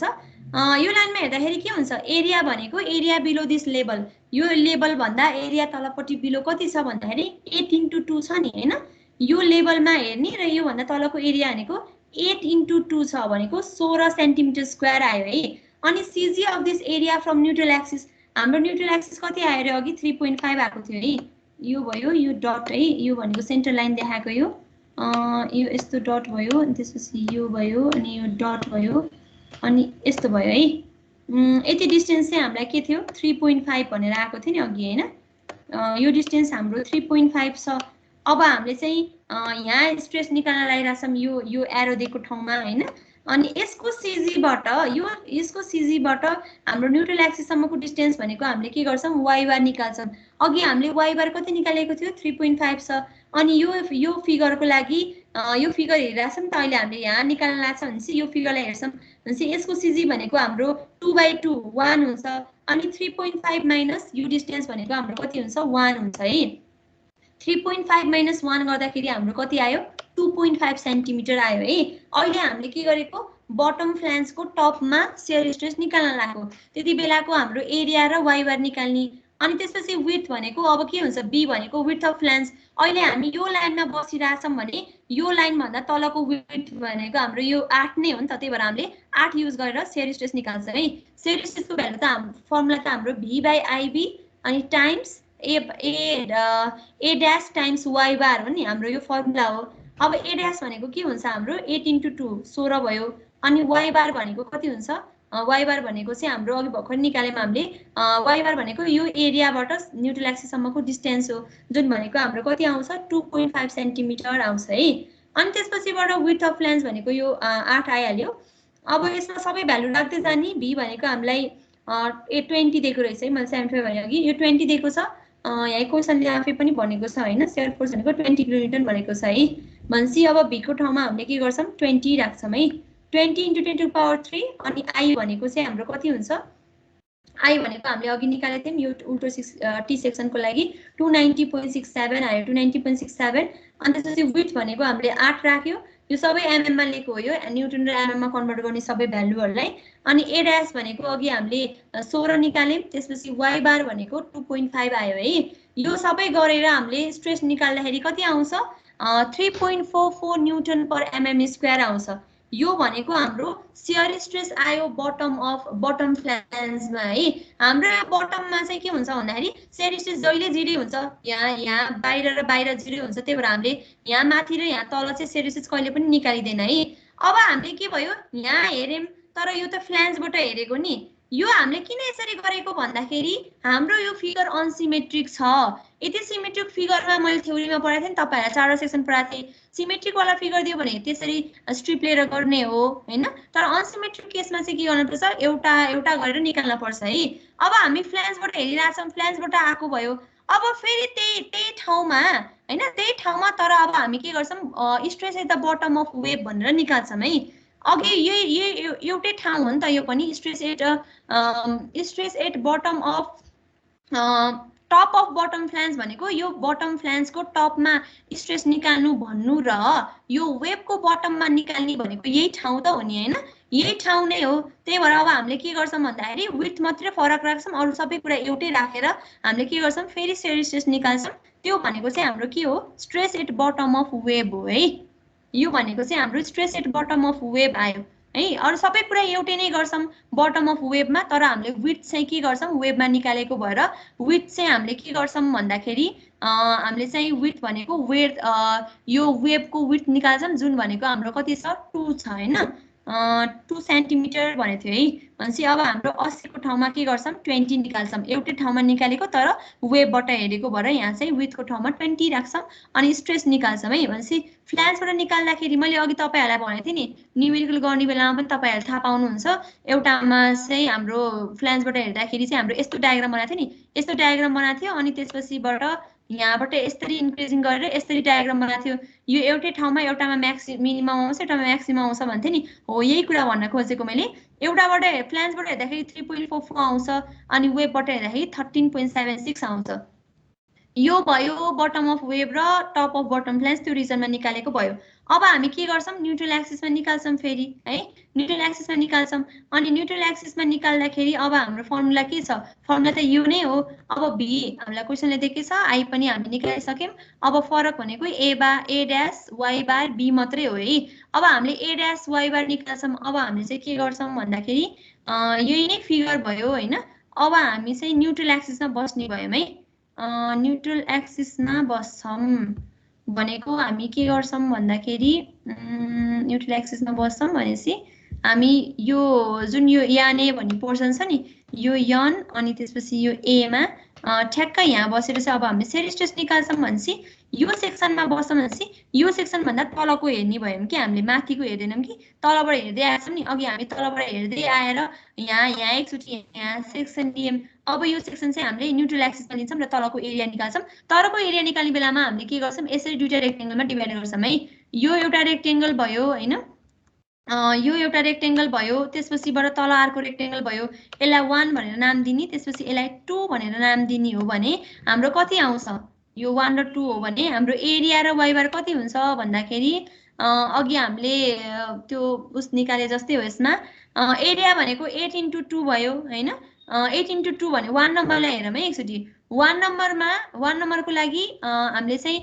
यो लाइनमा हेर्दाखेरि के हुन्छ एरिया भनेको एरिया बिलो दिस लेभल यो लेभल भन्दा एरिया तलपट्टि बिलो कति छ भन्दाखेरि 8 * 2 छ नि हैन यो लेभलमा हेर्ने र यो भन्दा तलको एरिया भनेको 8 * 2 छ भनेको 16 सेन्टिमिटर स्क्वायर आयो है अनि CG of this area from neutral axis हाम्रो न्यूट्रल एक्सिस कति आयो रे अघि 3.5 आएको थियो है यो भयो यो डट है यो भनेको सेन्टर लाइन देखाएको यो यस्तो डट भयो अनि त्यसपछि यो भयो अनि यो डट भयो अनि यस्तो भयो है यति डिस्टेन्स चाहिँ हामीलाई के थियो 3.5 भनेर आएको थियो नि अघि हैन यो डिस्टेन्स हाम्रो 3.5 छ अब हामीले चाहिँ यहाँ स्ट्रेस निकाल्न लागिराछौं यो एरो दिएको ठाउँमा हैन अनि यसको सीजीबाट हाम्रो न्यूट्रल एक्सिस सम्मको डिस्टेन्स भनेको हामीले के गर्छौं y बार निकाल्छौं अघि हामीले y बार कति निकालेको थियो 3.5 छ अनि यो फिगरको लागि यो फिगर हेरिराछौं त अहिले हामीले यहाँ निकाल्न लाग्छ भनेपछि यो फिगरलाई हेर्छौं भनेपछि यसको सीजी भनेको हाम्रो 2/2 1 हुन्छ अनि 3.5 माइनस यो डिस्टेन्स भनेको हाम्रो कति हुन्छ 1 हुन्छ है 3.5 माइनस 1 गर्दाखेरि हाम्रो कति आयो 2.5 सेन्टिमिटर आयो है अहिले हामीले के गरेको बटम फ्लान्जको टपमा शेयर स्ट्रेस निकाल्न लागेको त्यति बेलाको हाम्रो एरिया र y बार निकाल्ने अनि त्यसपछि विड्थ भनेको अब के हुन्छ b भनेको विड्थ अफ फ्लान्ज अहिले हामी यो लाइनमा बसिराछौं भने यो लाइन भन्दा तलको विड्थ भनेको हाम्रो यो 8 नै हो नि त त्यही भएर हामीले 8 युज गरेर शेयर स्ट्रेस निकाल्छौं है शेयर स्ट्रेसको भ्यालु त फर्मुला त हाम्रो v/ib अनि times a dash times y बार हो नि हाम्रो यो फर्मुला हो अब a dash भनेको के हुन्छ हाम्रो 8 * 2 16 भयो अनि y बार भनेको कति हुन्छ y बार भनेको चाहिँ हाम्रो अघि भर्खर निकालेमा हामीले y बार भनेको यो एरियाबाट न्यूट्रल एक्सिस सम्मको डिस्टेन्स हो जुन भनेको हाम्रो कति आउँछ 2.5 सेन्टिमिटर आउँछ है अनि त्यसपछिबाट विड्थ अफ फ्लान्ज भनेको यो 8 आइहाल्यो अब यसमा सबै भ्यालु राख्दै जाने v भनेको हामीलाई 20 दिएको रहेछ है मैले 75 भने अघि यो 20 दिएको छ यहाँ क्वेशनले आफै पनि भनेको छ हैन शेयर फोर्स भनेको 20 किलोन्युटन भनेको छ है भनेपछि अब v को ठाउँमा हामीले के गर्छौं 20 राख्छौं है 20 * 10⁻³ अनि i भनेको चाहिँ हाम्रो कति हुन्छ i भनेको हामीले अघि निकालेको थियौं यो उल्टो टी सेक्सनको लागि 290.67 आयो 290.67 अनि त्यसपछि विड्थ भनेको हामीले 8 राख्यो यो सबै mm मा लेखेको हो यो न्यूटन र mm मा कन्भर्ट गर्ने सबै भ्यालुहरुलाई अनि a dash भनेको अघि हामीले 16 निकाल्यौं त्यसपछि y बार भनेको 2.5 आयो है यो सबै गरेर हामीले स्ट्रेस निकाल्दाखेरि कति आउँछ 3.44 न्यूटन पर mm² आउँछ यो भनेको हाम्रो शेयर स्ट्रेस आयो बटम फ्लान्जमा है हाम्रो यो बटममा चाहिँ के हुन्छ भन्दाखेरि शेयर स्ट्रेस जहिले 0 हुन्छ यहाँ बाहिर र बाहिर 0 हुन्छ त्यही भएर हामीले यहाँ माथि र यहाँ तल चाहिँ शेयर स्ट्रेस कहिले पनि निकालिदैन है अब हामीले के भयो यहाँ हेर्यौं तर यो त फ्लान्जबाट हेरेको नि यो हामीले किन यसरी गरेको भन्दाखेरि हाम्रो यो फिगर अनसिमेट्रिक छ यदि सिमेट्रिक फिगरमा मैले थ्योरीमा पढाएको थिएँ नि तपाईहरुलाई चारवटा सेक्सन पढाएको थिएँ सिमेट्रिक वाला फिगर दियो भने त्यसरी स्ट्रिप लिएर गर्ने हो हैन तर अनसिमेट्रिक केसमा चाहिँ के गर्नु पर्छ एउटा गरेर निकाल्न पर्छ है अब हामी फ्लान्जबाट हेरिराछौं फ्लान्जबाट आको भयो अब फेरि त्यही ठाउँमा हैन त्यही ठाउँमा तर अब हामी के गर्छौं stress at the bottom of web भनेर निकाल्छौं है अघि यो एउटै ठाउँ हो नि त यो पनि stress at bottom of top of bottom flange भनेको यो बटम फ्लान्जको टपमा स्ट्रेस निकाल्नु भन्नु र यो वेबको बटममा निकाल्ने भनेको यही ठाउँ त हो नि हैन, यही ठाउँ नै हो। त्यही भएर अब हामीले के गर्छौँ भन्दाखेरि विड्थ मात्रै फरक राख्छौँ, अरू सबै कुरा एउटै राखेर हामीले के गर्छौँ फेरि सेरी स्ट्रेस निकाल्छौँ। त्यो भनेको चाहिँ हाम्रो के हो stress at bottom of web हो है। यो भनेको चाहिँ हाम्रो stress at bottom of web आयो है। अरू सबै कुरा एउटै नै गर्छौँ बटम अफ वेबमा, तर हामीले विड्थ चाहिँ के गर्छौँ वेबमा निकालेको भएर विड्थ चाहिँ हामीले के गर्छौँ भन्दाखेरि हामीले चाहिँ विड्थ भनेको यो वेबको विड्थ निकाल्छौँ जुन भनेको हाम्रो कति छ 2 छ हैन, 2 सेन्टिमिटर भनेको थियो है। भनेपछि अब हाम्रो 80 को ठाउँमा के गर्छौँ 20 निकाल्छौँ, एउटै ठाउँमा निकालेको तर वेबबाट हेरेको भएर यहाँ चाहिँ विड्थको ठाउँमा 20 राख्छौँ अनि स्ट्रेस निकाल्छौँ है। भनेपछि फ्लान्जबाट निकाल्दाखेरि मैले अघि तपाईँहरूलाई भनेको थिएँ नि न्युमेरिकल गर्ने बेलामा पनि तपाईँहरूले थाहा पाउनुहुन्छ, एउटामा चाहिँ हाम्रो फ्लान्जबाट हेर्दाखेरि चाहिँ हाम्रो यस्तो डायग्राम बनाएको थियो नि, यस्तो डायग्राम बनाएको थियो अनि त्यसपछिबाट यहाँबाट यसरी इन्क्रिजिङ गरेर यसरी डायग्राम बनाएको थियो। यो एउटै ठाउँमा एउटामा मिनिमम आउँछ एउटामा म्याक्सिमम आउँछ भन्थे नि, हो यही कुरा भन्न खोजेको मैले। एउटाबाट फ्लान्जबाट हेर्दाखेरि 3.44 आउँछ अनि वेबबाट हेर्दाखेरि 13.76 आउँछ। यो भयो बटम अफ वेब र टप अफ बटम फ्लान्ज त्यो रिजनमा निकालेको भयो। अब हामी के गर्छौँ न्युट्रल एक्सिसमा निकाल्छौँ फेरि है, न्युट्रल एक्सिसमा निकाल्छौँ अनि न्युट्रल एक्सिसमा निकाल्दाखेरि अब हाम्रो फर्मुला के छ, फर्मुला त यो नै हो। अब भी हामीलाई क्वेसनले दिएकै छ, आई पनि हामी निकालिसक्यौँ। अब फरक भनेको a dash why bar be मात्रै हो है। अब हामीले ए ड्यास वाइ बार निकाल्छौँ, अब हामीले चाहिँ के गर्छौँ भन्दाखेरि यही नै फिगर भयो हैन। अब हामी चाहिँ न्युट्रल एक्सिसमा बस्ने भयौँ है, न्युट्रल एक्सिसमा बस्छौँ भनेको हामी के गर्छौँ भन्दाखेरि न्युट्रल एक्सिसमा बस्छौँ भनेपछि हामी यो जुन यो यान ए भन्ने पोर्सन छ नि यो यन अनि त्यसपछि यो एमा ठ्याक्कै यहाँ बसेर चाहिँ अब हामीले सेरी स्ट्रेस निकाल्छौँ भनेपछि यो सेक्सनमा बस्छौँ भनेपछि यो सेक्सन भन्दा तलको हेर्ने भयौँ कि हामीले माथिको हेर्दैनौँ कि तलबाट हेर्दै आएछौँ नि। अघि हामी तलबाट हेर्दै आएर यहाँ एकचोटि यहाँ सेक्सन लियौँ। अब यो सेक्सन चाहिँ हामीले न्युट्रल एक्सिसमा लिन्छौँ र तलको एरिया निकाल्छौँ। तलको एरिया निकाल्ने बेलामा हामीले के गर्छौँ यसरी दुईटा रेक्टेङ्गलमा डिभाइड गर्छौँ है। यो एउटा रेक्टेङ्गल भयो हैन, यो एउटा रेक्टेङ्गल भयो, त्यसपछिबाट तल अर्को रेक्टेङ्गल भयो, यसलाई 1 भनेर नाम दिने, त्यसपछि यसलाई 2 भनेर नाम दिने हो भने हाम्रो कति आउँछ यो 1 र 2 हो भने हाम्रो एरिया र वाइ बार कति हुन्छ भन्दाखेरि अघि हामीले त्यो उस निकाले जस्तै हो। यसमा एरिया भनेको 8 × 2 भयो हैन, 8 × 2 भने 1 नम्बरलाई हेरौँ है एकचोटि। 1 नम्बरको लागि हामीले चाहिँ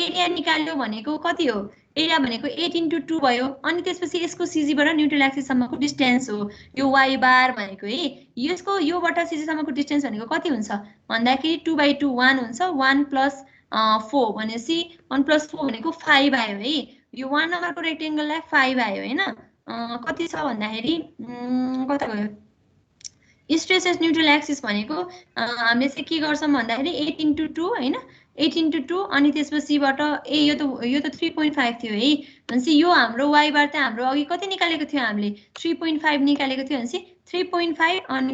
एरिया निकाल्यो भनेको कति हो, एरिया भनेको 8 × 2 भयो अनि त्यसपछि यसको सिजीबाट न्युट्रल एक्सिससम्मको डिस्टेन्स हो यो वाइ बार भनेको है। यसको योबाट सिजीसम्मको डिस्टेन्स भनेको कति हुन्छ भन्दाखेरि 2/2 1 हुन्छ, 1 + 4 भनेपछि 1 + 4 भनेको 5 आयो है। यो 1 नम्बरको रेक्टेङ्गललाई 5 आयो हैन। कति छ भन्दाखेरि कता गयो स्ट्रेस एट न्युट्रल एक्सिस भनेको हामीले चाहिँ के गर्छौँ भन्दाखेरि 8 × 2 हैन, 8 × 2 अनि त्यसपछिबाट यो त 3.5 थियो है। भनेपछि यो हाम्रो वाइ बार त हाम्रो अघि कति निकालेको थियो हामीले 3.5 निकालेको थियो भनेपछि 3.5 अनि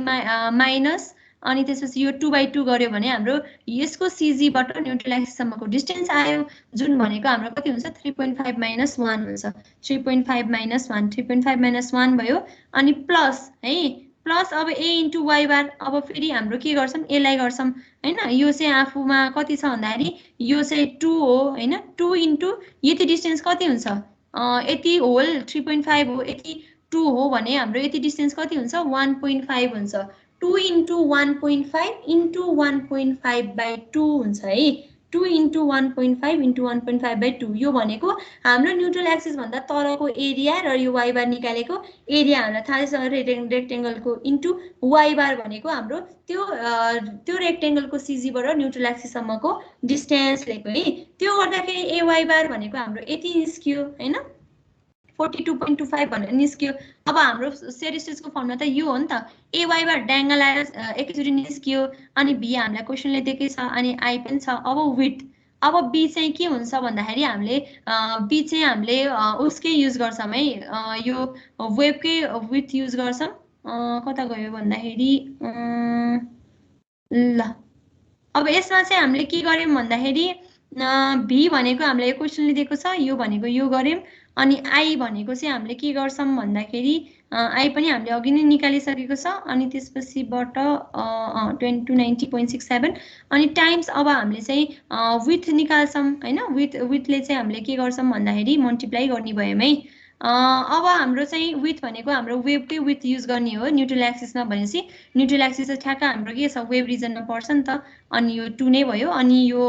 माइनस अनि त्यसपछि यो 2/2 गर्यो भने हाम्रो यसको सिजीबाट न्युट्रल एक्सिससम्मको डिस्टेन्स आयो जुन भनेको हाम्रो कति हुन्छ 3.5 - 1 हुन्छ। 3.5 - 1 3.5 - 1 भयो अनि प्लस है प्लस अब ए × वाइ बार। अब फेरि हाम्रो के गर्छौँ यसलाई गर्छौँ हैन। यो चाहिँ आफूमा कति छ भन्दाखेरि यो चाहिँ 2 हो हैन, 2 × यति डिस्टेन्स कति हुन्छ यति होल 3.5 हो, यति 2 हो भने हाम्रो यति डिस्टेन्स कति हुन्छ 1.5 हुन्छ। 2 × 1.5 × 1.5/2 हुन्छ है। 2 × 1.5 × 1.5/2 यो भनेको हाम्रो न्युट्रल एक्सिस भन्दा तलको एरिया र यो वाइ बार निकालेको एरिया हामीलाई थाहा छ रेक्टेङ्गलको इन्टु वाइ बार भनेको हाम्रो त्यो रेक्टेङ्गलको सिजीबाट न्युट्रल एक्सिससम्मको डिस्टेन्स लिएको है। त्यो गर्दाखेरि ए वाइ बार भनेको हाम्रो यति निस्कियो हैन 42.25 भनेर निस्कियो। अब हाम्रो सेरी स्ट्रेसको फर्मुला त यो हो नि त, ए वाइ बार ड्याङ्ग लाएर एकैचोटि निस्कियो अनि भी हामीलाई क्वेसनले दिएकै छ अनि आई पनि छ। अब विड्थ अब बी चाहिँ के हुन्छ भन्दाखेरि हामीले बी चाहिँ हामीले उसकै युज गर्छौँ है यो वेबकै विड्थ युज गर्छौँ। कता गयो भन्दाखेरि ल अब यसमा चाहिँ हामीले के गर्यौँ भन्दाखेरि भी भनेको हामीलाई क्वेसनले दिएको छ, यो भनेको यो गर्यौँ, अनि आई भनेको चाहिँ हामीले के गर्छौँ भन्दाखेरि आई पनि हामीले अघि नै निकालिसकेको छ, अनि त्यसपछिबाट 290.67 अनि टाइम्स अब हामीले चाहिँ विथ निकाल्छौँ हैन। विथले चाहिँ हामीले के गर्छौँ भन्दाखेरि मल्टिप्लाई गर्ने भयौँ है। अब हाम्रो चाहिँ विथ भनेको हाम्रो वेभकै विथ युज गर्ने हो न्युट्रल एक्सिसमा, भनेपछि न्युट्रल एक्सिस चाहिँ ठ्याक्क हाम्रो के छ वेभ रिजनमा पर्छ नि त, अनि यो 2 नै भयो। अनि यो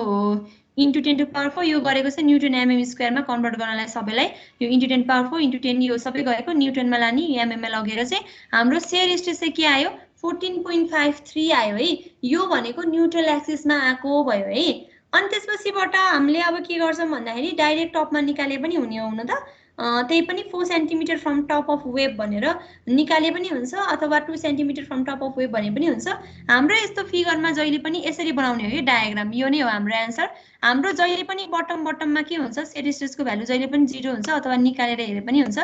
इन्टु 10 टु पावर 4 यो गरेको चाहिँ न्युटन एमएम स्क्वायरमा कन्भर्ट गर्नलाई सबैलाई यो इन्टु 10 पावर 4 इन्टु 10 यो सबै गएको न्युटनमा लाने एमएममा लगेर चाहिँ हाम्रो सेयर स्ट्रेस चाहिँ के आयो 14.53 आयो है। यो भनेको न्युट्रल एक्सिसमा आएको भयो है। अनि त्यसपछिबाट हामीले अब के गर्छौँ भन्दाखेरि डाइरेक्ट टपमा निकाले पनि हुने हो हुन त, त्यही पनि 4 centimetre from top of web भनेर निकाले पनि हुन्छ, अथवा 2 centimeter from top of web भने पनि हुन्छ। हाम्रो यस्तो फिगरमा जहिले पनि यसरी बनाउने हो कि डायग्राम, यो नै हो हाम्रो एन्सर। हाम्रो जहिले पनि बटममा के हुन्छ सेयर स्ट्रेसको भ्यालु जहिले पनि 0 हुन्छ, अथवा निकालेर हेरे पनि हुन्छ।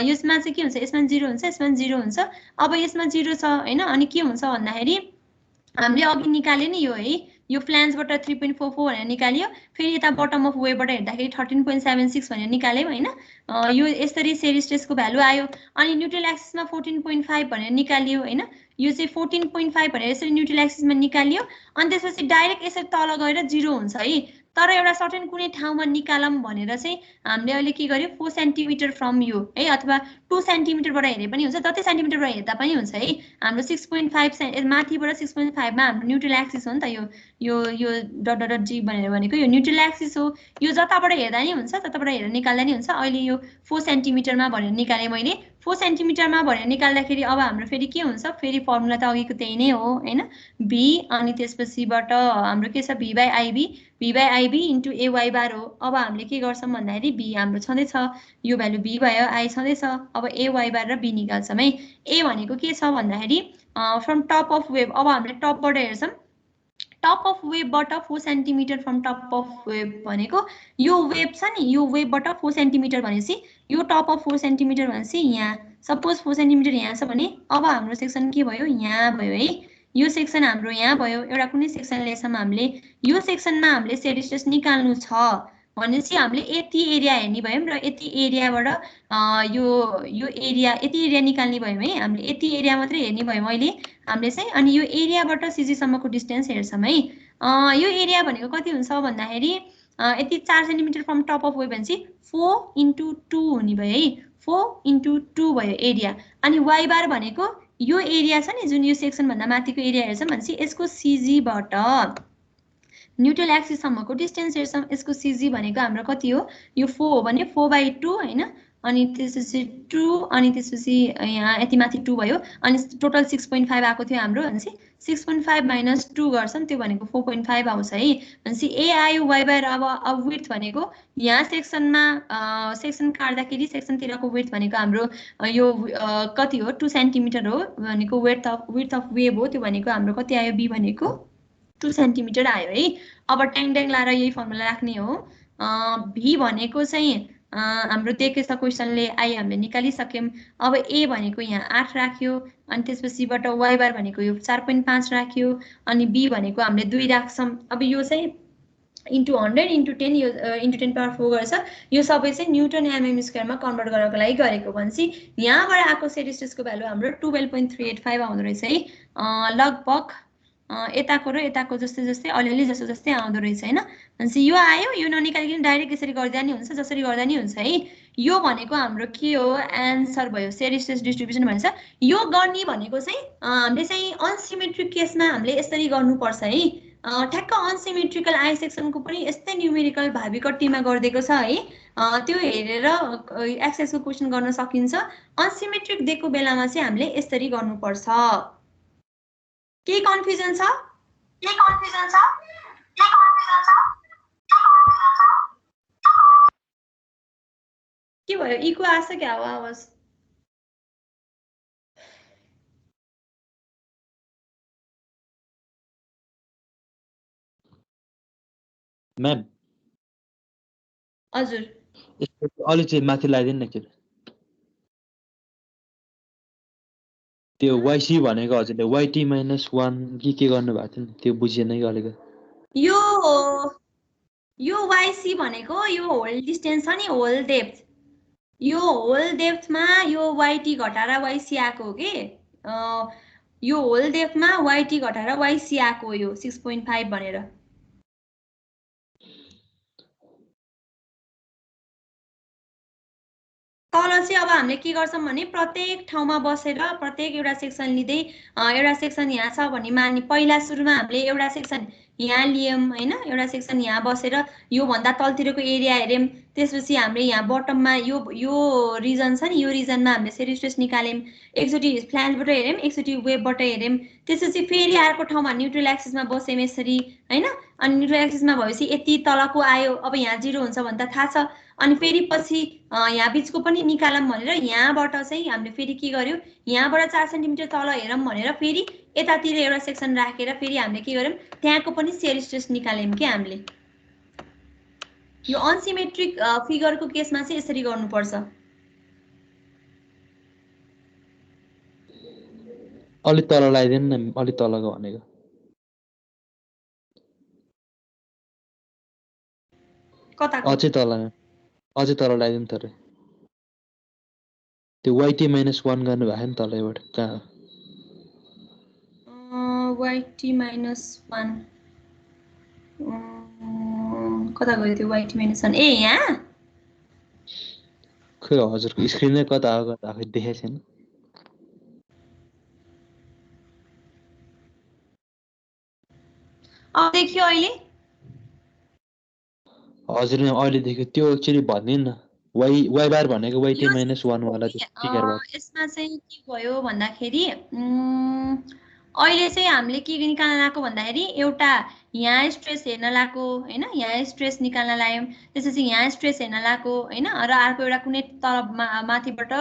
यसमा चाहिँ के हुन्छ, यसमा 0 हुन्छ, यसमा 0 हुन्छ। अब यसमा 0 छ हैन, अनि के हुन्छ भन्दाखेरि हामीले अघि निकाले नि यो है, यो फ्ल्यान्जबाट 3.44 भनेर निकालियो, फेरि यता बटम अफ वेबाट हेर्दाखेरि 13.76 भनेर निकाल्यौँ हैन। यो यसरी सेयर स्ट्रेसको भ्यालु आयो। अनि न्युट्रल एक्सिसमा 14.5 भनेर निकालियो हैन, यो चाहिँ 14.5 भनेर यसरी न्युट्रल एक्सिसमा निकालियो। अनि त्यसपछि डाइरेक्ट यसरी तल गएर 0 हुन्छ है। तर एउटा सर्टेन कुनै ठाउँमा निकालौँ भनेर चाहिँ हामीले अहिले के गर्यो 4 सेन्टिमिटर फ्रम यो है, अथवा 2 सेन्टिमिटरबाट हेरे पनि हुन्छ, जति सेन्टिमिटरबाट हेर्दा पनि हुन्छ है। हाम्रो 6.5 माथिबाट 6.5 मा हाम्रो न्युट्रल एक्सिस हो नि त, यो डट डट डट जी भनेको यो न्युट्रल एक्सिस हो। यो जताबाट हेर्दा नि हुन्छ, जताबाट हेरेर निकाल्दा नि हुन्छ। अहिले यो 4 सेन्टिमिटरमा भनेर निकालेँ मैले, 4 सेन्टिमिटरमा भनेर निकाल्दाखेरि अब हाम्रो फेरि के हुन्छ, फेरि फर्मुला त अघिको त्यही नै हो हैन, भी अनि त्यसपछिबाट हाम्रो के छ भी बाई आइबी इन्टु एवाई बार हो। अब हामीले के गर्छौँ भन्दाखेरि भी हाम्रो छँदैछ, यो भ्यालु भी भयो, आई छँदैछ। अब एवाई बार र बी निकाल्छौँ है। ए भनेको के छ भन्दाखेरि फ्रम टप अफ वेभ, अब हामीले टपबाट हेर्छौँ, टप अफ वेभबाट 4 centimetre from top of web भनेको यो वेभ छ नि, यो वेभबाट 4 सेन्टिमिटर भनेपछि यो टप अफ 4 सेन्टिमिटर भनेपछि यहाँ सपोज 4 सेन्टिमिटर यहाँ छ भने अब हाम्रो सेक्सन के भयो यहाँ भयो है। यो सेक्सन हाम्रो यहाँ भयो, एउटा कुनै सेक्सन लिएछौँ हामीले, यो सेक्सनमा हामीले सेयर स्ट्रेस निकाल्नु छ भनेपछि हामीले यति एरिया हेर्ने भयौँ र यति एरियाबाट यो एरिया यति एरिया निकाल्ने भयौँ है। हामीले यति एरिया मात्रै हेर्ने भयौँ अहिले हामीले चाहिँ। अनि यो एरियाबाट सिजीसम्मको डिस्टेन्स हेर्छौँ है। यो एरिया भनेको कति हुन्छ भन्दाखेरि यति 4 centimetre from top of web भनेपछि 4 इन्टु 2 हुने भयो है, 4 इन्टु 2 भयो एरिया। अनि वाइ बार भनेको यो एरिया छ नि जुन यो सेक्सनभन्दा माथिको एरिया हेर्छौँ भनेपछि यसको सिजीबाट न्युट्रल एक्सिससम्मको डिस्टेन्स हेर्छौँ, यसको सिजी भनेको हाम्रो कति हो, यो 4 हो भने 4/2 हैन, अनि त्यसपछि 2 अनि त्यसपछि यहाँ यति माथि 2 भयो, अनि टोटल 6.5 आएको थियो हाम्रो भनेपछि 6.5 माइनस 2 गर्छौँ, त्यो भनेको 4.5 आउँछ है। भनेपछि ए आयो वाइ बार। अब विड्थ भनेको यहाँ सेक्सनमा सेक्सन काट्दाखेरि सेक्सनतिरको विड्थ भनेको हाम्रो यो कति हो 2 सेन्टिमिटर हो भनेको विड्थ अफ वेभ हो, त्यो भनेको हाम्रो कति आयो बी भनेको 2 सेन्टिमिटर आयो है। अब ट्याङ ट्याङ लाएर यही फर्मुला राख्ने हो। भी भनेको चाहिँ हाम्रो दिएको छ क्वेसनले, आई हामीले निकालिसक्यौँ। अब ए भनेको यहाँ 8 राख्यो, अनि त्यसपछिबाट वाइ बार भनेको यो 4.5 राख्यो, अनि बी भनेको हामीले 2 राख्छौँ। अब यो चाहिँ इन्टु 100 इन्टु 10 यो इन्टु 10 पावर 4 गर्छ। यो सबै चाहिँ न्युटन एमएम स्क्वायरमा कन्भर्ट गर्नको लागि गरेको भनेपछि यहाँबाट आएको सेयर स्ट्रेसको भ्यालु हाम्रो 12.385 आउँदो रहेछ है। लगभग यताको र यताको जस्तै जस्तै अलिअलि जस्तो जस्तै आउँदो रहेछ हैन। भनेपछि यो आयो, यो ननिकालिकन डाइरेक्ट यसरी गर्दा नि हुन्छ, जसरी गर्दा नि हुन्छ है। यो भनेको हाम्रो के हो एन्सर भयो सेयर स्ट्रेस डिस्ट्रिब्युसन भन्छ। यो गर्ने भनेको चाहिँ हामीले चाहिँ अनसिमेट्रिक केसमा हामीले यसरी गर्नुपर्छ है। ठ्याक्क अनसिमेट्रिकल आई सेक्सनको पनि यस्तै न्युमेरिकल भावी कट्टीमा गरिदिएको छ है। त्यो हेरेर एक्सएसको क्वेसन गर्न सकिन्छ। अनसिमेट्रिक दिएको बेलामा चाहिँ हामीले यसरी गर्नुपर्छ। के कन्फ्युजन छ? के भयो इको आछ क्या हो आवाज? म्याम हजुर अलि चाहिँ माथि लगाइदिनु न के त्यो वाइसी भनेको हजुरले वाइटी -1 के गर्नु भएको थियो नि त्यो बुझिएन कि अलिकति। यो YC भनेको यो होल डिस्टेन्स छ नि, होल डेप्थ, यो होल डेप्थमा यो YT घटाएर YC आएको हो कि, यो होल डेप्थमा YT घटाएर YC आएको हो यो 6.5 भनेर। तल चाहिँ अब हामीले के गर्छौँ भने प्रत्येक ठाउँमा बसेर प्रत्येक एउटा सेक्सन लिँदै एउटा सेक्सन यहाँ छ भने मानि पहिला सुरुमा हामीले एउटा सेक्सन यहाँ लियौँ हैन, एउटा सेक्सन यहाँ बसेर यो भन्दा तलतिरको एरिया हेर्यौँ, त्यसपछि हामीले यहाँ बटममा यो रिजन छ नि, यो रिजनमा हामीले सेरी स्ट्रेस निकाल्यौँ, एकचोटि फ्ल्यान्जबाट हेर्यौँ, एकचोटि वेबबाट हेर्यौँ, त्यसपछि फेरि अर्को ठाउँमा न्युट्रल एक्सिसमा बस्यौँ यसरी हैन, अनि न्युट्रल एक्सिसमा भएपछि यति तलको आयो, अब यहाँ 0 हुन्छ भने त थाहा छ, अनि फेरि पछि यहाँ बिचको पनि निकालौँ भनेर यहाँबाट चाहिँ हामीले फेरि के गर्यौँ, यहाँबाट 4 सेन्टिमिटर तल हेरौँ भनेर फेरि यतातिर एउटा सेक्सन राखेर फेरि हामीले के गर्यौँ, त्यहाँको पनि सेयर स्ट्रेस निकाल्यौँ कि हामीले। यो अनसिमेट्रिक फिगरको केसमा चाहिँ यसरी गर्नुपर्छ। अलि तल लगाइदिनु न, अलि तलको भनेको कताको अझै तल लगाइदिनु तर त्यो YT -1 गर्नु भएको नि तलैबाट कहाँ YT -1 कता गयो त्यो YT -1? ए यहाँ खै हजुरको स्क्रिनै कता हो खै देखेको छैन। देखियो अहिले? हजुरले अहिले देख्यो त्यो एक्चुअली भनिदिनु न, y बार भनेको YT -1 वाला फिगरबाट। यसमा चाहिँ के भयो भन्दाखेरि अहिले चाहिँ हामीले के निकाल्न लागेको भन्दाखेरि एउटा यहाँ स्ट्रेस हेर्न लागेको हैन, यहाँ स्ट्रेस निकाल्न लाग्यौँ, त्यसपछि यहाँ स्ट्रेस हेर्न लागेको हैन, र अर्को एउटा कुनै तल माथिबाट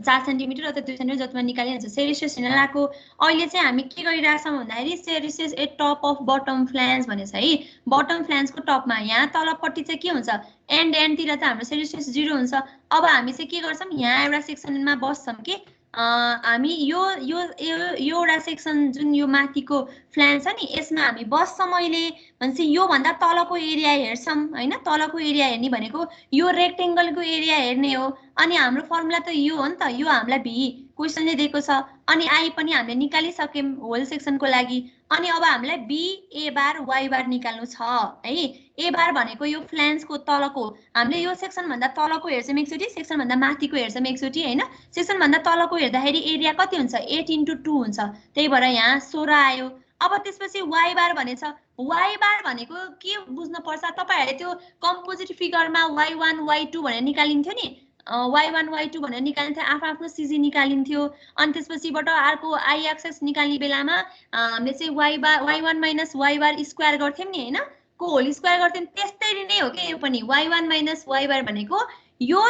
4 सेन्टिमिटर अथवा 2 सेन्टिमिटर जतिमा निकालिन्छ सेयर स्ट्रेस हेर्न लागेको। अहिले चाहिँ हामी के गरिरहेछौँ भन्दाखेरि shear stress at top of bottom flange भनेछ है, बटम फ्ल्यान्जको टपमा यहाँ तलपट्टि चाहिँ के हुन्छ, एन्डतिर त हाम्रो सेयर स्ट्रेस 0 हुन्छ। अब हामी चाहिँ के गर्छौँ, यहाँ एउटा सेक्सनमा बस्छौँ कि हामी यो एउटा सेक्सन जुन यो माथिको फ्ल्यान्ज छ नि यसमा हामी बस्छौँ अहिले भनेपछि यो भन्दा तलको एरिया हेर्छौँ हैन, तलको एरिया हेर्ने भनेको यो रेक्टेंगलको एरिया हेर्ने हो, अनि हाम्रो फर्मुला त यो हो नि त, यो हामीलाई भी क्वेसनले दिएको छ, अनि आई पनि हामीले निकालिसक्यौँ होल सेक्सनको लागि। अनि अब हामीलाई बी ए बार वाई बार निकाल्नु छ है। ए बार भनेको यो फ्ल्यान्जको तलको, हामीले यो सेक्सन भन्दा तलको हेर्छौँ एकचोटि, सेक्सन भन्दा माथिको हेर्छौँ एकचोटि हैन, सेक्सन भन्दा तलको हेर्दाखेरि एरिया कति हुन्छ, 8 × 2 हुन्छ, त्यही भएर यहाँ 16 आयो। अब त्यसपछि वाई बार भनेछ, वाई बार भनेको के बुझ्नुपर्छ, तपाईहरुले त्यो कम्पोजिट फिगरमा y1 y2 भनेर निकालिन्थ्यो नि, y1 y2 भनेर निकालिन्थ्यो, आफ्नो सीजी निकालिन्थ्यो, अनि त्यसपछिबाट अर्को आई एक्सेस निकाल्ने बेलामा हामीले चाहिँ y1 - y बार स्क्वायर गर्थ्यौं नि हैन, को होल स्क्वायर गर्थ्यौं, त्यस्तै नै हो के यो पनि, y1 - y बार भनेको यो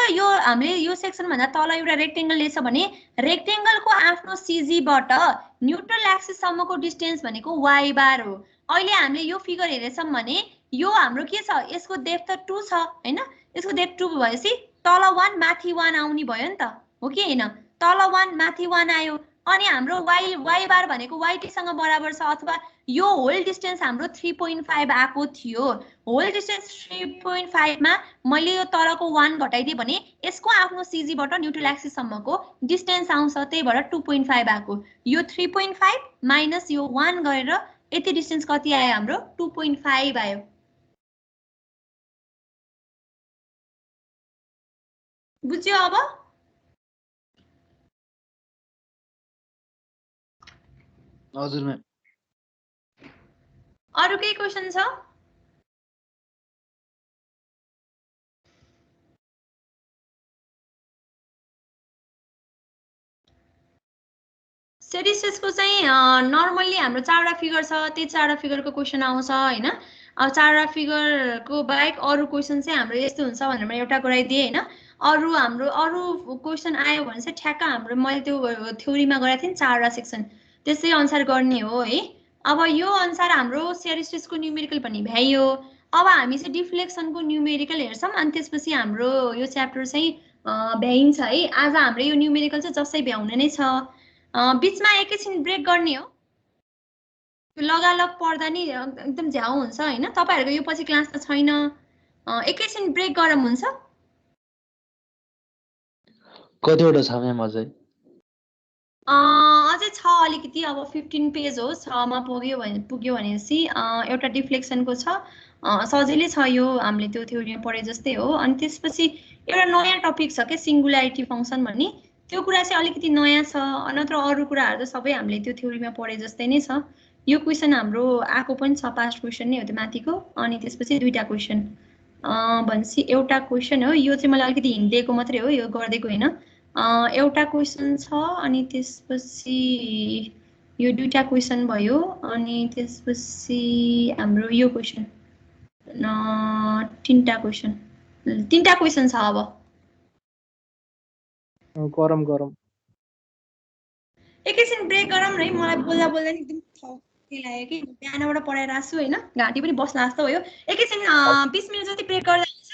हामीले यो सेक्सन भन्दा तल एउटा रेक्टेंगल लिएछ भने रेक्टेंगलको आफ्नो सीजीबाट न्यूट्रल एक्सिस सम्मको डिस्टेन्स भनेको y बार हो। अहिले हामीले यो फिगर हेरेछौं भने यो हाम्रो के छ, यसको डेप्थ त 2 छ हैन, यसको डेप्थ 2 भएपछि तल 1 माथि 1 आउने भयो नि त, हो कि हैन, तल 1 माथि 1 आयो, अनि हाम्रो y बार भनेको yt सँग बराबर छ, अथवा यो होल डिस्टेन्स हाम्रो 3.5 आएको थियो, होल डिस्टेन्स 3.5 मा मैले यो तलको 1 घटाइदिए भने यसको आफ्नो सीजीबाट न्यूट्रल एक्सिस सम्मको डिस्टेन्स आउँछ, त्यही भएर 2.5 आएको, यो 3.5 माइनस यो 1 गरेर यति डिस्टेन्स कति आयो हाम्रो 2.5 आयो। बुझ्यो अब? हजुर म्याम। अरु केही क्वेशन छ? स्टेटिस्टिक्सको चाहिँ नर्मली हाम्रो 4वटा फिगर छ, त्यही 4वटा फिगरको क्वेशन आउँछ हैन। अब 4वटा फिगरको बाहेक अरु क्वेशन चाहिँ हाम्रो यस्तो हुन्छ भनेर म एउटा गराइदिए हैन। अरु हाम्रो अरु क्वेशन आयो भने चाहिँ ठ्याक्क हाम्रो मैले त्यो थ्योरीमा गराएको थिएँ नि 4वटा सेक्सन, त्यसै अनुसार गर्ने हो है। अब यो अनुसार हाम्रो स्टेटिस्टिक्सको न्यूमेरिकल पनि भ्याइयो। अब हामी चाहिँ डिफ्लेक्सनको न्यूमेरिकल हेर्छौं, अनि त्यसपछि हाम्रो यो च्याप्टर चाहिँ भ्याइन्छ है। आज हाम्रो यो न्यूमेरिकल चाहिँ जसै भ्याउने नै छ, बीचमा एकैछिन ब्रेक गर्ने हो, लगालग पढ्दा नि एकदम झ्याउ हुन्छ हैन। तपाईहरुको यो पछि क्लास त छैन, एकैछिन ब्रेक गरौँ हुन्छ? कतिवटा छ म्याम अझै? अझै छ अलिकति, अब 15 पेज हो, 6 मा पुग्यो भनेपछि एउटा डिफ्लेक्सनको छ, सजिलै छ यो, हामीले त्यो थ्योरीमा पढे जस्तै हो। अनि त्यसपछि एउटा नयाँ टपिक छ के सिंगुल्यारिटी फंक्सन भन्ने, त्यो कुरा चाहिँ अलिकति नयाँ छ, नत्र अरू कुराहरू त सबै हामीले त्यो थ्योरीमा पढे जस्तै नै छ। यो क्वेसन हाम्रो आएको पनि छ, पास्ट क्वेसन नै हो त्यो माथिको। अनि त्यसपछि दुईटा क्वेसन भनेपछि एउटा क्वेसन हो, यो चाहिँ मैले अलिकति हिन्ट दिएको मात्रै हो, यो गर्दिएको होइन। एउटा क्वेसन छ, अनि त्यसपछि यो दुईटा क्वेसन भयो, अनि त्यसपछि हाम्रो यो क्वेसन तीनटा क्वेसन छ। अब गरम एकैछिन ब्रेक गरौँ न है, मलाई बोल्दा बोल्दा नि एकदम थके लाग्यो कि, बिहानबाट पढाएर आएको छु होइन, घाँटी पनि बस्न जस्तो भयो। एकैछिन 20 मिनट जति ब्रेक गर्दा हुन्छ?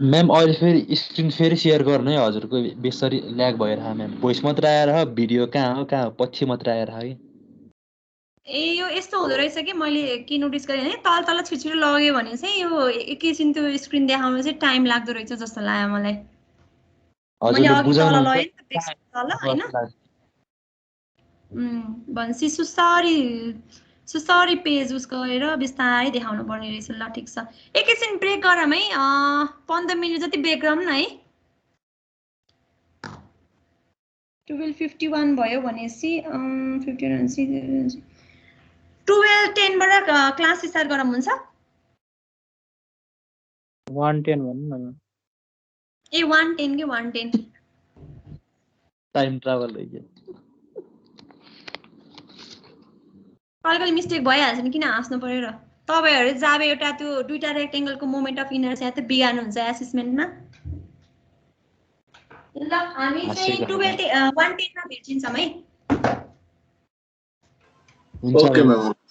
म्याम अहिले फेरि स्क्रिन फेरि सेयर गर्नु है, हजुरको बेसरी ल्याग भइरहेको म्याम। भोइस मात्र आएर हो, भिडियो कहाँ हो पछि मात्र आएर है। ए यो यस्तो हुँदो रहेछ कि, मैले के नोटिस गरेँ भने तल छिटो लग्यो भने चाहिँ यो एकैछिन त्यो स्क्रिन देखाउन चाहिँ टाइम लाग्दो रहेछ जस्तो लाग्यो मलाई। मैले अघि तल लगेँ नि त ब्रेक तल होइन, भनेपछि सुसारी पेज उस गएर बिस्तारै देखाउनु पर्ने रहेछ। ल ठिक छ, एकैछिन ब्रेक गरौँ है, 15 मिनट जति ब्रेक गरौँ न है। 12:51 भयो भनेपछि 12:10 बाट क्लास स्टार्ट गरौँ हुन्छ? 110 भन्नु न। ए 110 के 110 टाइम ट्राभल हो। कहिले मिस्टेक भइहाल्छ नि, किन हाँस्नु पर्यो र? तपाईहरु जाबे एउटा त्यो दुईटा रेक्टेंगलको मोमेन्ट अफ इनर्सिया त बिगार्नुहुन्छ एसेसमेन्टमा। ल हामी चाहिँ 110 मा भेट्छौँ है। हुन्छ।